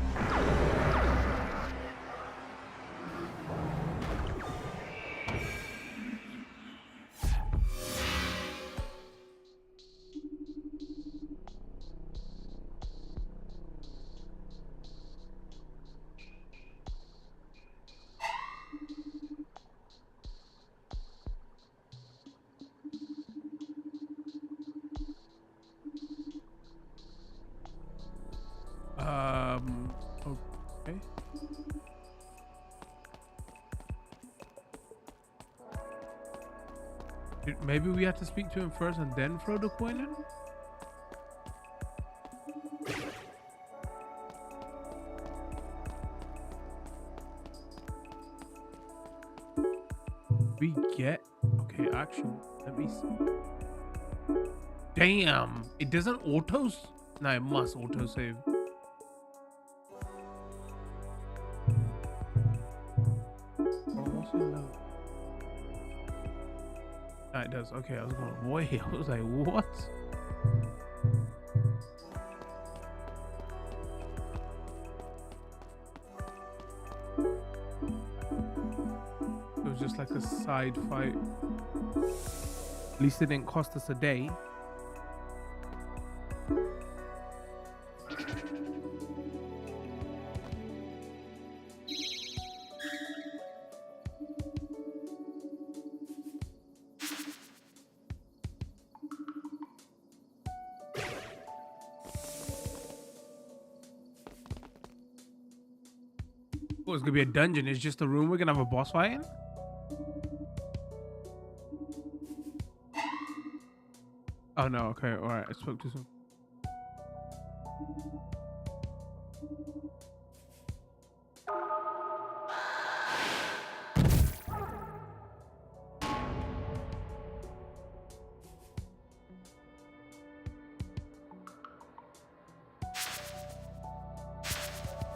Okay. Maybe we have to speak to him first and then throw the coin in? We get... Okay, action. Let me see. Damn! It doesn't auto... No, it must auto-save. Almost enough. It does. Okay, I was going, wait, I was like, what? It was just like a side fight. At least it didn't cost us a day. Oh, it's gonna be a dungeon. It's just a room. We're gonna have a boss fight in? Oh no, okay, alright. I spoke too soon.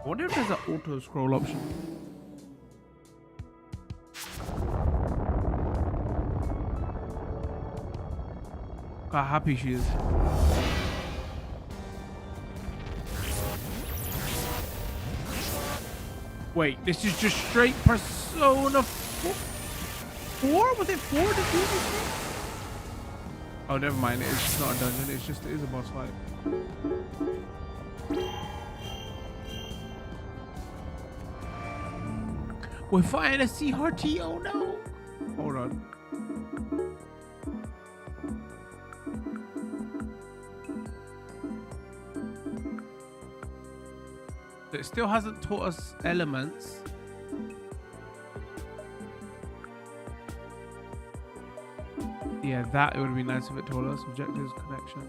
I wonder if there's an auto scroll option. Look how happy she is. Wait, this is just straight Persona 4? Was it 4 to do this thing? Oh, never mind. It's just not a dungeon. It is a boss fight. We're fighting a CRT. Oh no! Hold on. It still hasn't taught us elements. Yeah, that it would be nice if it taught us. Objectives, connection.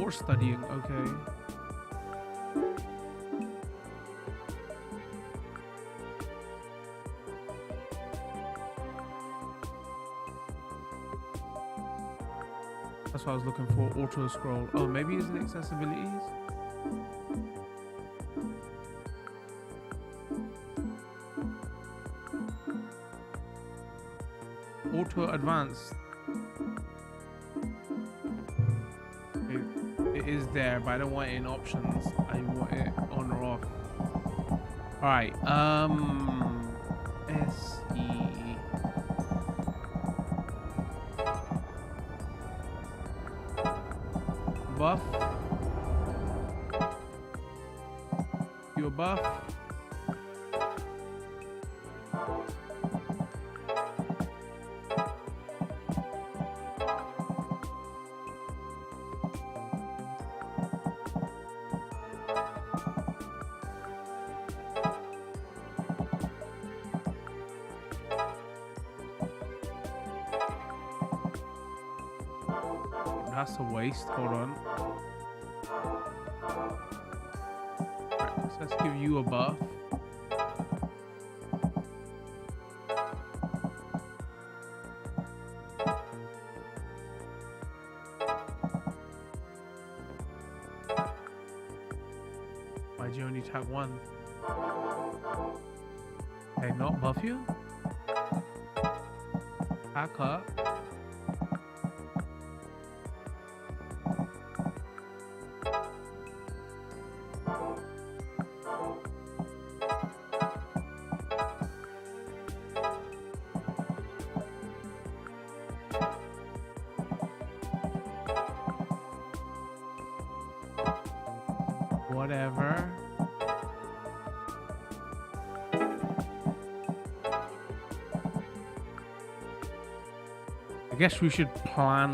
Or studying, okay. That's what I was looking for, auto scroll. Oh, maybe it's in accessibilities? Auto advanced. It is there, but I don't want it in options. I want it on or off. Alright, SE. Buff. You a buff? That's a waste. Hold on. Right, so let's give you a buff. Why'd you only tag one? Hey, not buff you? Back up. Whatever. I guess we should plan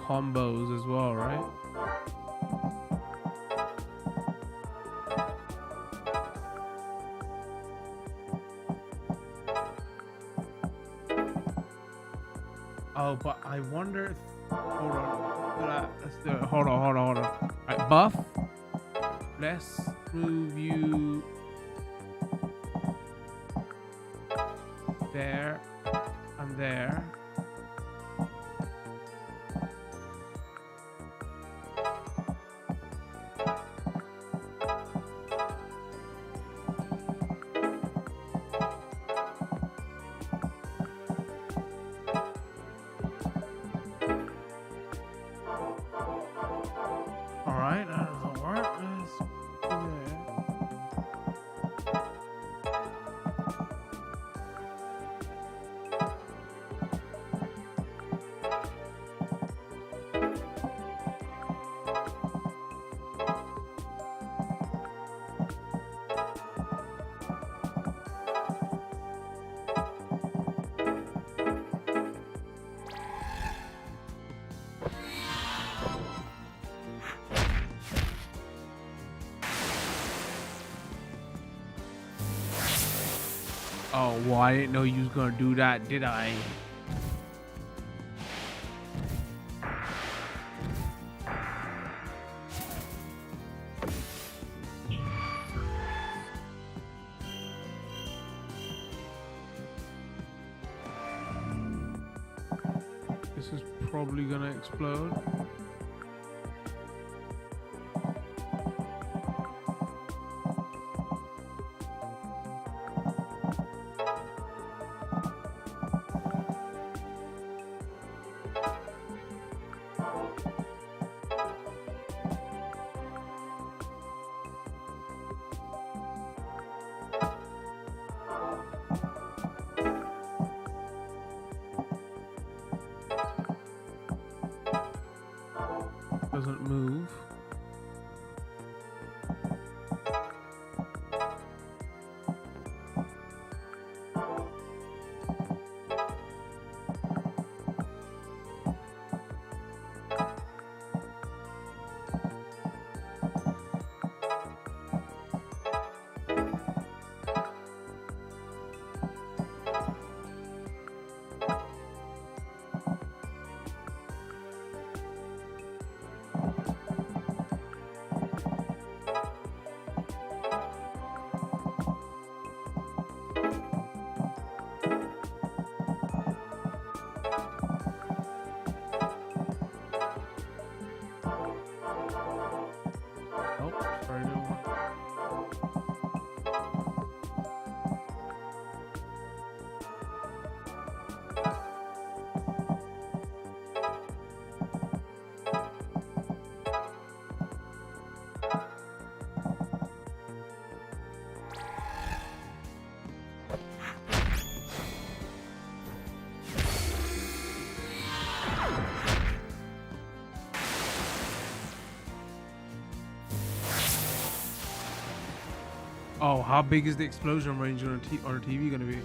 combos as well, right? Oh, but I wonder if... Hold on. Let's do it. Hold on. All right, buff. Let's move you there and there. Oh, well, I didn't know you was gonna do that, did I? This is probably gonna explode. Doesn't move. Oh, how big is the explosion range on a TV gonna be?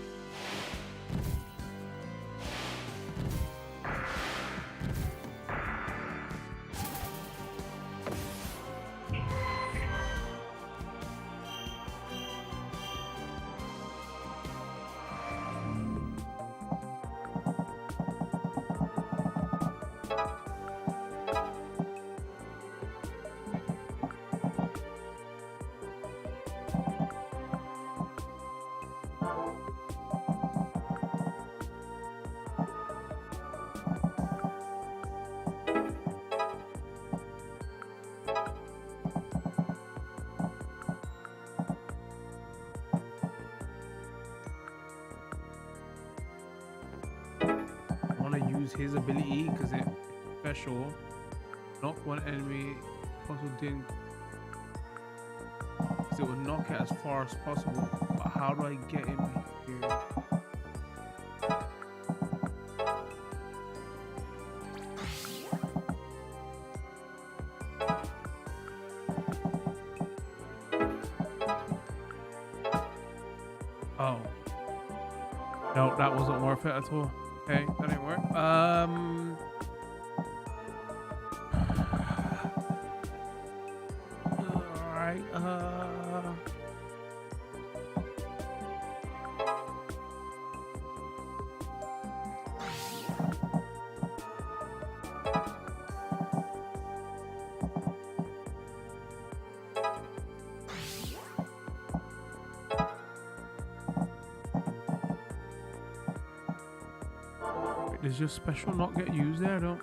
His ability because it's special. Knock one enemy possible didn't, because it would knock it as far as possible. But how do I get him here? Oh no, that wasn't worth it at all. Okay, that didn't work. Alright, does your special not get used there? I don't.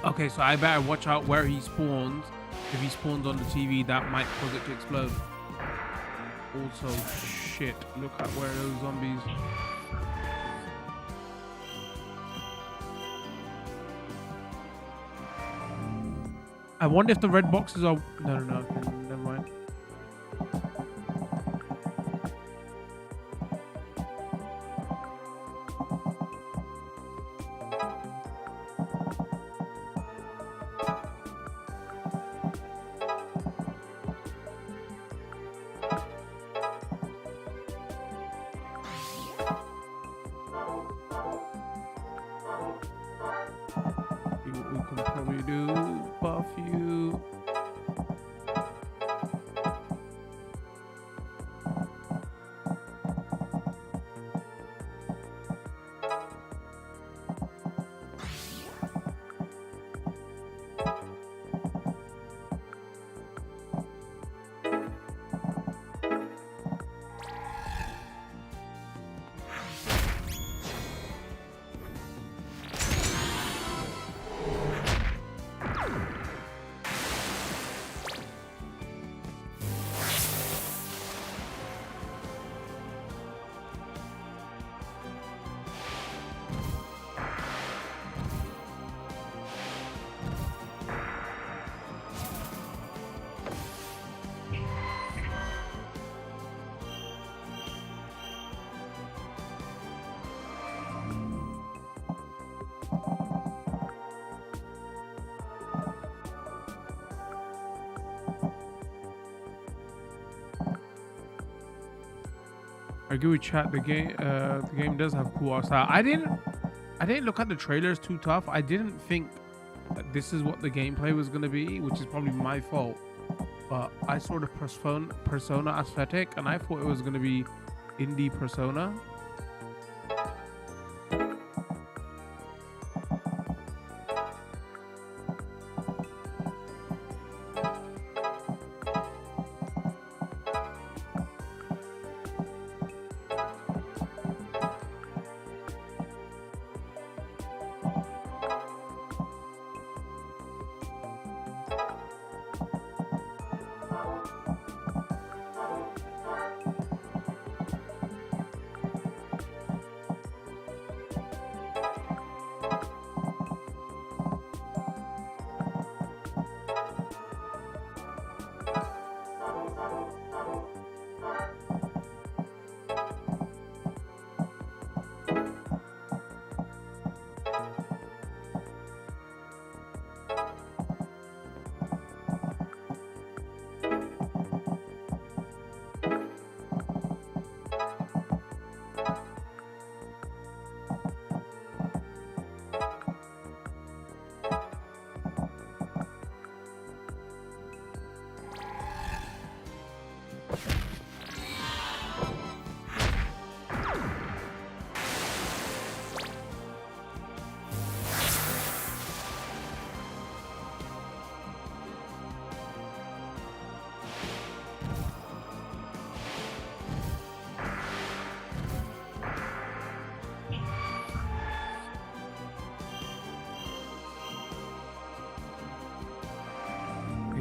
Okay, so I better watch out where he spawns. If he spawns on the TV, that might cause it to explode. Also, shit, look at where those zombies... I wonder if the red boxes are... No, never mind. See what we can probably do. Buff you. I agree with chat. The game does have cool art style. I didn't look at the trailers too tough. I didn't think that this is what the gameplay was gonna be, which is probably my fault. But I saw the Persona aesthetic, and I thought it was gonna be indie Persona.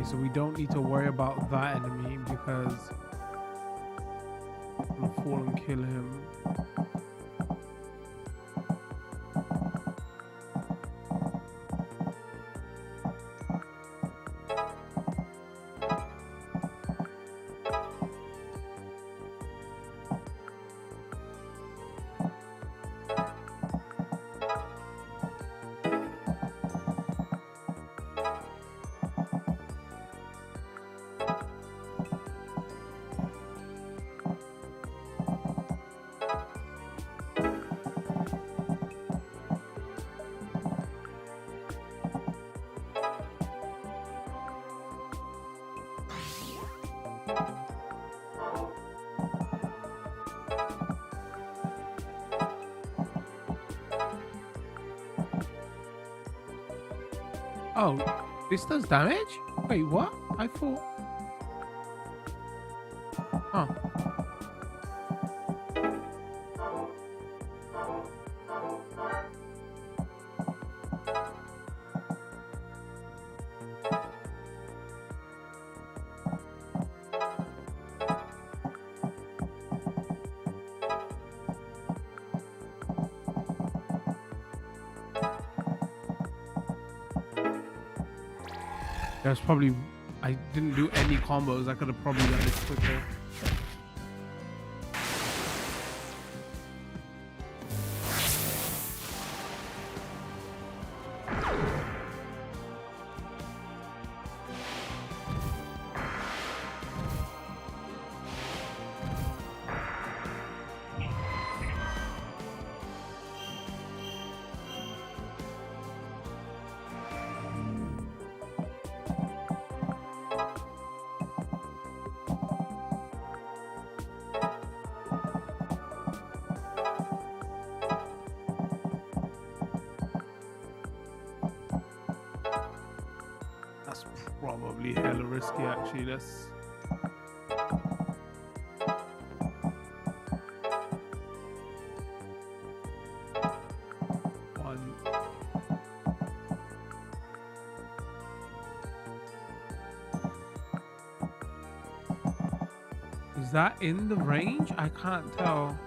So we don't need to worry about that enemy because I'm gonna fall and kill him. Oh, this does damage? Wait, what? I thought... Oh. There's probably, I didn't do any combos. I could have probably done this quicker. Probably hella risky actually. Let's one. Is that in the range? I can't tell.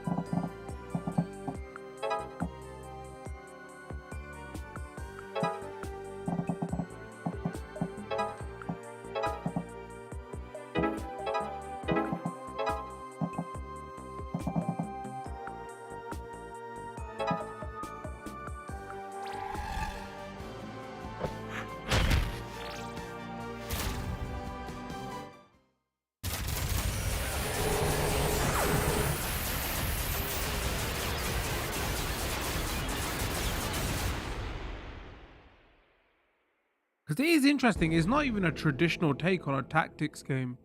Because it is interesting. It's not even a traditional take on a tactics game.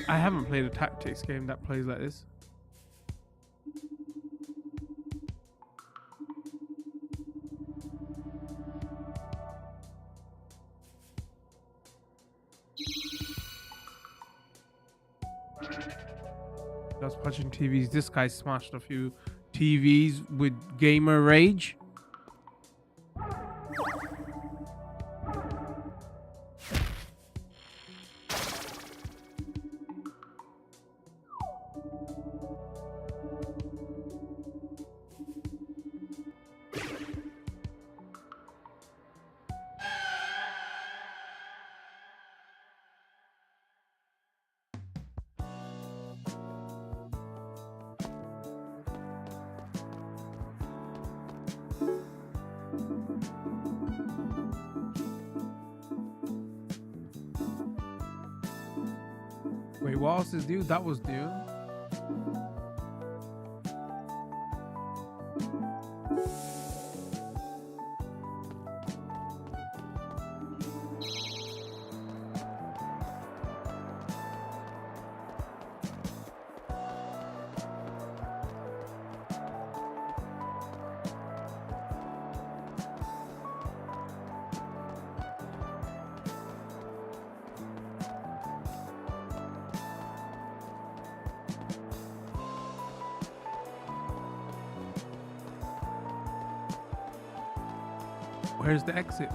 I haven't played a tactics game that plays like this. I was watching TVs. This guy smashed a few TVs with gamer rage. Wait, what else is new? That was new. Where's the exit?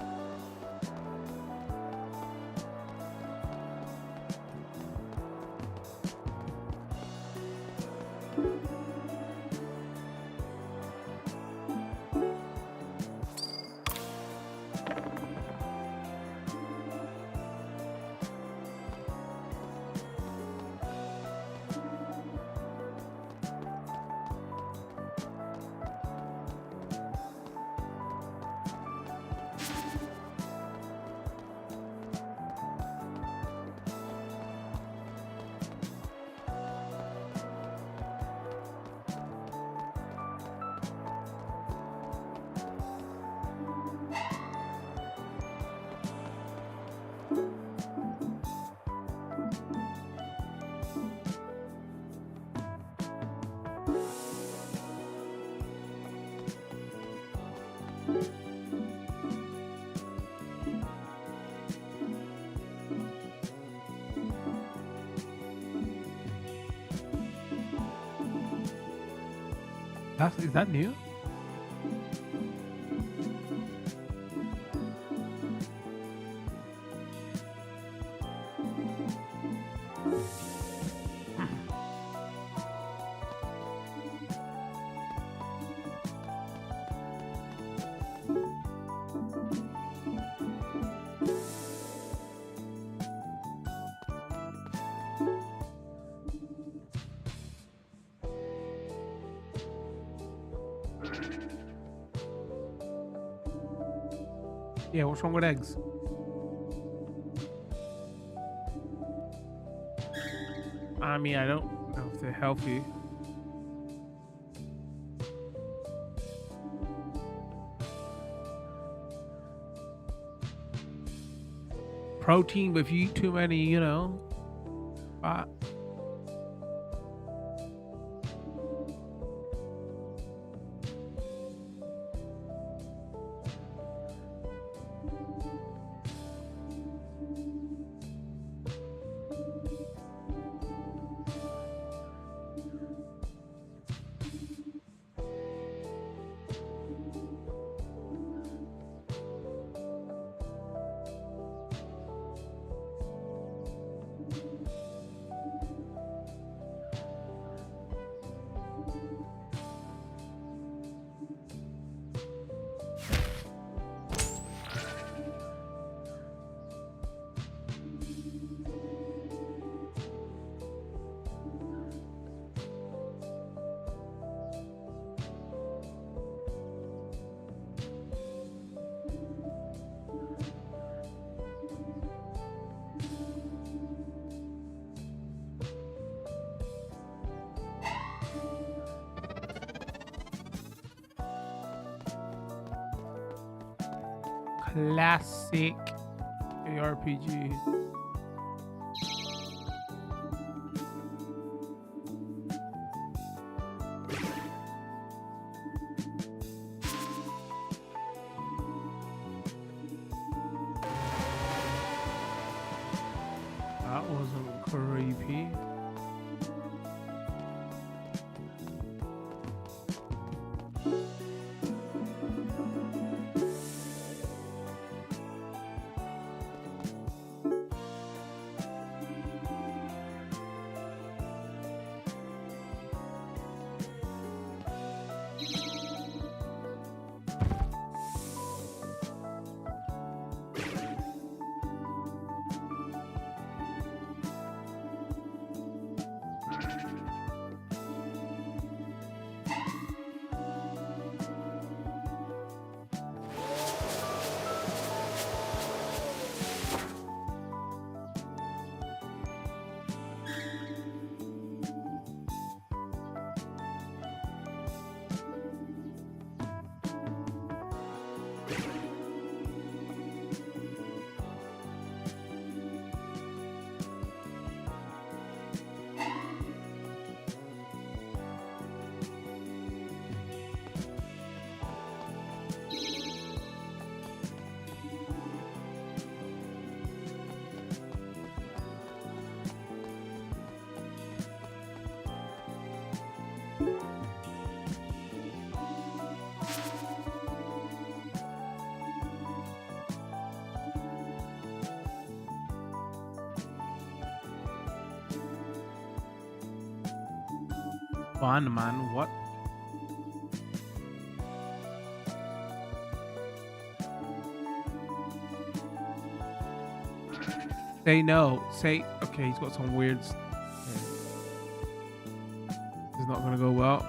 Is that new? Yeah, what's wrong with eggs? I mean, I don't know if they're healthy. Protein, but if you eat too many, you know, fat. Classic ARPG. That wasn't creepy. Fun, man. What? Say no. Say okay. He's got some weirds. Okay. It's not gonna go well.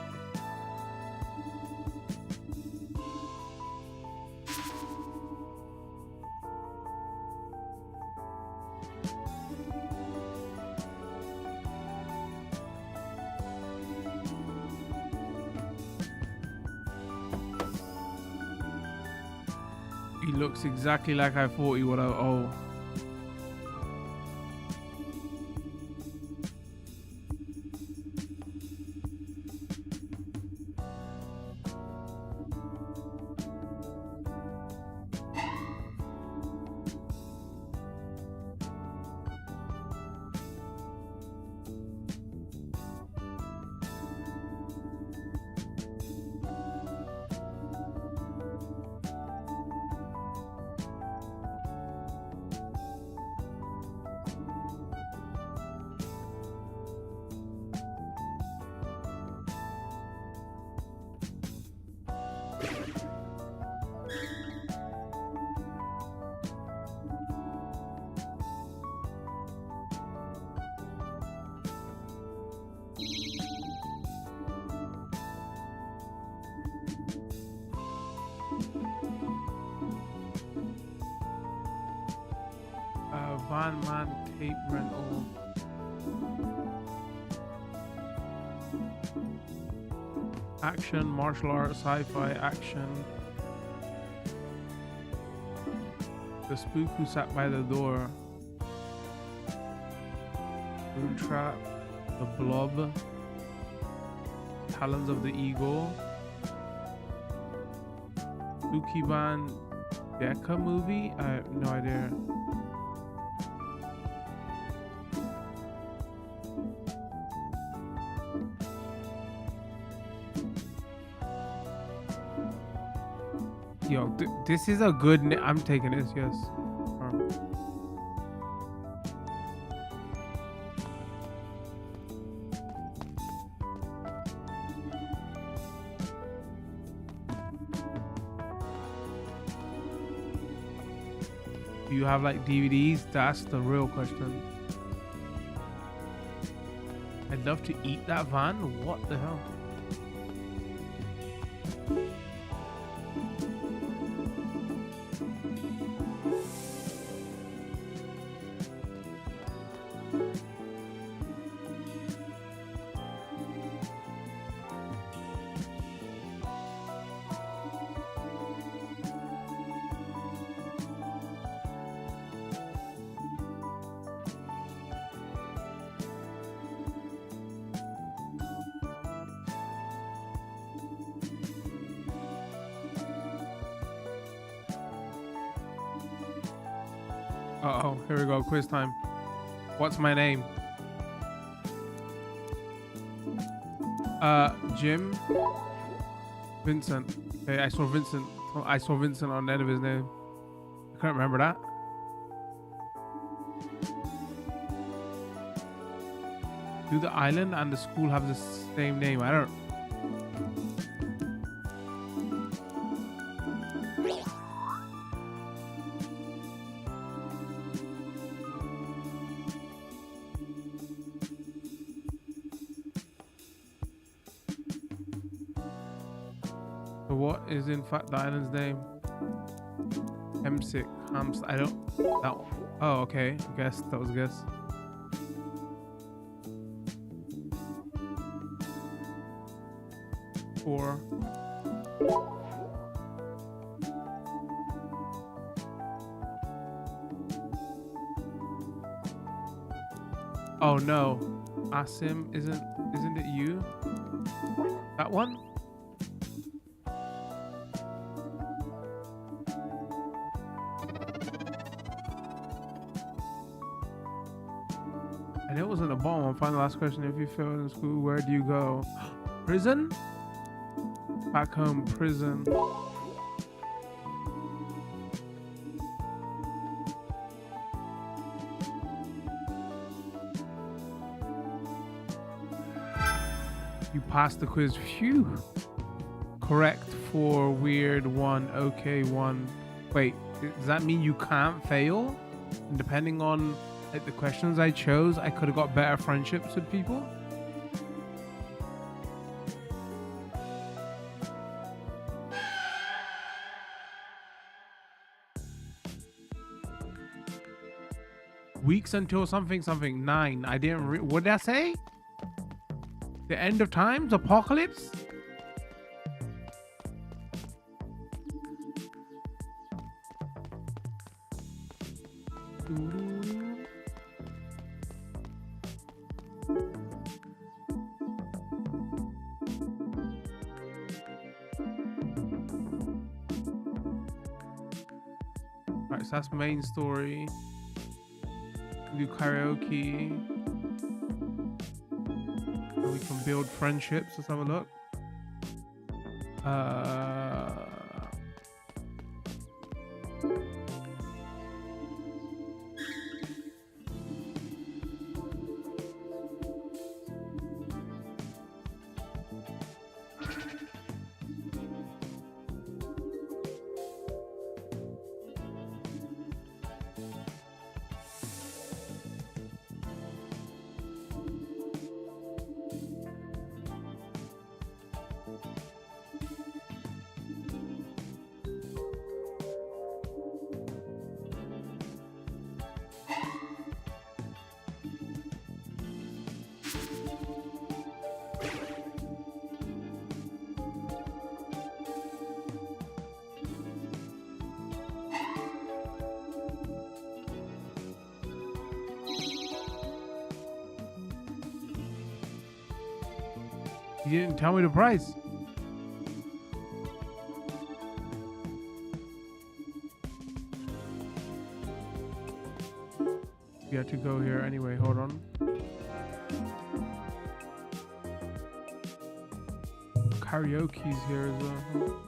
He looks exactly like I thought he would have. Oh. Van Man tape rental. Action, martial arts, sci-fi, action. The spook who sat by the door. Moon trap. The blob. Talons of the eagle. Sukiban Deka movie? I have no idea. Yo, this is a good. I'm taking this. Yes. Do you have like DVDs? That's the real question. I'd love to eat that van. What the hell? Uh-oh, here we go, quiz time. What's my name? Jim Vincent. Okay, I saw Vincent on the end of his name. I can't remember that. Do the island and the school have the same name? I don't. So what is in fact the island's name? M6 Hamster. I don't. That one. Oh, okay. I guess that was a guess. Four. Oh no, Asim, isn't it you? That one? And it wasn't a bomb. Final last question: if you failed in school, where do you go? Prison? Back home, prison. You passed the quiz. Phew. Correct for weird one. Okay, one. Wait, does that mean you can't fail? And depending on like the questions I chose, I could have got better friendships with people. Weeks until something 9. I didn't. What did I say? The end of times? Apocalypse? Alright, so that's main story. Do karaoke. And we can build friendships. Let's have a look. He didn't tell me the price. We have to go here anyway. Hold on. Karaoke's here as well.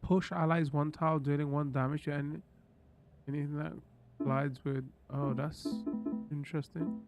Push allies 1 tile, dealing 1 damage to anything that collides with. Oh, that's interesting.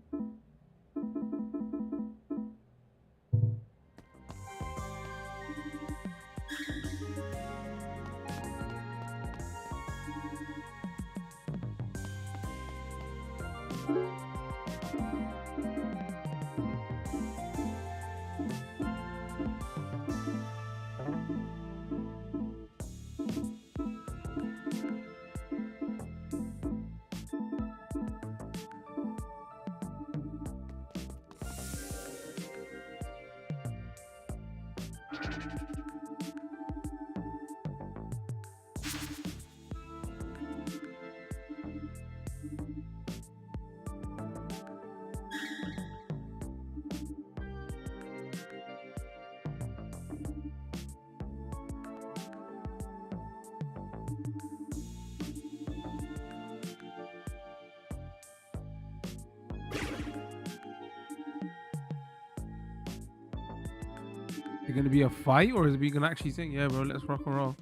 Is it gonna be a fight or is we gonna actually sing? Yeah, bro, let's rock and roll.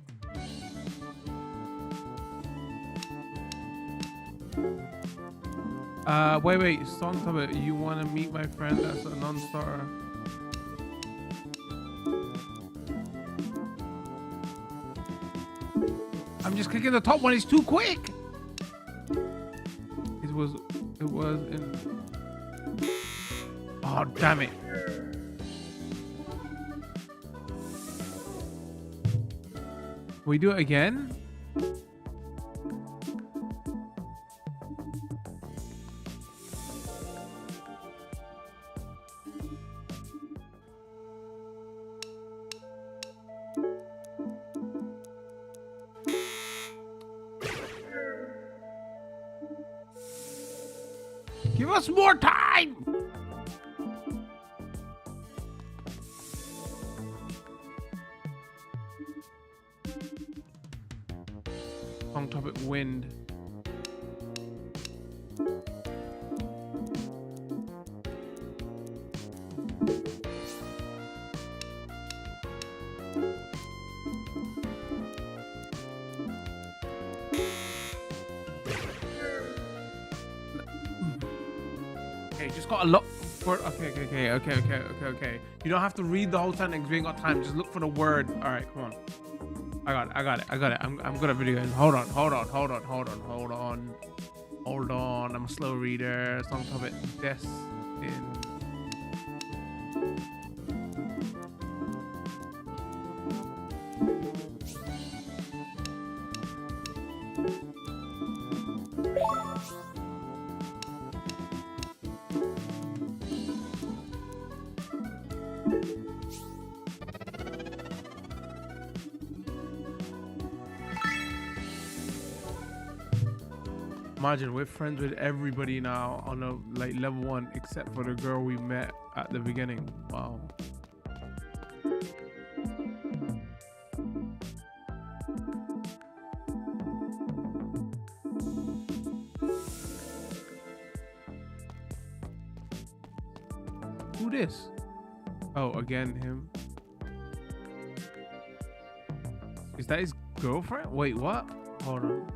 Wait, song topic. You wanna meet my friend that's a non-starter? I'm just clicking the top one, it's too quick. It was in. Oh, damn it. We do it again? Give us more time! Song topic wind. Okay, just got a look for. Okay. You don't have to read the whole sentence. We ain't got time. Just look for the word. All right, come on. I got it. I'm good at video games. Hold on. I'm a slow reader. Song topic destined. Imagine we're friends with everybody now on a like level 1 except for the girl we met at the beginning. Wow. Who this? Oh, again him. Is that his girlfriend? Wait, what? Hold on.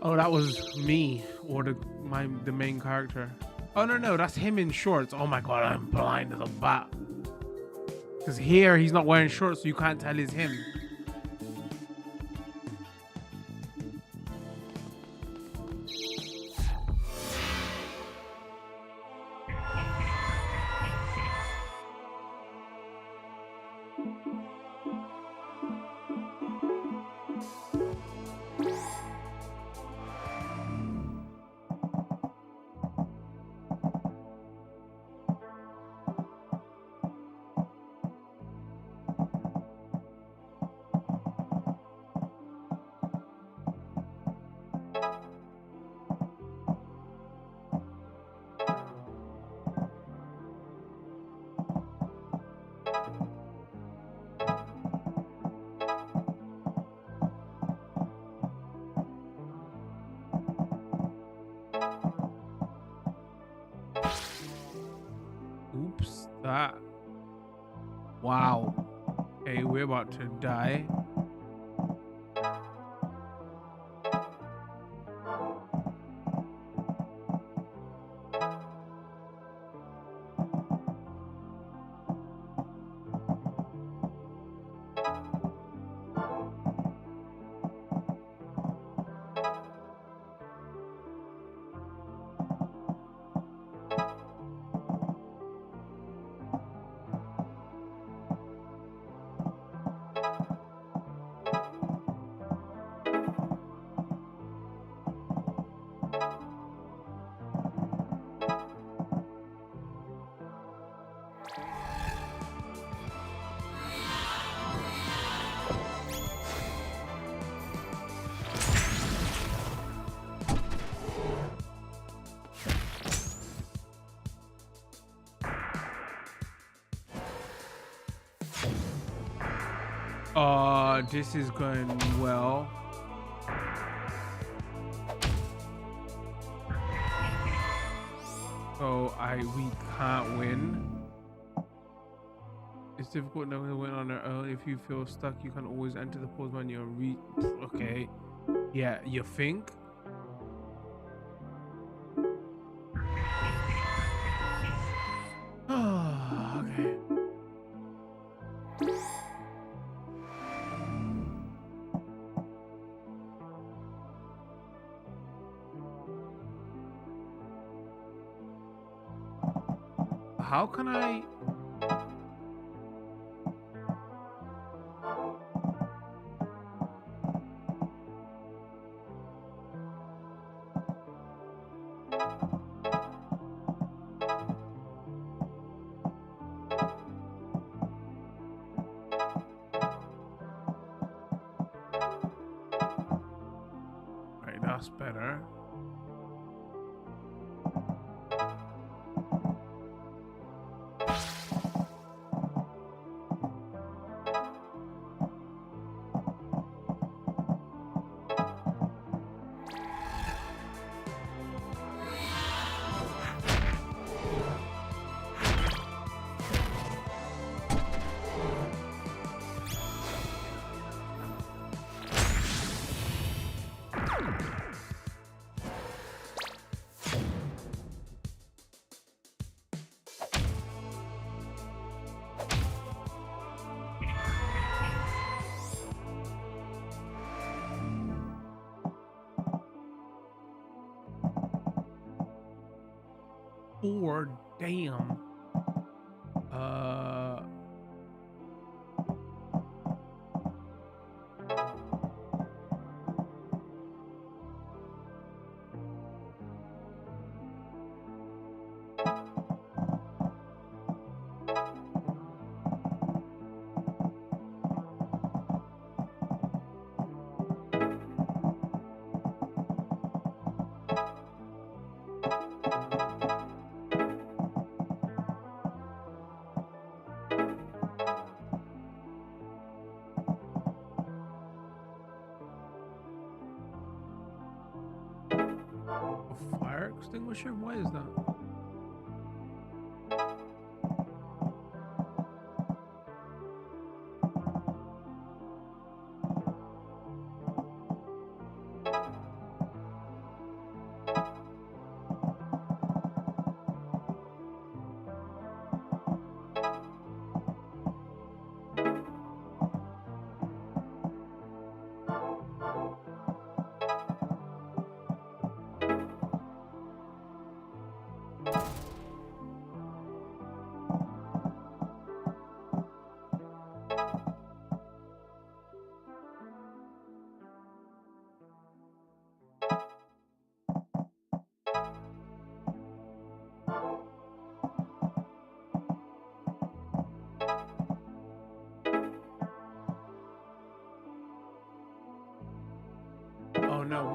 Oh, that was me or the main character. Oh no, that's him in shorts. Oh my god, I'm blind as a bat. Because here he's not wearing shorts, so you can't tell it's him. Oops, that. Wow. Okay, we're about to die. This is going well. So we can't win. It's difficult knowing to win on their own. If you feel stuck, you can always enter the pause menu and okay. Yeah, you think? Oh, okay. How can I? Right, that's better. Or damn. A fire extinguisher? Why is that?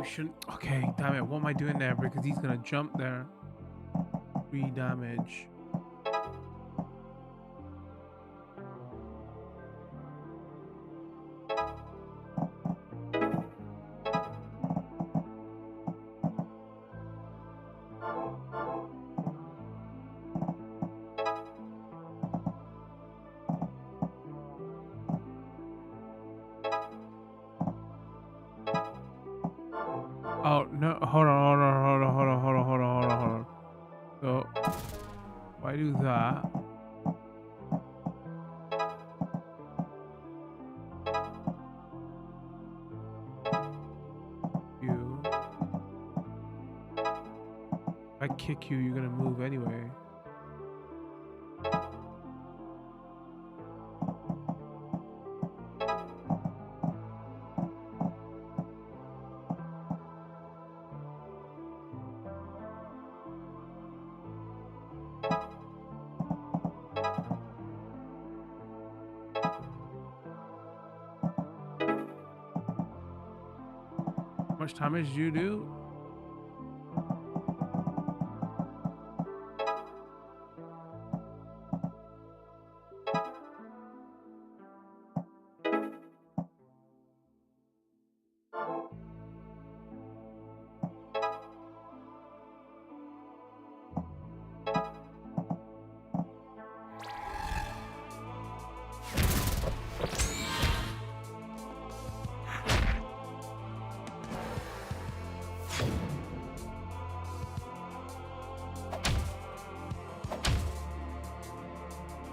shouldn't. Okay, damn it. What am I doing there? Because he's gonna jump there. 3 damage. Oh no! Hold on. So if I do that, you. If I kick you, you're gonna move anyway. How much damage did you do?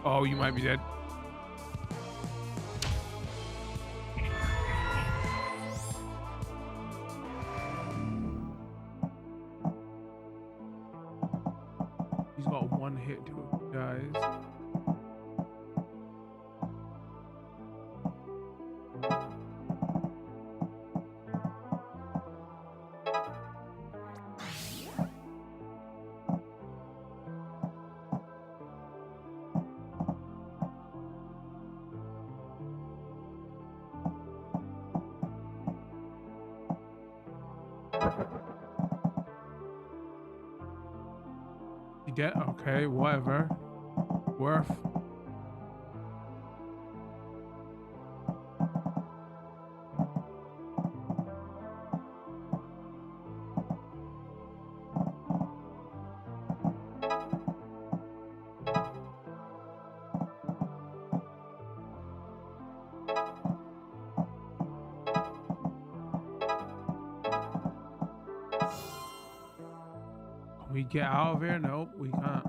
Oh, you might be dead. He's got 1 hit to him, guys. You dead? Okay, whatever. Worth. Can we get out of here? Nope, we can't.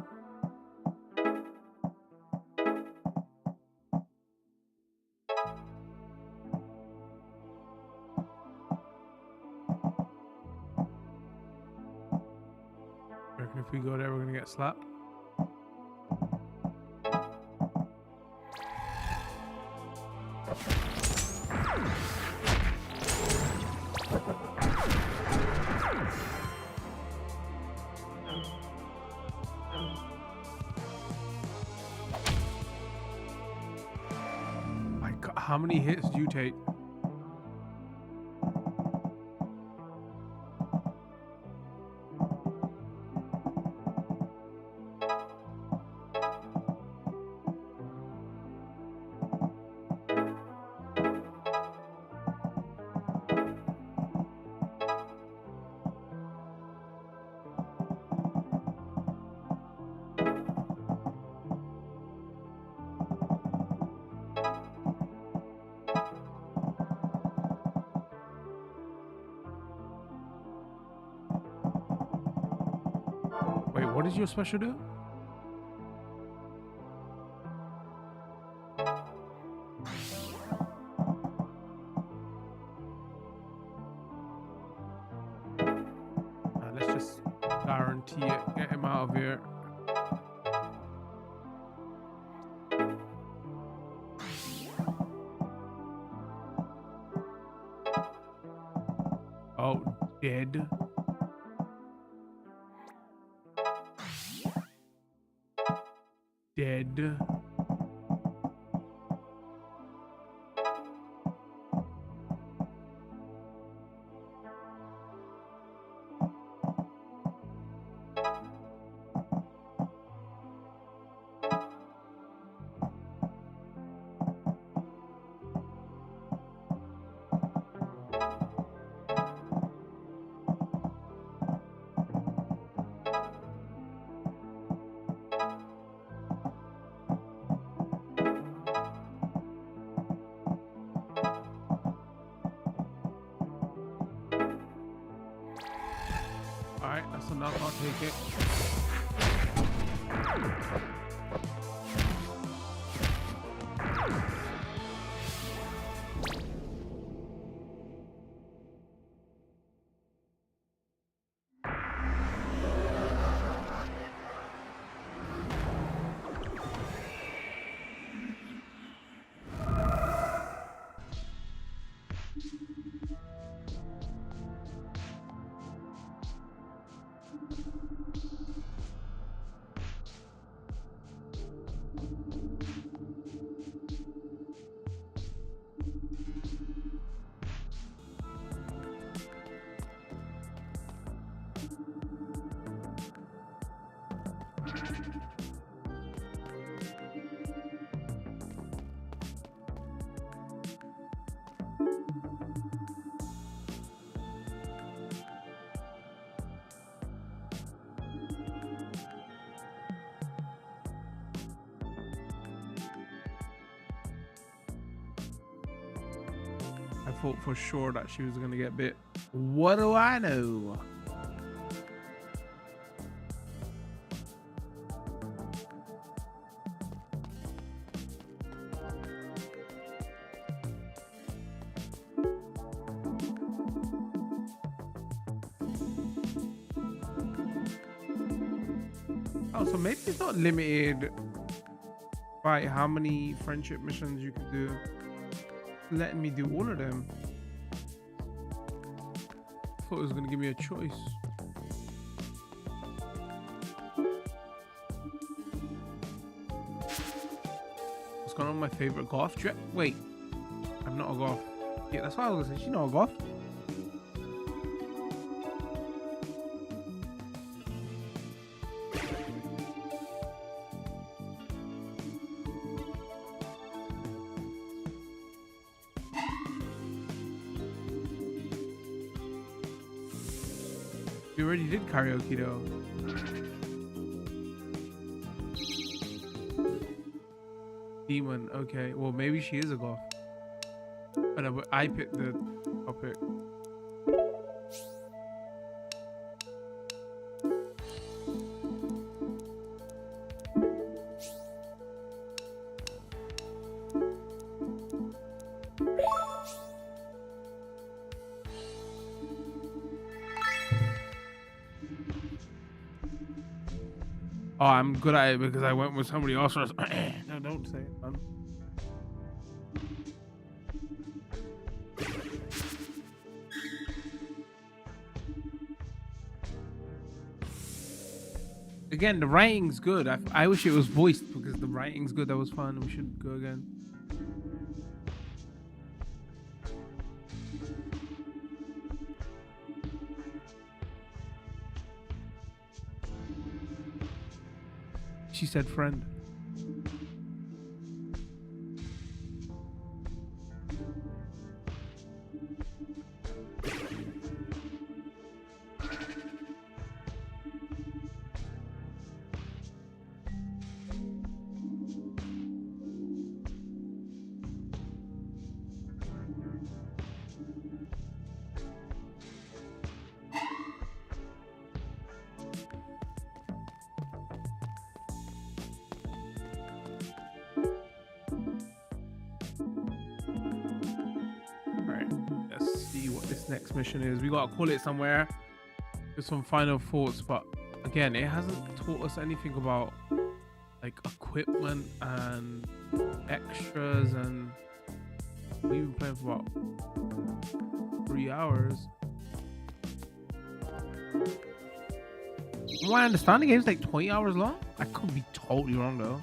Reckon if we go there, we're gonna get slapped. My God, how many hits do you take? Wait, what does your special do? Let's just guarantee it. Get him out of here. Oh, dead. Dead. Alright, that's enough. I'll take it. I thought for sure that she was gonna get bit. What do I know? Oh, so maybe it's not limited by how many friendship missions you can do. Letting me do all of them. I thought it was gonna give me a choice. What's going on with my favorite goth? Wait, I'm not a goth. Yeah, that's what I was gonna say. She's not a goth. We already did karaoke though. Demon, okay. Well, maybe she is a goth. But I picked the topic. Oh, I'm good at it because I went with somebody else. No, don't say it, man. Again, the writing's good. I wish it was voiced because the writing's good. That was fun. We should go again. She said friend. Next mission is we gotta call it somewhere with some final thoughts, but again it hasn't taught us anything about like equipment and extras, and we've been playing for about 3 hours. From what I understand, the game's like 20 hours long. I could be totally wrong though.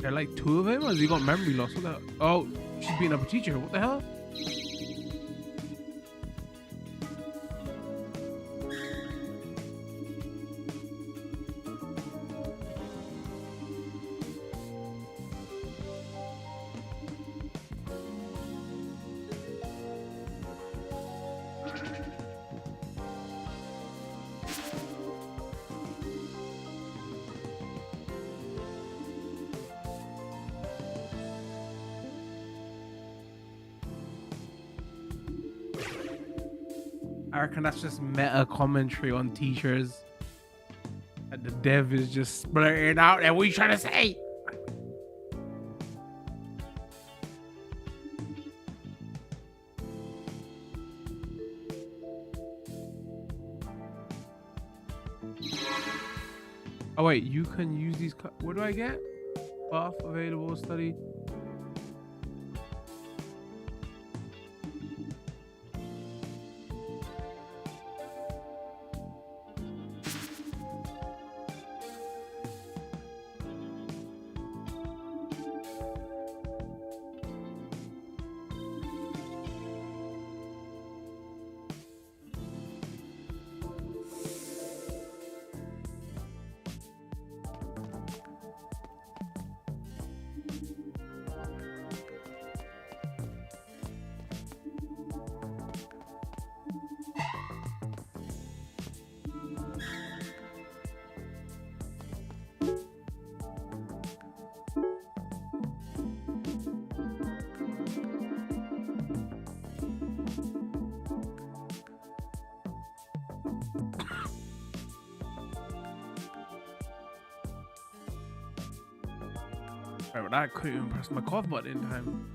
There are like 2 of him, or has he got memory loss? What the hell? Oh, she's beating up a teacher. What the hell? I reckon that's just meta commentary on teachers. And the dev is just blurting out. And what are you trying to say? Oh wait, you can use these. What do I get? Buff available study. Right, but I couldn't even press my cough button in time.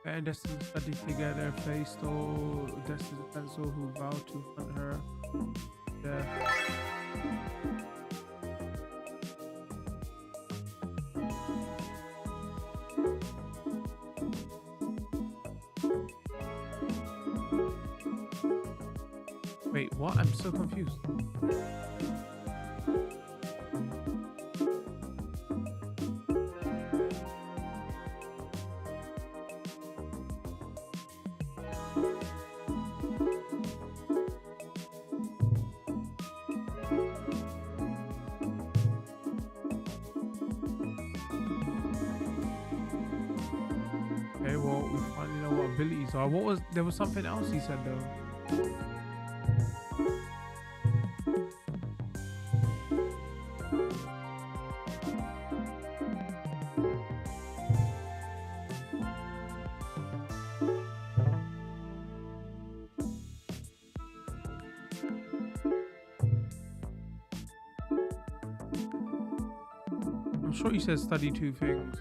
And Destiny study together, faced all Destiny's pencil who vowed to hunt her. Yeah. Wait, what? I'm so confused. Okay, well, we finally know what abilities are. What was there was something else he said though. I'm sure he said study 2 things.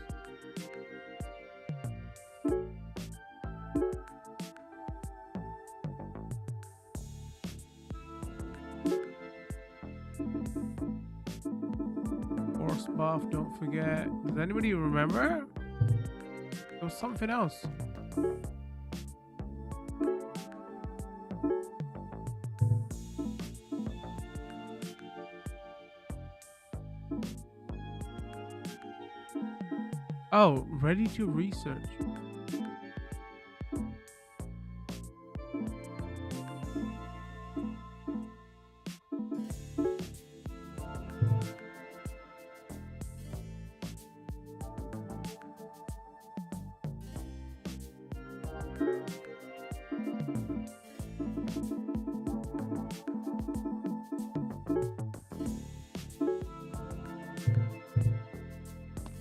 Horse buff, don't forget. Does anybody remember? There was something else. Oh, ready to research.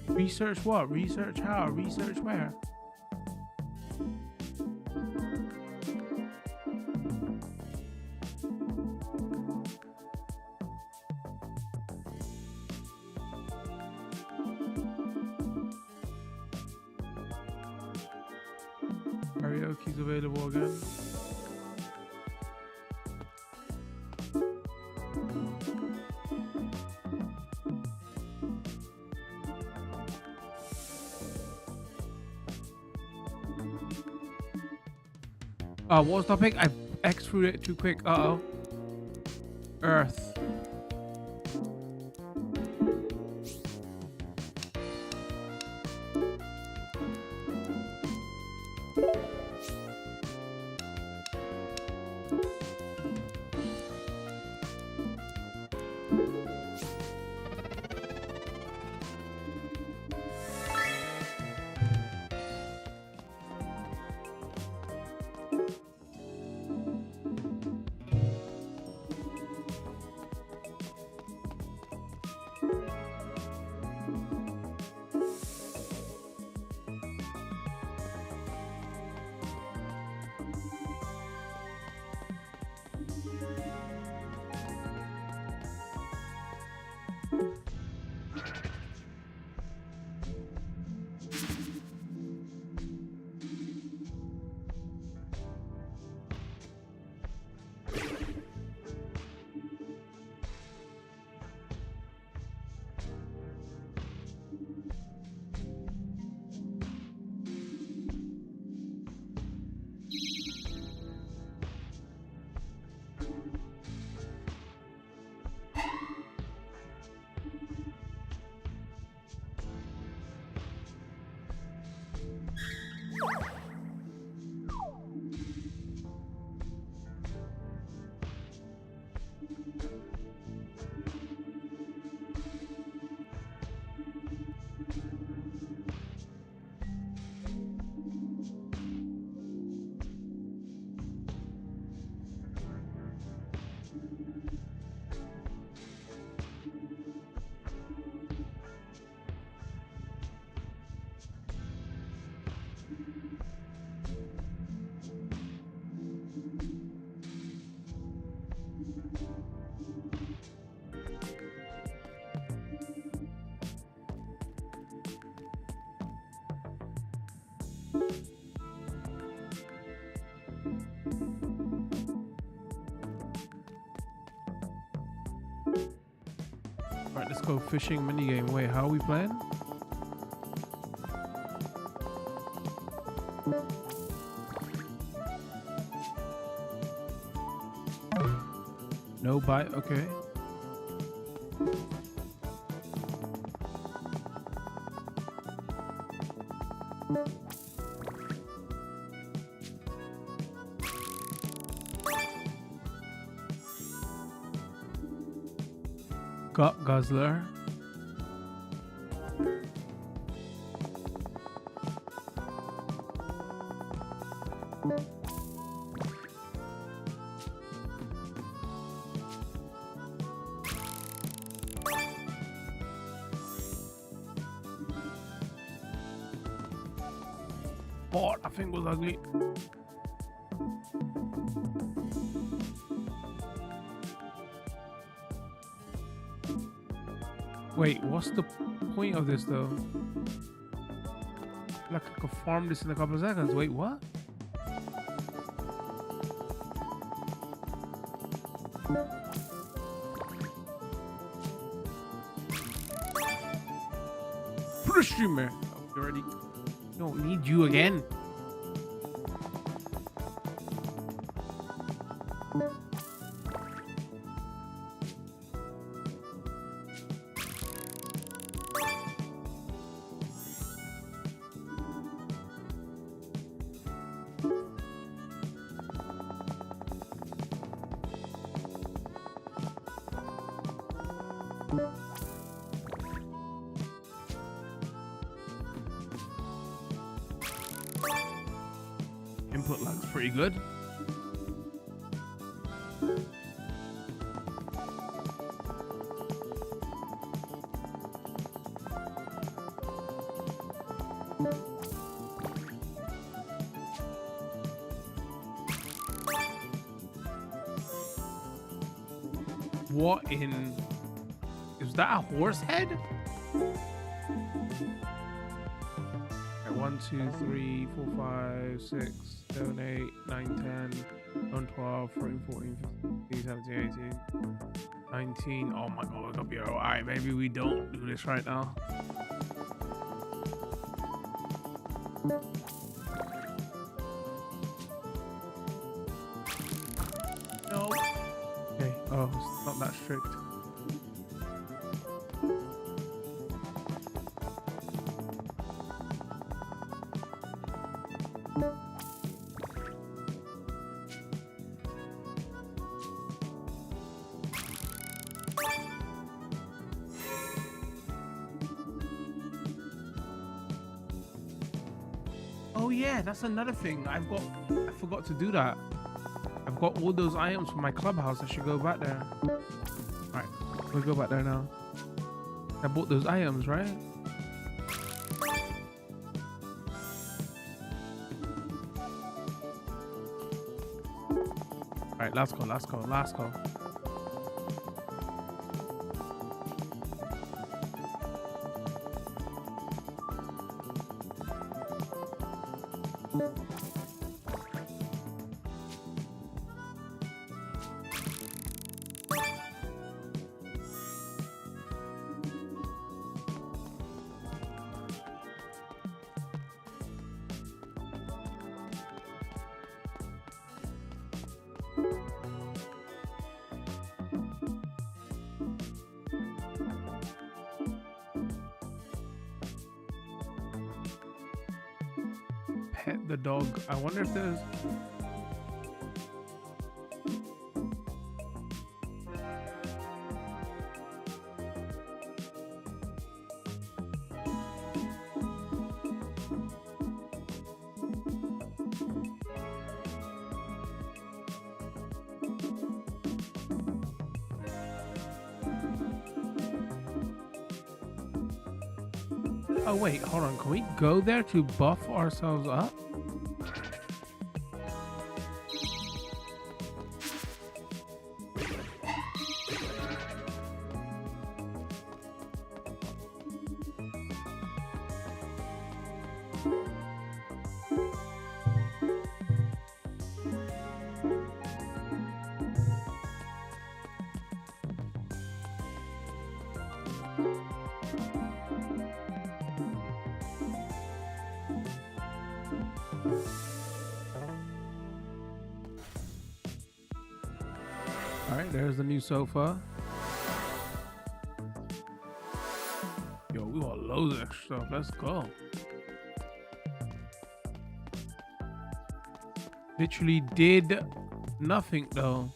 Research what? Research how? Research where? Karaoke's available again. What was the topic? I X through it too quick. Uh-oh. Earth. Alright, let's go fishing minigame. Wait, how are we playing? No bite, okay. Got Guzzler. Oh, that thing was ugly. Wait, what's the point of this though? Like I could farm this in a couple of seconds. Wait, what? Multistreamer. Oh, you already don't need you again. Input looks pretty good. What in... Is that a horse head? 1, 2, 3, 4, 5, 6, 7, 8, 9, 10, 11, 12, 13, 14, 15, 17, 18, 19. Oh my god, it'll be alright. Maybe we don't do this right now. Oh, it's not that strict. Oh yeah, that's another thing. I forgot to do that. I've got all those items from my clubhouse. I should go back there. All right, we'll go back there now. I bought those items, right? All right, let's go. Pet the dog. I wonder if there's... Oh wait, hold on. Can we go there to buff ourselves up? Alright, there's the new sofa. Yo, we got loads of extra stuff. Let's go. Literally did nothing though.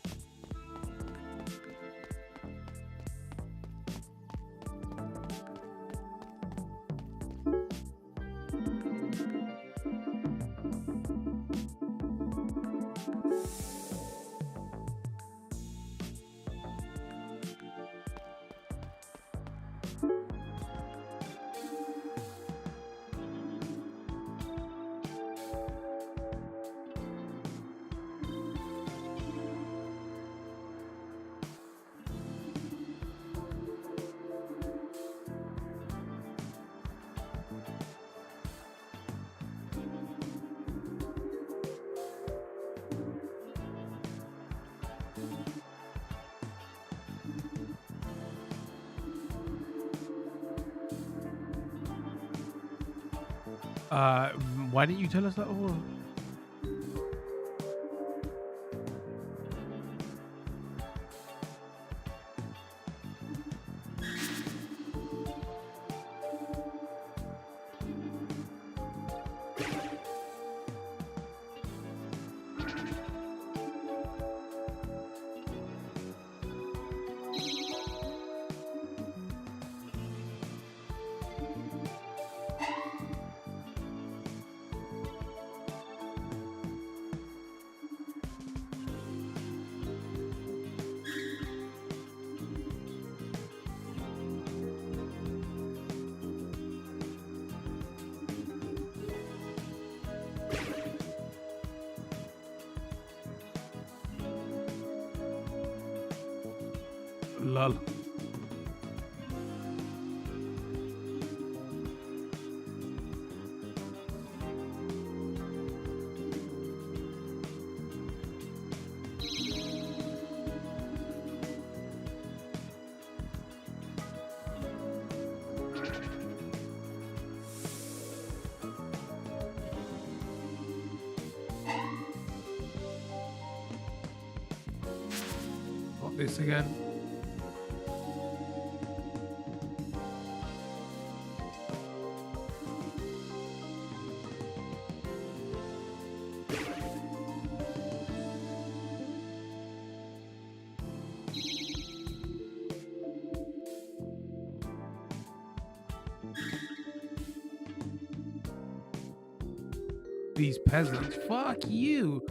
Why didn't you tell us that before? Lol. What? stop this again. These peasants, fuck you.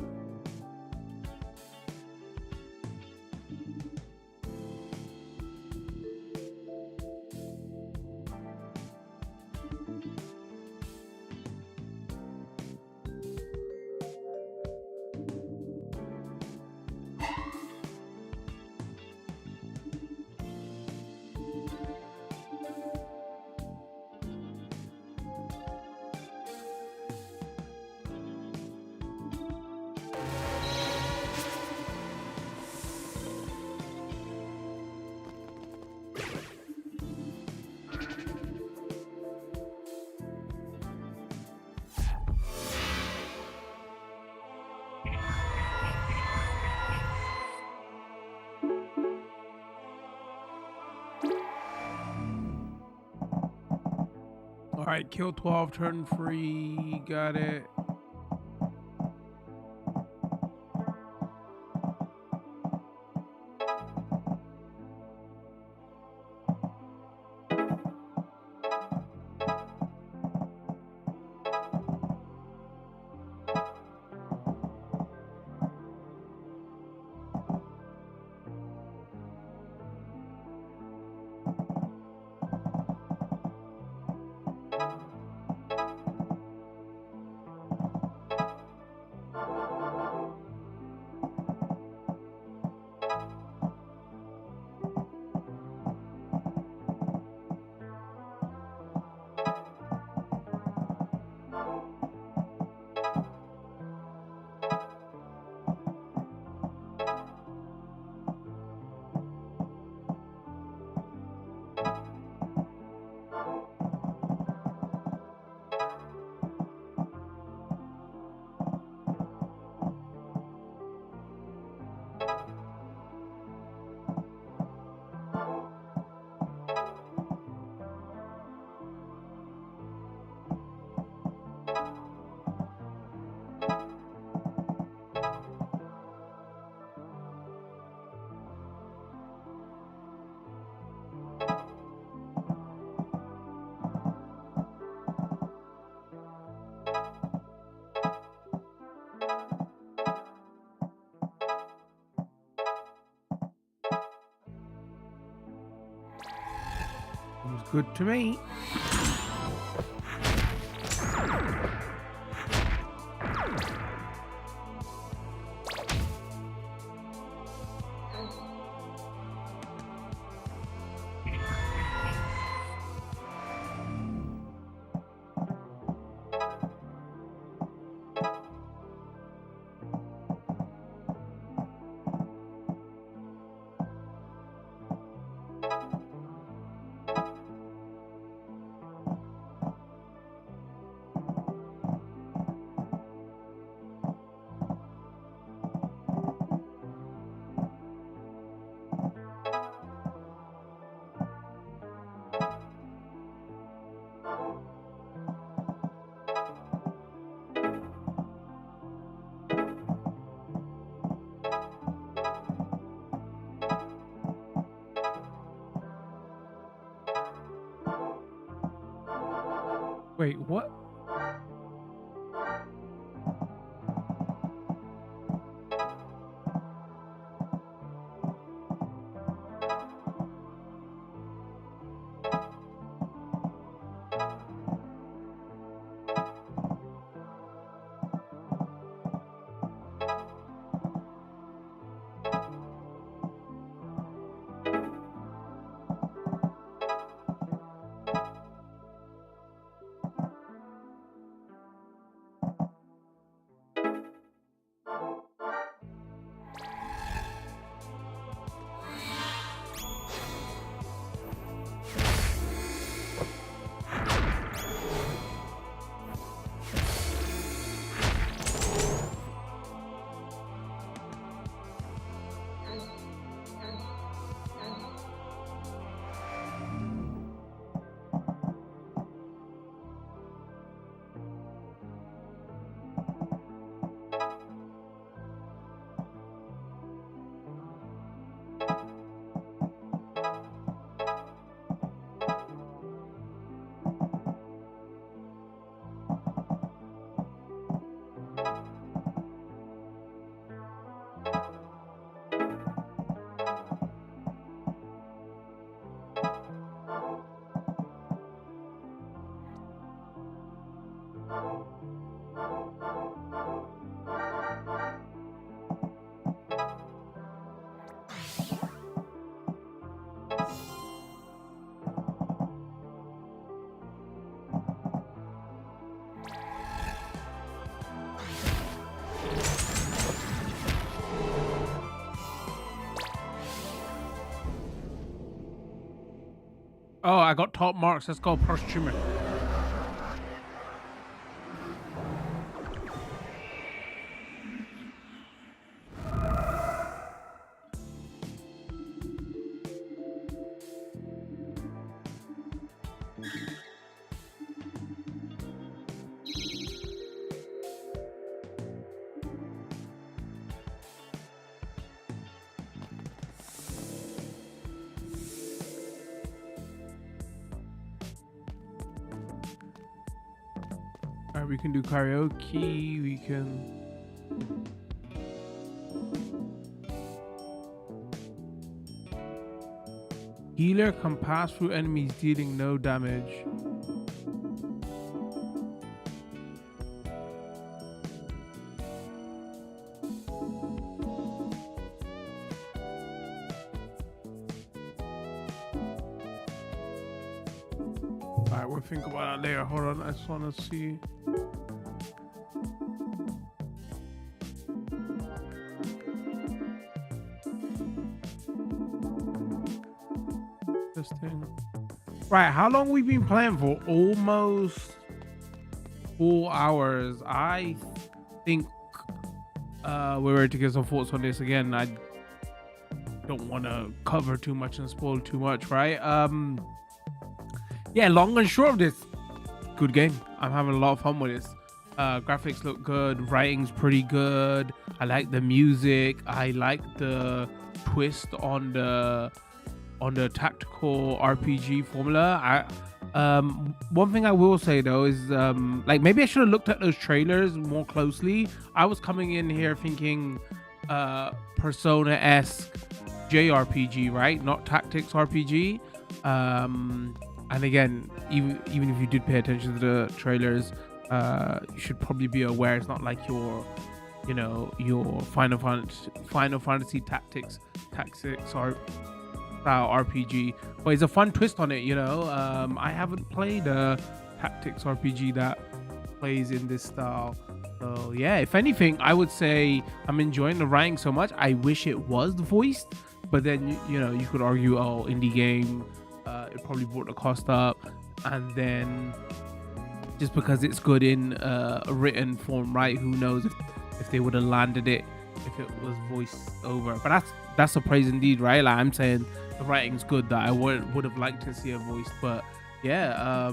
All right, kill 12, turn free. Got it. Seems good to me. Wait, what? Oh, I got top marks. Let's go pro streamer. Alright, we can do karaoke. We can. Healer can pass through enemies, dealing no damage. Alright, we'll think about that later. Hold on, I just want to see. This thing. Right, how long we been playing for? Almost 4 hours. I think we're ready to get some thoughts on this again. I don't want to cover too much and spoil too much, right? Yeah, long and short of this, good game. I'm having a lot of fun with this. Graphics look good, writing's pretty good. I like the music. I like the twist on the tactical RPG formula. One thing I will say though is like maybe I should have looked at those trailers more closely. I was coming in here thinking Persona-esque JRPG, right? Not tactics RPG. And again, even if you did pay attention to the trailers, you should probably be aware it's not like your Final Fantasy tactics or style RPG, but it's a fun twist on it. I haven't played a tactics RPG that plays in this style. So yeah, if anything, I would say I'm enjoying the writing so much. I wish it was voiced, but then you could argue, oh, indie game, it probably brought the cost up, and then just because it's good in a written form, right? Who knows if they would have landed it if it was voiced over. But that's a praise indeed, right? Like I'm saying, the writing's good. That I would have liked to see a voice, but yeah,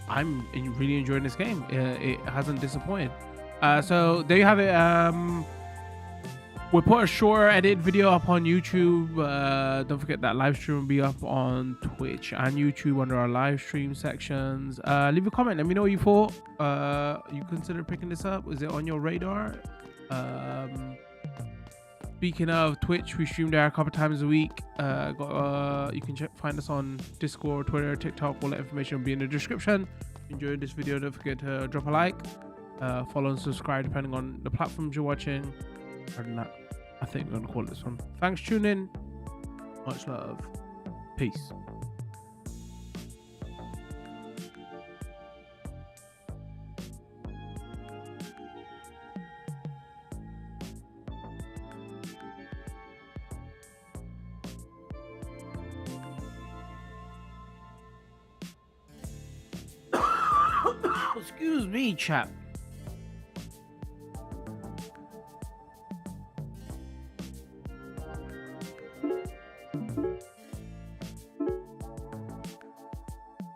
I'm really enjoying this game. It hasn't disappointed. So there you have it. We'll put a short edited video up on YouTube. Don't forget that live stream will be up on Twitch and YouTube under our live stream sections. Leave a comment. Let me know what you thought. You consider picking this up? Is it on your radar? Speaking of Twitch, we stream there a couple times a week. You can find us on Discord, Twitter, TikTok. All that information will be in the description. If you enjoyed this video, don't forget to drop a like, follow and subscribe depending on the platforms you're watching. Other than that, I think we're gonna call this one. Thanks for tuning in. Much love. Peace. Excuse me, chap.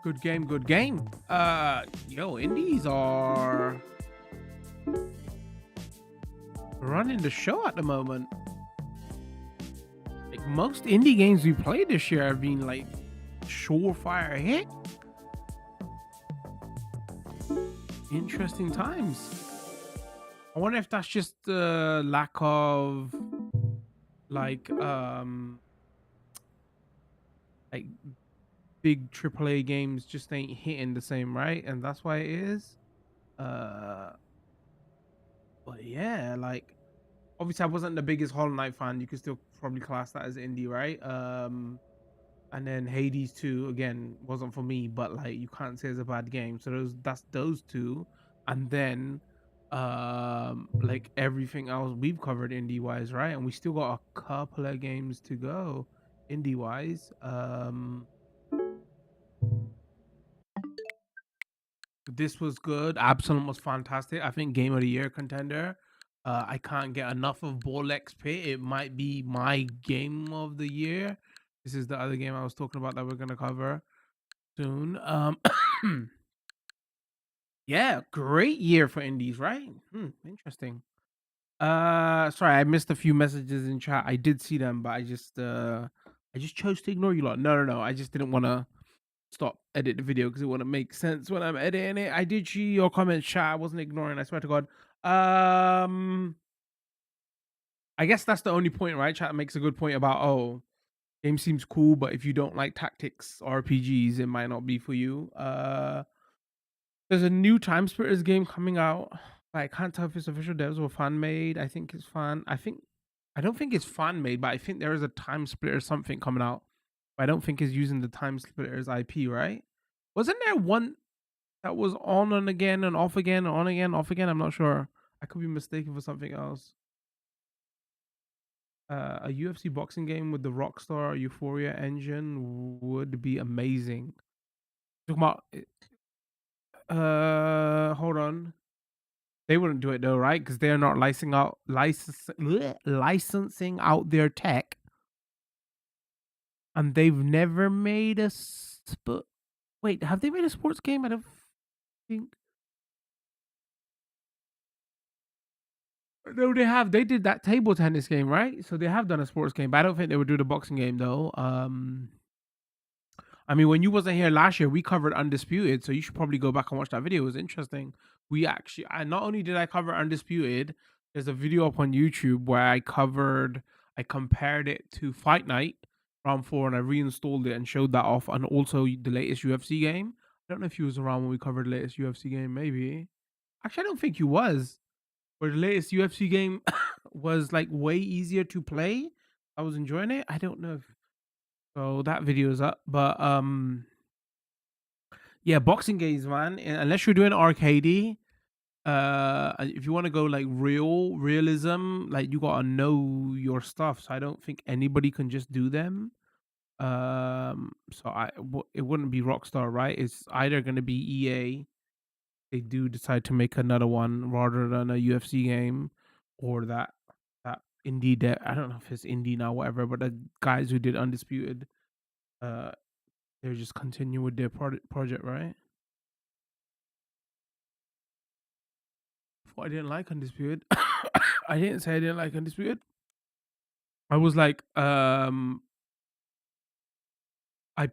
Good game, good game. Yo, indies are running the show at the moment. Like most indie games we played this year have been like surefire hit. Interesting times. I wonder if that's just the lack of like big AAA games just ain't hitting the same, right? And that's why it is. But yeah, like obviously I wasn't the biggest Hollow Knight fan. You could still probably class that as indie, right? And then Hades 2 again wasn't for me, but like you can't say it's a bad game. So that's those two, and then like everything else we've covered indie wise, right? And we still got a couple of games to go indie wise. This was good. Absalom was fantastic. I think game of the year contender. I can't get enough of Ball XP. It might be my game of the year. This is the other game I was talking about that we're gonna cover soon. Yeah, great year for indies, right? Interesting. Sorry, I missed a few messages in chat. I did see them, but I just chose to ignore you lot. No. I just didn't want to stop edit the video because it wouldn't make sense when I'm editing it. I did see your comments, chat. I wasn't ignoring. I swear to God. I guess that's the only point, right? Chat makes a good point about game seems cool, but if you don't like tactics RPGs, it might not be for you. There's a new Time Splitters game coming out. I can't tell if it's official devs or fan made. I think it's fan. I don't think it's fan made, but I think there is a Time Splitter something coming out. But I don't think it's using the Time Splitters IP, right? Wasn't there one that was on and again and off again, on again, off again? I'm not sure. I could be mistaken for something else. A UFC boxing game with the Rockstar Euphoria engine would be amazing. Talking about, hold on. They wouldn't do it though, right? Because they're not licensing out their tech, and they've never made a Wait, have they made a sports game? I don't think. No, they have. They did that table tennis game, right? So they have done a sports game, but I don't think they would do the boxing game though. I mean, when you wasn't here last year, we covered Undisputed, so you should probably go back and watch that video. It was interesting. I not only did I cover Undisputed, there's a video up on YouTube where I compared it to Fight Night Round 4, and I reinstalled it and showed that off, and also the latest UFC game. I don't know if you was around when we covered the latest UFC game, maybe. Actually, I don't think you was. Where the latest UFC game was like way easier to play. I was enjoying it. I don't know if so that video is up, but yeah, boxing games, man. Unless you're doing arcadey, if you want to go like realism, like you gotta know your stuff. So I don't think anybody can just do them. So it wouldn't be Rockstar, right? It's either gonna be EA. They do decide to make another one rather than a UFC game, or that indie that I don't know if it's indie now, whatever. But the guys who did Undisputed, uh, they're just continue with their project, right? I didn't like Undisputed. I didn't say I didn't like Undisputed. I was like, I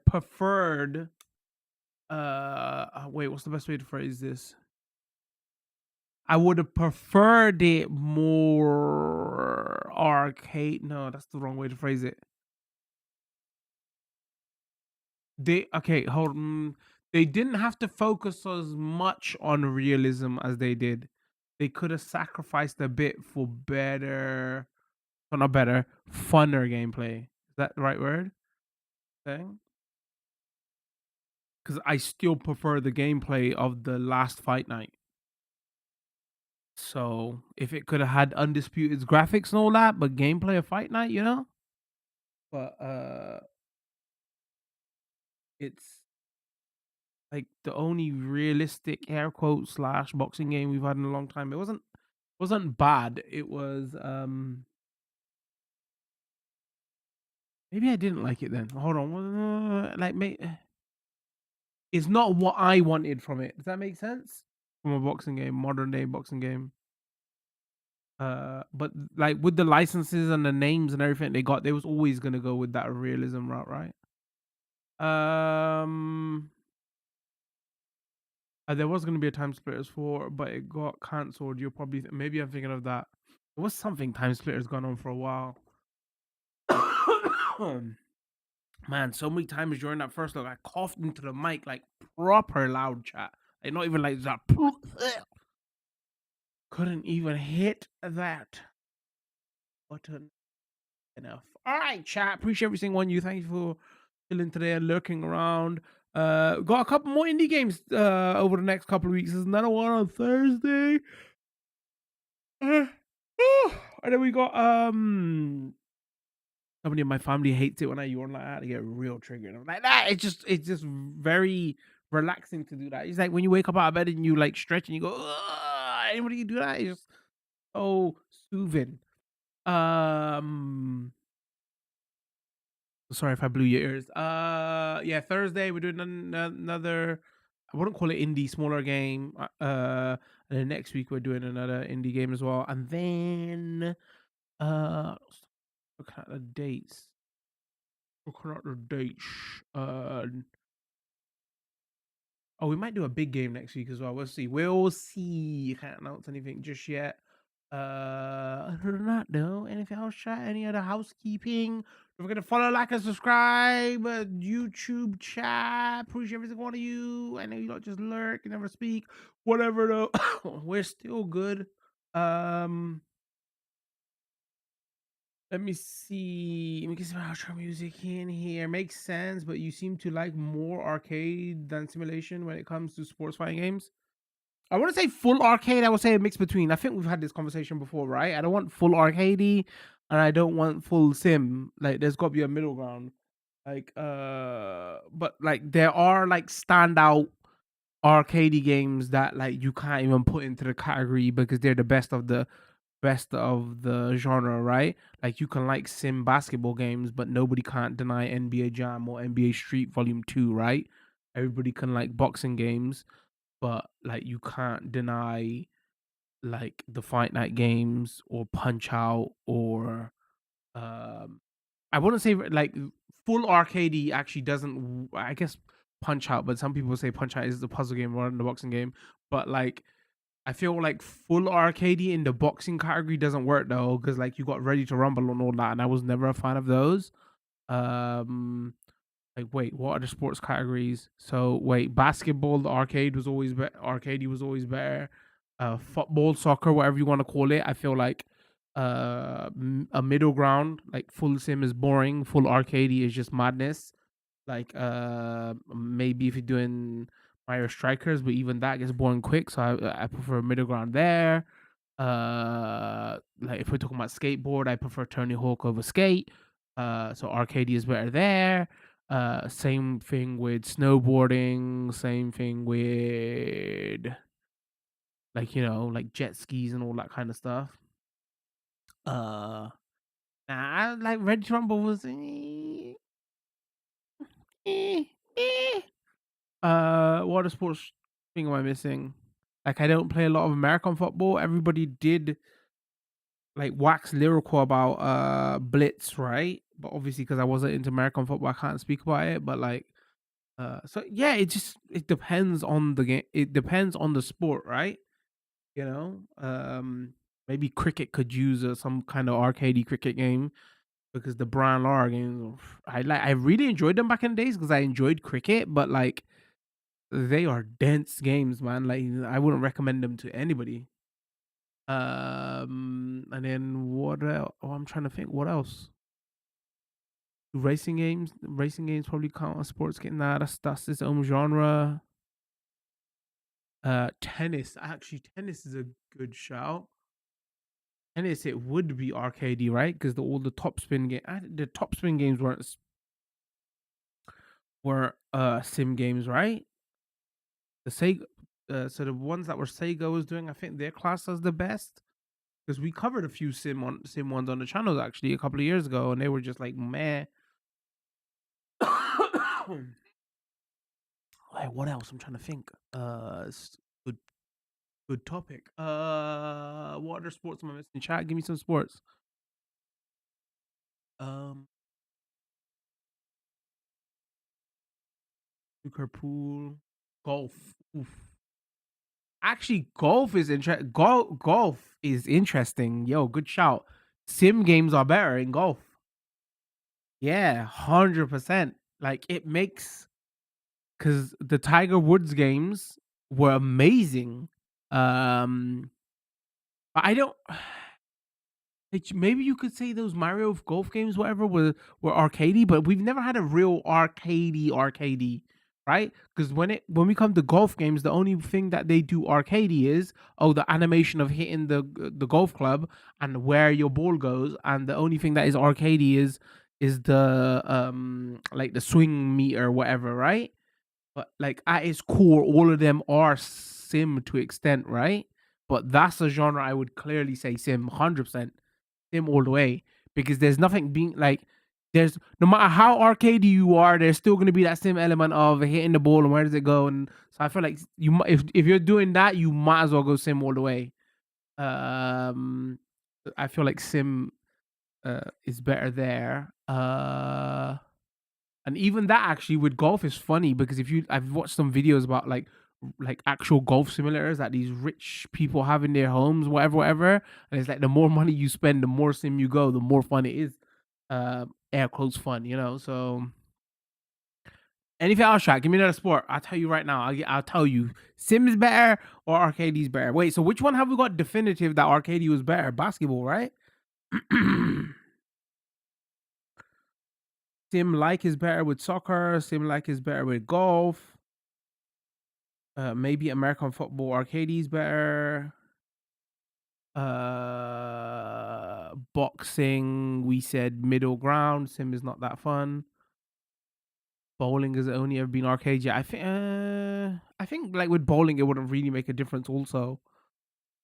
preferred. Wait, what's the best way to phrase this? I would have preferred it more arcade. No, that's the wrong way to phrase it. Hold on. They didn't have to focus as much on realism as they did. They could have sacrificed a bit for better, well, not better, funner gameplay. Is that the right word? Thing? Because I still prefer the gameplay of the last Fight Night. So if it could have had undisputed graphics and all that, but gameplay of Fight Night, you know. But it's like the only realistic air quote slash boxing game we've had in a long time. It wasn't bad. It was maybe I didn't like it then. Hold on, like it's not what I wanted from it. Does that make sense? From a boxing game, modern day boxing game. But like with the licenses and the names and everything they got, they was always gonna go with that realism route, right? There was gonna be a Time Splitters 4, but it got cancelled. You're probably maybe I'm thinking of that. There was something Time Splitters gone on for a while. Man, so many times during that first look, I coughed into the mic like proper loud, chat. Like not even like that. Couldn't even hit that button enough. All right, chat. Appreciate every single one of you. Thank you for chilling today and lurking around. Got a couple more indie games over the next couple of weeks. There's another one on Thursday. And then we got somebody in my family hates it when I yawn like that. I get real triggered. I'm like, nah, it's just very relaxing to do that. It's like when you wake up out of bed and you like stretch and you go, "Ugh," anybody can do that. It's just so soothing. Um, Sorry if I blew your ears. Yeah, Thursday we're doing another. I wouldn't call it indie, smaller game. And then next week we're doing another indie game as well. And then looking at the dates. Looking at the dates. Oh, we might do a big game next week as well. We'll see. We'll see. Can't announce anything just yet. Other than that, though, anything else, chat? Any other housekeeping? Don't forget to follow, like, and subscribe. YouTube chat. Appreciate every single one of you. I know you don't just lurk, you never speak. Whatever, though. We're still good. Let me see. Let me get some outro music in here. Makes sense, but you seem to like more arcade than simulation when it comes to sports fighting games. I want to say full arcade. I would say a mix between. I think we've had this conversation before, right? I don't want full arcadey, and I don't want full sim. Like, there's got to be a middle ground. Like, but like there are like standout arcadey games that like you can't even put into the category because they're the best of the genre, right? Like you can like sim basketball games, but nobody can't deny NBA Jam or NBA Street Volume 2, right? Everybody can like boxing games, but like you can't deny like the Fight Night games or Punch Out or I wouldn't say like full arcadey actually doesn't. I guess Punch Out, but some people say Punch Out is the puzzle game rather than the boxing game. But like I feel like full arcadey in the boxing category doesn't work though, because like you got Ready to Rumble and all that, and I was never a fan of those. Um, like wait, what are the sports categories? So wait, basketball, the arcade was always arcadey was always better. Football, soccer, whatever you want to call it, I feel like a middle ground. Like full sim is boring, full arcadey is just madness. Like maybe if you're doing Mario Strikers, but even that gets boring quick. So I prefer a middle ground there. Like if we're talking about skateboard, I prefer Tony Hawk over Skate. So arcade is better there. Same thing with snowboarding. Same thing with like like jet skis and all that kind of stuff. Nah, like Red Rumble was. Eh, eh. What other sports thing am I missing? Like I don't play a lot of American football. Everybody did like wax lyrical about Blitz, right? But obviously because I wasn't into American football, I can't speak about it. But like so yeah, it depends on the game. It depends on the sport, right? You know? Maybe cricket could use some kind of arcadey cricket game because the Brian Lara games I really enjoyed them back in the days because I enjoyed cricket, but like they are dense games, man. Like I wouldn't recommend them to anybody. And then what else? Oh, I'm trying to think. What else? Racing games. Racing games probably count as sports game. Nah, that's its own genre. Tennis. Actually, tennis is a good shout. Tennis, it would be arcadey, right? Because all the top spin the top spin games were sim games, right? The Sega. So the ones that were Sega was doing, I think their class was the best. Because we covered a few sim ones on the channels actually a couple of years ago, and they were just like meh. Like what else? I'm trying to think. Good good topic. What other sports am I missing? Chat, give me some sports. Um, Snooker, pool, golf. Oof. Actually, golf is golf is interesting. Yo, good shout. Sim games are better in golf. Yeah, 100%. Like it makes because the Tiger Woods games were amazing. But I don't. Like, maybe you could say those Mario Golf games, whatever, were arcadey, but we've never had a real arcadey, right? Because when we come to golf games, the only thing that they do arcadey is the animation of hitting the golf club and where your ball goes, and the only thing that is arcadey is the like the swing meter, whatever, right? but like at its core, all of them are sim to extent, right? But that's a genre I would clearly say sim, 100% sim all the way, because there's nothing being like there's no matter how arcadey you are, there's still going to be that sim element of hitting the ball and where does it go, and so I feel like if you're doing that, you might as well go sim all the way. Um, I feel like sim is better there. And even that actually with golf is funny because if you I've watched some videos about like actual golf simulators that these rich people have in their homes, whatever, and it's like the more money you spend, the more sim you go, the more fun it is. Air quotes fun, you know. So anything else, Shaq? Give me another sport. I'll tell you right now. I'll tell you, sim is better or arcade is better. Wait, so which one have we got definitive that arcade was better? Basketball, right? Sim like is better with soccer. Sim like is better with golf. Maybe American football arcade is better. Boxing, we said middle ground. Sim is not that fun. Bowling has only ever been arcade. Yeah, I think like with bowling, it wouldn't really make a difference also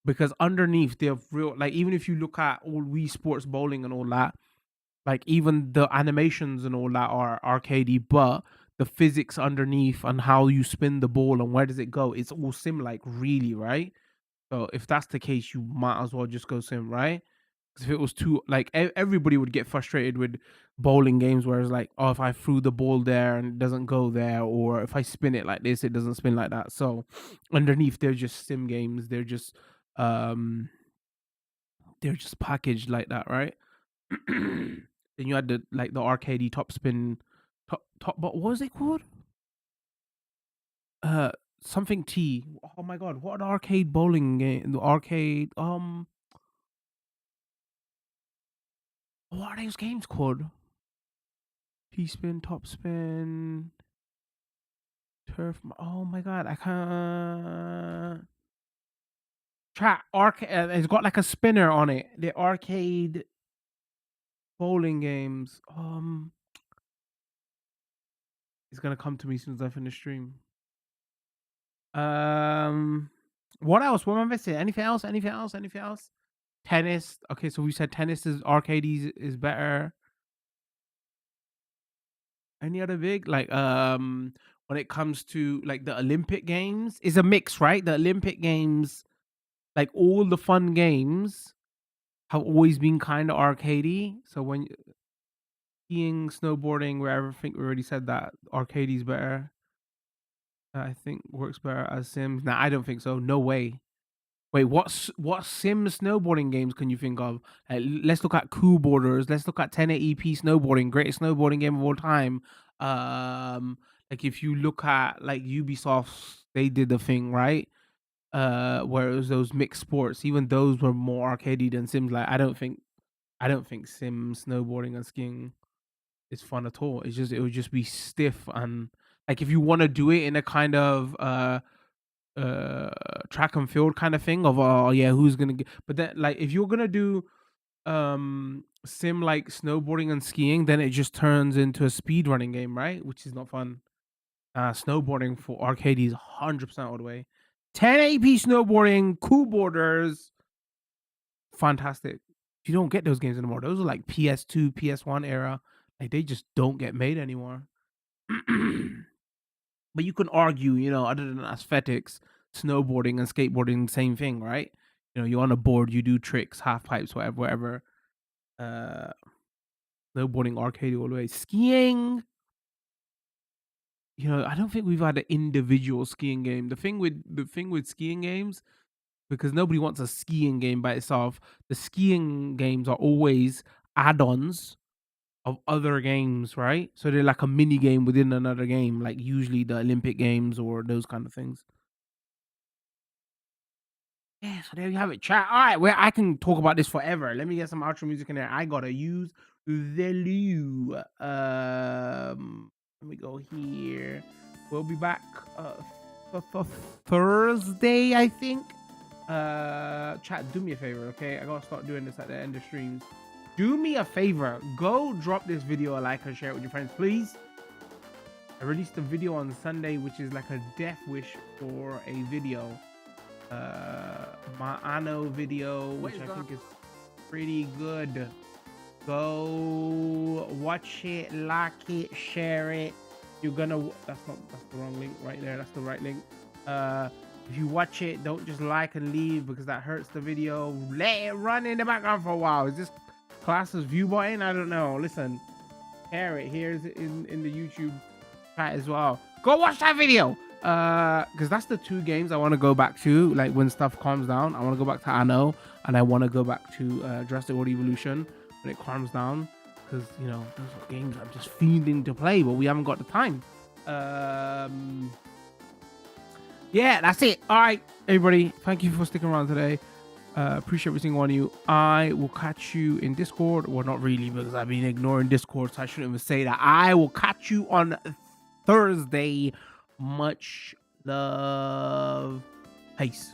because underneath they're real. Like even if you look at all Wii Sports bowling and all that, like even the animations and all that are arcadey, but the physics underneath and how you spin the ball and where does it go, it's all sim like really, right? So if that's the case, you might as well just go sim, right? Because if it was too like everybody would get frustrated with bowling games, where it's like, oh, if I threw the ball there and it doesn't go there, or if I spin it like this, it doesn't spin like that. So underneath, they're just sim games. Um they're just packaged like that, right? Then you had the like the arcadey top spin, top. But what was it called? Uh, Something T. Oh my god, what an arcade bowling game? The arcade. What are those games called? T spin, top spin, turf. Oh my god, I can't. Chat arcade. It's got like a spinner on it. The arcade bowling games. It's gonna come to me as soon as I finish stream. Um, what else? What am I missing? Anything else? Anything else? Anything else? Tennis. Okay, so we said tennis is arcade is better. Any other big like when it comes to like the Olympic Games, is a mix, right? The Olympic Games, like all the fun games, have always been kind of arcadey. So when skiing, snowboarding, wherever, I think we already said that arcade is better. I think works better as Sims. Nah, I don't think so. No way. Wait, what sim snowboarding games can you think of? Let's look at Cool Borders. Let's look at 1080p snowboarding, greatest snowboarding game of all time. Like if you look at like Ubisoft, they did the thing right. Where it was those mixed sports. Even those were more arcadey than Sims. Like I don't think sim snowboarding and skiing is fun at all. It would just be stiff and like if you want to do it in a kind of uh track and field kind of thing of oh yeah who's gonna get, but then like if you're gonna do sim like snowboarding and skiing, then it just turns into a speed running game, right? Which is not fun. Snowboarding for arcade is 100% all the way. 1080p snowboarding, Cool Borders, fantastic. You don't get those games anymore. Those are like PS2 PS1 era, like they just don't get made anymore. But you can argue, you know, other than aesthetics, snowboarding and skateboarding, same thing, right? You know, you're on a board, you do tricks, half pipes, whatever. Uh, Snowboarding, arcade all the way. Skiing, you know, I don't think we've had an individual skiing game. The thing with skiing games, because nobody wants a skiing game by itself. The skiing games are always add-ons of other games, right? So they're like a mini game within another game, like usually the Olympic Games or those kind of things. Yeah, so there you have it, chat. All right, well, I can talk about this forever. Let me get some outro music in there. I gotta use the loo. Let me go here. We'll be back Thursday, I think. Chat, do me a favor, okay? I gotta start doing this at the end of streams. Do me a favor. Go drop this video a like and share it with your friends, please. I released a video on Sunday, which is like a death wish for a video. My Anno video, which I think is pretty good. Go watch it, like it, share it. You're gonna, that's the wrong link right there. That's the right link. If you watch it, don't just like and leave because that hurts the video. Let it run in the background for a while. Is this class's view button? I don't know. Listen, share it. Here's it in the YouTube chat as well. Go watch that video. Because that's the two games I want to go back to. Like when stuff calms down, I want to go back to Anno, and I want to go back to Jurassic World Evolution when it calms down. Because you know those are games I'm just fiending to play, but we haven't got the time. Yeah, that's it. All right, everybody. Thank you for sticking around today. Appreciate every single one of you. I will catch you in Discord. Well, not really, because I've been ignoring Discord, so I shouldn't even say that. I will catch you on Thursday. Much love. Peace.